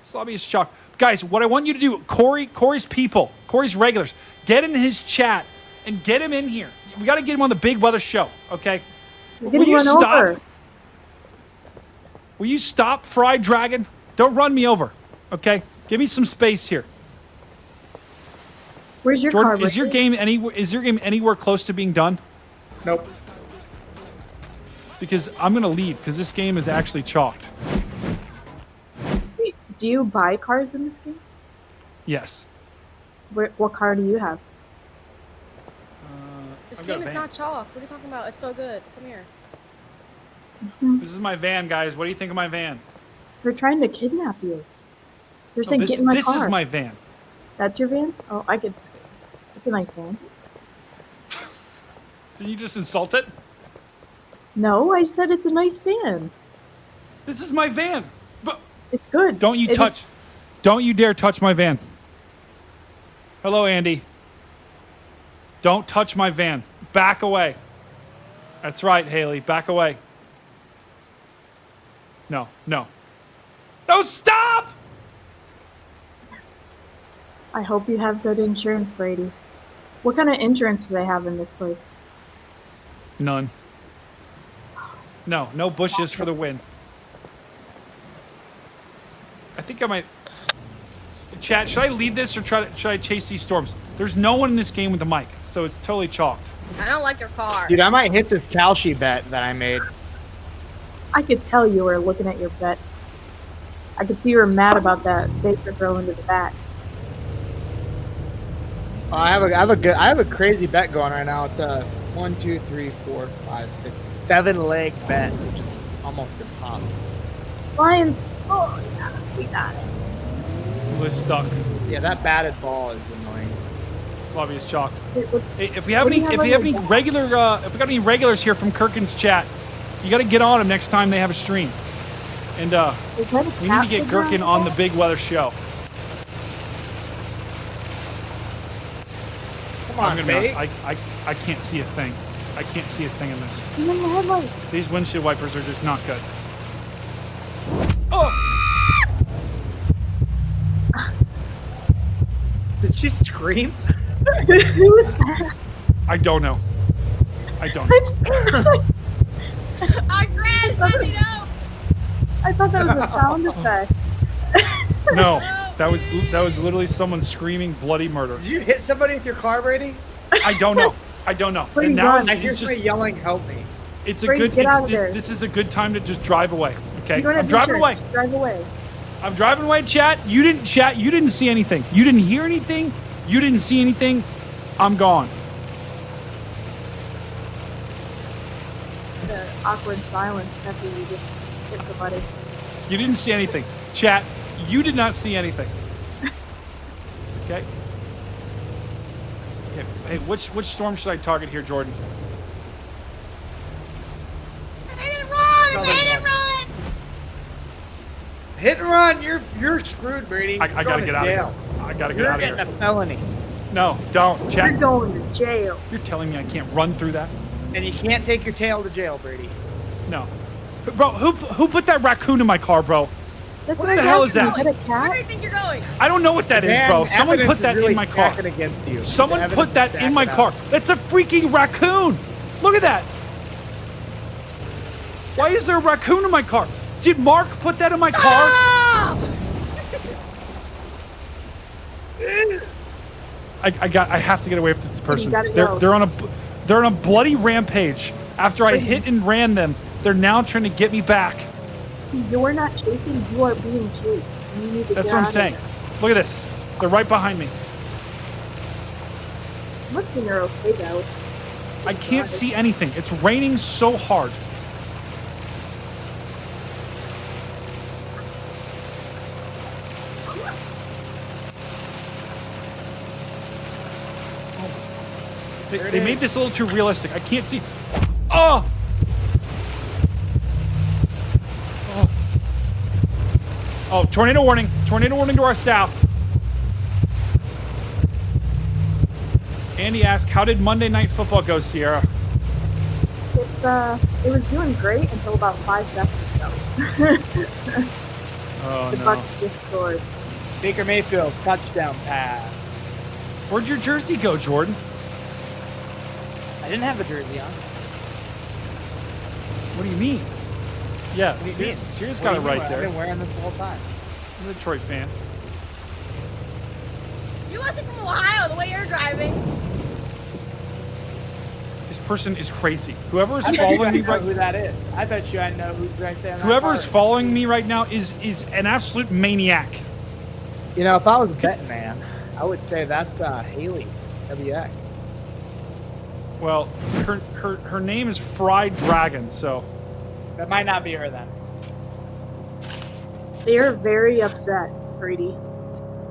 A: This lobby is chalked. Guys, what I want you to do, Corey's people, Corey's regulars, get in his chat and get him in here. We got to get him on the Big Weather Show, okay?
F: You're getting run over.
A: Will you stop, Fried Dragon? Don't run me over, okay? Give me some space here.
F: Where's your
A: Jordan,
F: car?
A: is your game anywhere close to being done?
C: Nope.
A: Because I'm gonna leave because this game is actually chalked.
F: Wait, do you buy cars in this game?
A: Yes.
F: What car do you have?
J: This
A: I've got a
J: game is
A: van.
J: not chalk. What are you talking about? It's so good. Come here.
A: This is my van, guys. What do you think of my van?
F: They're trying to kidnap you. They're
A: No,
F: saying, "Get in my car."
A: This is my van.
F: That's your van? Oh, it's a nice van.
A: Did you just insult it?
F: No, I said it's a nice van.
A: This is my van. But
F: It's good.
A: don't you dare touch my van. Hello, Andy. Don't touch my van. Back away. That's right, Haley. Back away. No. No, stop!
F: I hope you have good insurance, Brady. What kind of insurance do they have in this place?
A: None. No bushes for the win. I think I might... Chat, should I lead this or should I chase these storms? There's no one in this game with a mic, so it's totally chalked.
J: I don't like your car.
C: Dude, I might hit this Kalshi bet that I made.
F: I could tell you were looking at your bets. I could see you were mad about that Baker throw into the back.
C: I have a crazy bet going right now. It's a 1, 2, 3, 4, 5, 6, 7 leg bet, which is almost impossible.
F: Lions. Oh yeah, we got it.
A: We're stuck.
C: Yeah, that batted ball is annoying.
A: This lobby is chalked.
F: Wait, what-
A: Hey, if we have
F: What do
A: any,
F: you have
A: if we
F: on
A: have
F: your
A: any
F: deck?
A: regular, if we got any regulars here from Kirkin's chat, you got to get on them next time they have a stream. And
F: Is that a
A: we need to get
F: captain
A: Gherkin
F: around
A: on the Big Weather Show.
C: Come
A: I'm
C: on,
A: gonna be
C: mate.
A: honest, I can't see a thing. I can't see a thing in this.
F: Even in the headlights.
A: These windshield wipers are just not good.
C: Did she scream?
F: Who was that?
A: I don't know. I don't know.
J: I crashed. Let me know.
F: I thought that was a sound effect.
A: No, that was literally someone screaming bloody murder.
C: Did you hit somebody with your car, Brady?
A: I don't know. I don't know.
F: Brady,
A: And now
F: run.
A: it's,
C: I hear
A: it's just
C: somebody yelling, "Help me!"
A: it's a
F: Brady,
A: good
F: get out of
A: this,
F: there.
A: this is a good time to just drive away. Okay,
F: You don't have
A: I'm driving away.
F: insurance. Drive away.
A: I'm driving away. Chat. You didn't see anything. You didn't hear anything. You didn't see anything. I'm gone.
F: The awkward silence after you just hit somebody.
A: You didn't see anything. Chat. You did not see anything. Okay. Okay. Hey, which storm should I target here, Jordan?
J: Hit and run. It's a hit and run.
C: Hit and run. You're screwed, Brady.
A: I
C: You're
A: gotta
C: going
A: get
C: to
A: out of here.
C: jail.
A: I gotta get
C: You're
A: out of
C: getting
A: here.
C: a felony.
A: No, don't.
F: You're
A: Chat.
F: going to jail.
A: You're telling me I can't run through that?
C: And you can't take your tail to jail, Brady.
A: No. Bro, who put that raccoon in my car, bro?
F: That's
A: What
F: what
A: the
F: I
A: hell
F: was
A: is that?
F: asking. Is that a
J: Where do you
F: cat?
J: think you're going?
A: I don't know what that is,
C: Man,
A: bro. Someone
C: evidence
A: put
C: is
A: that
C: really
A: in my car.
C: stacking against you.
A: Someone
C: The
A: put
C: evidence
A: that
C: is
A: in my
C: stacking
A: car.
C: up.
A: That's a freaking raccoon. Look at that. Why is there a raccoon in my car? Did Mark put that in my car?
J: Stop!
A: I have to get away from this person.
F: gotta go.
A: They're on a bloody rampage. After I hit and ran them, they're now trying to get me back.
F: You're not chasing. You are being chased. You need to
A: That's
F: get
A: what I'm
F: out of
A: saying.
F: there.
A: Look at this. They're right behind me.
F: Must mean they're okay though.
A: I can't see anything. It's raining so hard. They made this a little too realistic. I can't see. Oh! Oh, tornado warning. Tornado warning to our south. Andy asked, how did Monday Night Football go, Sierra?
F: It was doing great until about 5 seconds ago.
A: Oh,
F: The
A: no.
F: Bucks just scored.
C: Baker Mayfield, touchdown pass.
A: Where'd your jersey go, Jordan?
C: I didn't have a jersey on.
A: What do you mean? Yeah,
C: What do you mean?
A: Sierra's
C: What
A: got
C: do
A: it
C: you
A: right
C: mean?
A: there.
C: I've been wearing this the whole time.
A: I'm a Detroit fan.
J: You must be from Ohio, the way you're driving.
A: This person is crazy. Whoever is
C: I bet you
A: following
C: I
A: me
C: know
A: right
C: who that is. I bet you I know who's right there. in that
A: Whoever
C: car.
A: is following me right now is an absolute maniac.
C: You know, if I was a betting man, I would say that's Haley WX.
A: Well, her name is Fried Dragon, so
C: That might not be her then.
F: They are very upset, Brady.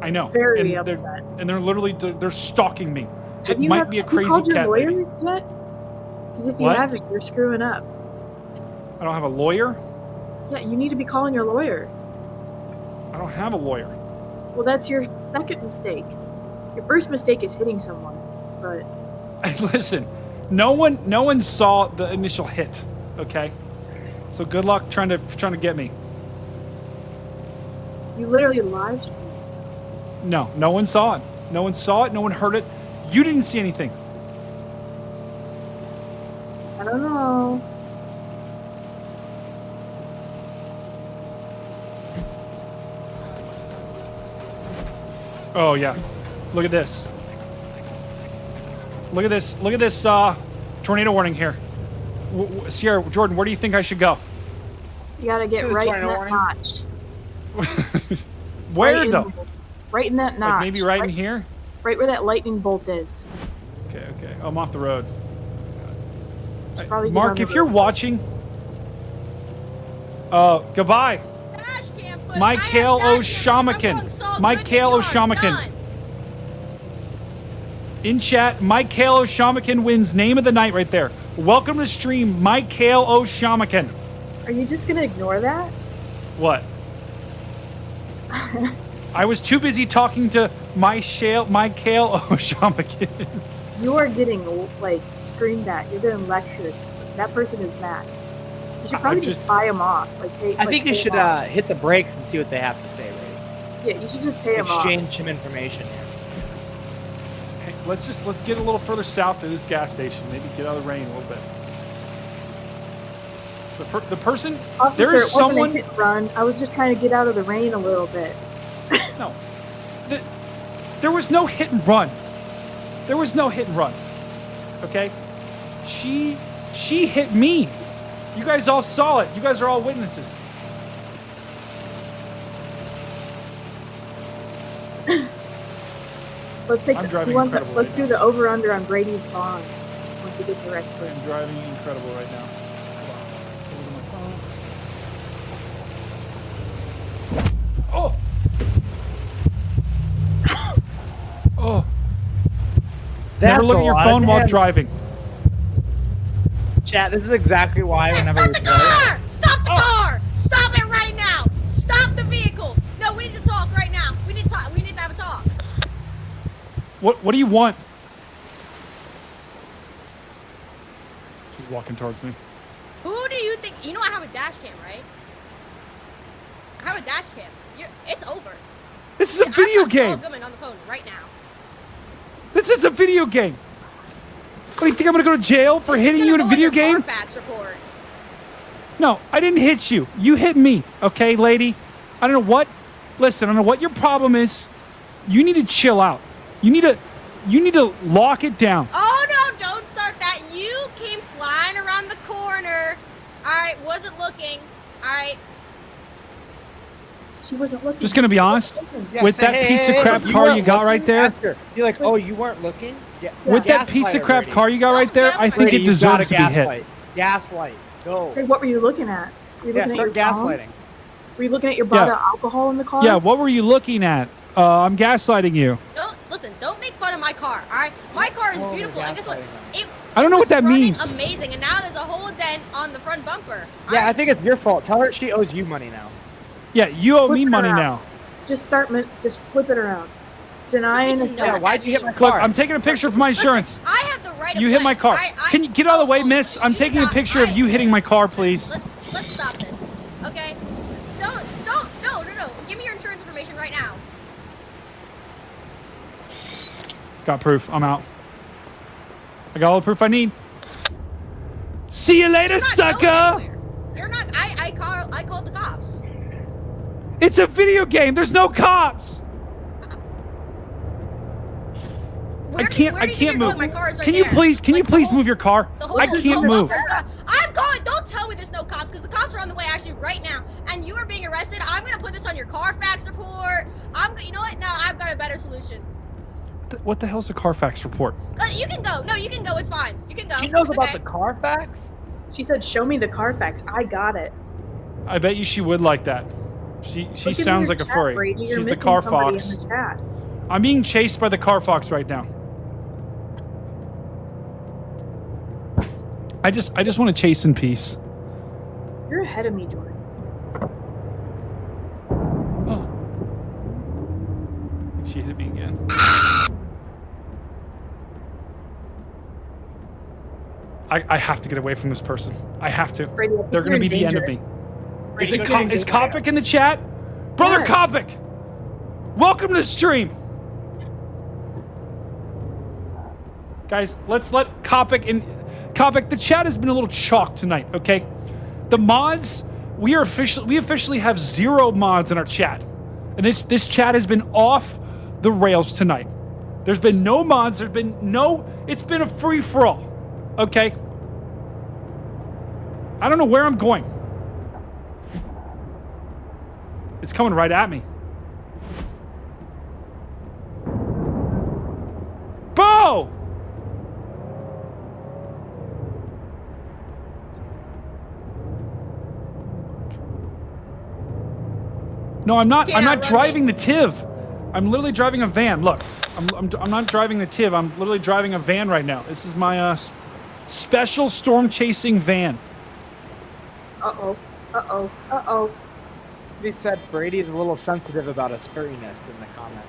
A: I know.
F: Very
A: and
F: upset.
A: And they're stalking me. It
F: Have you
A: might be a
F: have you
A: crazy
F: called your
A: cat.
F: lawyer
A: Lady.
F: yet? Because if you
A: What?
F: haven't, you're screwing up.
A: I don't have a lawyer.
F: Yeah, you need to be calling your lawyer.
A: I don't have a lawyer.
F: Well, that's your second mistake. Your first mistake is hitting someone, but
A: Listen, no one saw the initial hit. Okay, so good luck trying to get me.
F: you literally lied to me.
A: No one saw it. No one saw it. No one heard it. You didn't see anything.
F: I don't know.
A: Oh yeah, look at this. Look at this. Look at this. Tornado warning here. Sierra, Jordan, where do you think I should go?
F: You gotta get
C: The
F: right in
C: tornado
F: that
C: warning?
F: notch.
A: Where
F: Right in
A: though?
F: there. Right in that notch.
A: Like maybe right in here?
F: Right where that lightning bolt is.
A: Okay. I'm off the road.
F: Should probably get
A: Mark,
F: on the
A: if you're
F: road.
A: watching, goodbye.
J: Dash cam footage.
A: Michael
J: I have dash cam.
A: O'Shamakin.
J: I'm Saul
A: Michael
J: Goodman. You are
A: O'Shamakin.
J: done.
A: In chat, Michael O'Shamakin wins name of the night right there. Welcome to stream, Michael O'Shamakin.
F: Are you just gonna ignore that?
A: What? I was too busy talking to Michael O'Shamakin.
F: You are getting like screamed at. You're getting lectured. That person is mad. You should probably just buy him off. Like, pay,
C: I think you
F: pay
C: should
F: him off.
C: hit the brakes and see what they have to say, Ray.
F: Yeah, you should just pay him off.
C: Exchange some information here.
A: Hey, let's get a little further south to this gas station. Maybe get out of the rain a little bit. The person,
F: Officer,
A: there is
F: it wasn't
A: someone.
F: a hit and run. I was just trying to get out of the rain a little bit.
A: No, there was no hit and run. There was no hit and run. Okay, she hit me. You guys all saw it. You guys are all witnesses.
F: Let's take.
A: I'm
F: The,
A: driving
F: who wants
A: incredible
F: let's
A: right
F: do the over under on Brady's bond once he gets arrested.
A: I'm driving incredible right now. Hold on. Look at my phone. Oh. Oh. Never look at your phone while driving.
C: Chat, this is exactly why whenever
J: Stop
C: we
J: the
C: play,
J: car! Stop the car! Stop it right now! Stop the vehicle! No, we need to talk right now. We need to talk. We need to have a talk.
A: What do you want? She's walking towards me.
J: Who do you think? You know I have a dash cam, right? I have a dash cam. It's over.
A: This is a video game.
J: I'm Goodman on the phone right now.
A: This is a video game. What, do you think I'm gonna go to jail for hitting you in a video game?
J: Carfax report.
A: No, I didn't hit you. You hit me, okay, lady? I don't know what. Listen, I don't know what your problem is. You need to chill out. You need to lock it down.
J: Oh no! Don't start that. You came flying around the corner. All right, wasn't looking. All right.
F: She wasn't looking.
A: Just gonna be honest.
K: Yeah,
A: With
K: say,
A: that
K: hey,
A: piece
K: hey,
A: of crap
K: you
A: car
K: weren't
A: you got right
K: looking?
A: there.
K: Ask her. You're like, oh, you weren't looking? Yeah.
A: With that piece of crap car you got right there, I think it deserves to be hit.
K: Gaslight. Go.
F: Say, what were you looking at? Were you
K: Yeah,
F: looking at
K: start
F: your phone?
K: gaslighting.
F: Were you looking at your bottle of alcohol in the car?
A: Yeah, what were you looking at? I'm gaslighting you.
J: Don't make fun of my car. All right, my car is beautiful. And guess what?
A: I don't know what that
J: running
A: means.
J: Amazing, and now there's a whole dent on the front bumper.
K: Yeah, I think it's your fault. Tell her she owes you money now.
A: Yeah, you owe me
F: Flip it
A: money
F: around.
A: now.
F: Just just flip it around. Deny and attack.
K: Yeah, why'd you hit my
A: Look,
K: car?
A: I'm taking a picture for my insurance.
J: I have the right.
A: You hit my car. Can you get out of the way, miss? I'm taking a picture of you hitting my car, please.
J: Let's stop this. Okay. No. Give me your insurance information right now.
A: Got proof. I'm out. I got all the proof I need. See you later, sucker.
J: You're not. I called the cops.
A: It's a video game. There's no cops. I can't move.
J: My car is right
A: Can you
J: there.
A: please move your car? I can't move.
J: I'm going. Don't tell me there's no cops because the cops are on the way actually right now, and you are being arrested. I'm gonna put this on your Carfax report. You know what? No, I've got a better solution.
A: What the hell's a Carfax report?
J: You can go. No, you can go. It's fine. You can go.
K: She knows
J: It's
K: about
J: okay.
K: the Carfax?
F: She said, "Show me the Carfax." I got it.
A: I bet you she would like that. She
F: Look at
A: sounds
F: your
A: like a
F: chat,
A: furry.
F: Brady. You're
A: She's the
F: missing
A: car
F: somebody
A: fox.
F: in the chat.
A: I'm being chased by the car fox right now. I just want to chase in peace.
F: You're ahead of me, Jordan.
A: She hit me again. I have to get away from this person. I have to.
F: Brady, I think
A: They're going to
F: you're
A: be
F: in
A: the end of
F: danger.
A: me. Is
F: Brady,
A: is Kopic in the chat? Brother
F: Yes.
A: Kopic! Welcome to the stream. Guys, let's let Kopic in. Kopic, the chat has been a little chalked tonight, okay? The mods, we officially have 0 mods in our chat. And this chat has been off the rails tonight. There's been no mods, it's been a free-for-all. Okay? I don't know where I'm going. It's coming right at me. Bo! No, I'm not driving the TIV. I'm literally driving a van. Look, I'm not driving the TIV. I'm literally driving a van right now. This is my special storm chasing van.
F: Uh-oh.
K: He said Brady's a little sensitive about his furriness in the comments.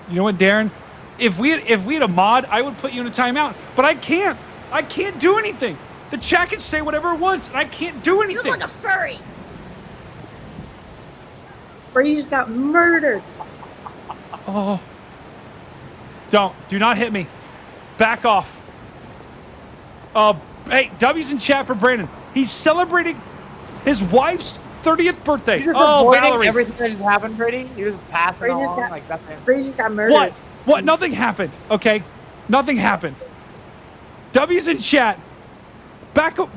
A: You know what, Darren? If we had a mod, I would put you in a timeout. But I can't. I can't do anything. The chat can say whatever it wants, and I can't do
J: You
A: anything.
J: look like a furry.
F: Brady just got murdered.
A: Oh. Do not hit me. Back off. Hey, W's in chat for Brandon. He's celebrating his wife's 30th birthday.
K: You're just
A: Oh,
K: avoiding
A: Valerie.
K: everything that just happened, Brady? You're just passing
F: Brady just
K: along
F: got-
K: like nothing.
F: Brady just got murdered.
A: What? Nothing happened, okay? Nothing happened. W's in chat. Back off,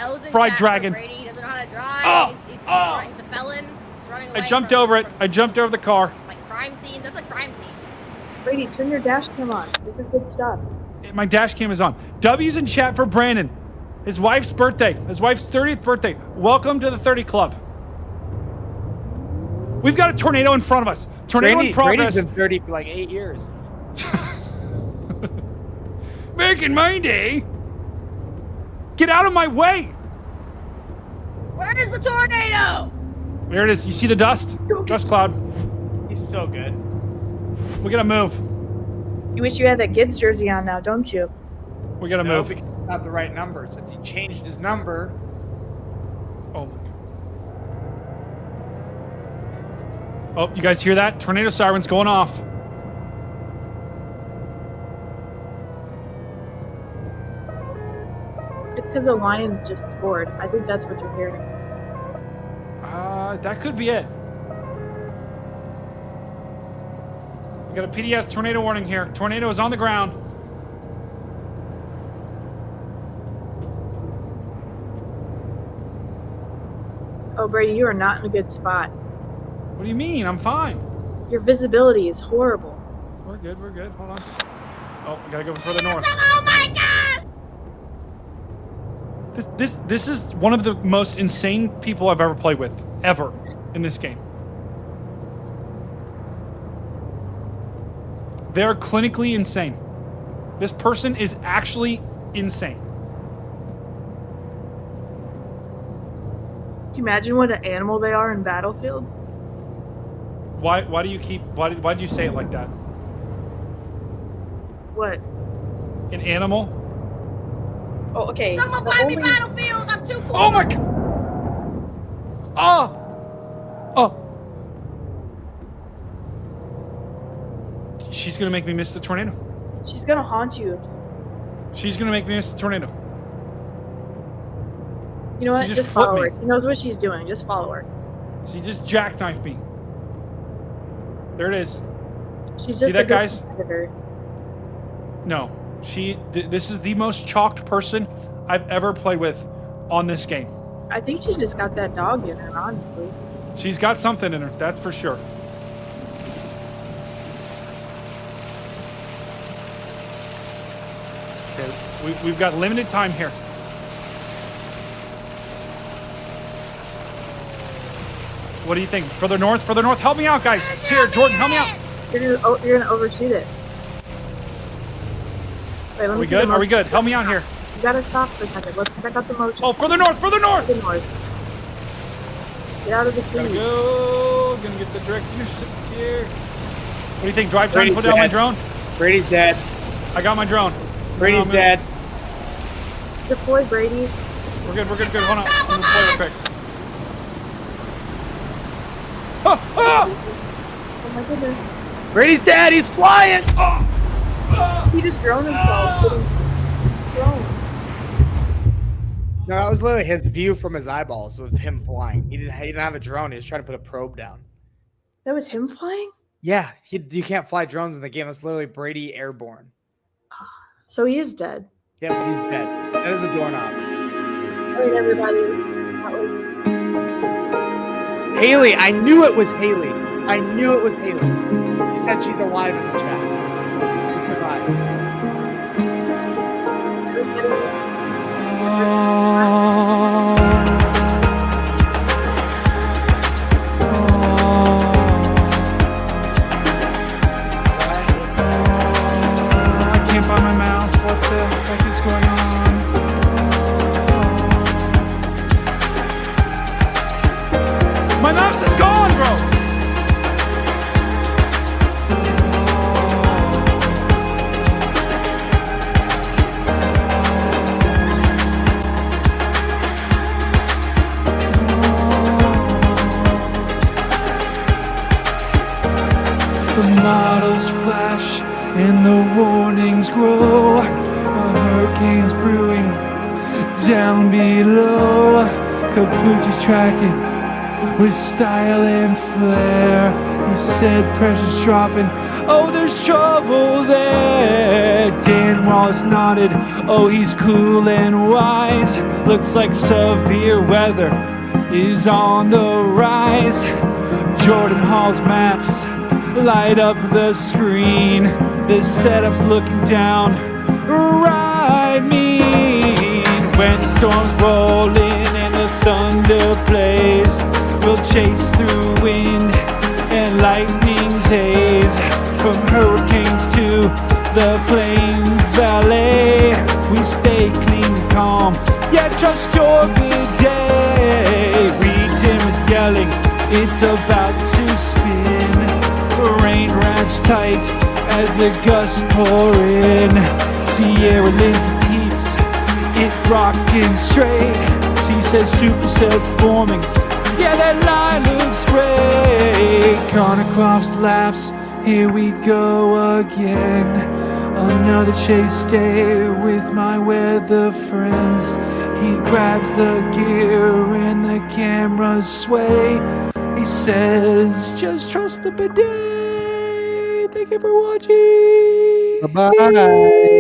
J: L's in
A: Fried
J: chat for
A: Dragon.
J: Brady. He doesn't know how to drive.
A: Oh,
J: He's
A: oh.
J: he's a felon. He's running away.
A: I jumped
J: from-
A: over it. I jumped over the car.
J: Like crime scenes. That's a crime scene.
F: Brady, turn your dash cam on. This is good stuff.
A: My dash cam is on. W's in chat for Brandon. His wife's birthday. His wife's 30th birthday. Welcome to the 30 Club. We've got a tornado in front of us. Tornado in progress.
K: Brady's been 30 for like 8 years.
A: Back in my day. Get out of my way.
J: Where is the tornado?
A: There it is. You see the dust? Dust cloud.
K: He's so good.
A: We gotta move.
F: You wish you had that Gibbs jersey on now, don't you?
A: We gotta
C: No,
A: move.
C: because it's not the right number. Since he changed his number.
A: Oh. Oh, you guys hear that? Tornado sirens going off.
F: It's because the Lions just scored. I think that's what you're hearing.
A: That could be it. We got a PDS tornado warning here. Tornado is on the ground.
F: Oh, Brady, you are not in a good spot.
A: What do you mean? I'm fine.
F: Your visibility is horrible.
A: We're good. We're good. Hold on. Oh, we gotta go further north.
J: Oh my god!
A: This is one of the most insane people I've ever played with, ever, in this game. They're clinically insane. This person is actually insane.
F: Can you imagine what an animal they are in Battlefield?
A: Why do you keep why'd you say it like that?
F: What?
A: An animal?
F: Oh, okay.
J: Someone buy me Battlefield! I'm too cool!
A: Oh my god! Oh! Oh! She's gonna make me miss the tornado.
F: She's gonna haunt you.
A: She's gonna make me miss the tornado.
F: You know what?
A: She
F: Just
A: just flipped
F: follow
A: me.
F: her. She knows what she's doing. Just follow her.
A: She just jackknifed me. There it is.
F: She's
A: See
F: just
A: that,
F: a good
A: guys?
F: competitor.
A: No. This is the most chalked person I've ever played with on this game.
F: I think she's just got that dog in her, honestly.
A: She's got something in her, that's for sure. Okay, we've got limited time here. What do you think? Further north? Further north? Help me out, guys. Here, Jordan, help me out.
F: You're gonna overshoot it. Wait, let
A: Are
F: me
A: we
F: see the
A: good? Are we
F: motion.
A: good? Help me out here.
F: You gotta stop for a second. Let's check out the motion.
A: Oh, further north! Further north!
F: Further north. Get out of the
A: Gotta
F: trees.
A: go. Gonna get the direct intercept here. What do you think? Drive time?
K: Brady's
A: Put down my
K: dead.
A: drone?
K: Brady's dead.
A: I got my drone.
K: Brady's
A: No,
K: dead.
F: Deploy, Brady.
A: We're good. We're good. Good. Hold on. Let me deploy real quick. Ah! Ah!
F: Oh my goodness.
K: Brady's dead. He's flying.
F: He just droned himself. Getting thrown.
C: No, that was literally his view from his eyeballs of him flying. He didn't have a drone. He was trying to put a probe down.
F: That was him flying?
C: Yeah, you can't fly drones in the game. That's literally Brady airborne.
F: So he is dead.
C: Yep, he's dead. That is a doorknob.
F: Alright, everybody. That was
C: Haley, I knew it was Haley. I knew it was Haley. He said she's alive in the chat. She's alive.
A: I can't find my mouse. What the heck is going on? My mouse is gone, bro! The models flash and the warnings grow. A hurricane's brewing down below. Capucci's tracking with style and flair. He said pressure's dropping. Oh, there's trouble there. Dan Wallace nodded. Oh, he's cool and wise. Looks like severe weather is on the rise. Jordan Hall's maps light up the screen. The setup's looking down right mean. When the storm's rolling and the thunder plays, we'll chase through wind and lightning's haze. From hurricanes to the plains valley, we stay clean and calm. Yeah, trust your good day. Reed Tim is yelling, it's about to spin. Rain wraps tight as the gusts pour in. Sierra Lindsay keeps it rocking straight. She says supercells forming. Yeah, that line looks great. Connor Crofts laughs. Here we go again. Another chase day with my weather friends. He grabs the gear and the cameras sway. He says, just trust the bidet. Thank you for watching.
K: Bye-bye.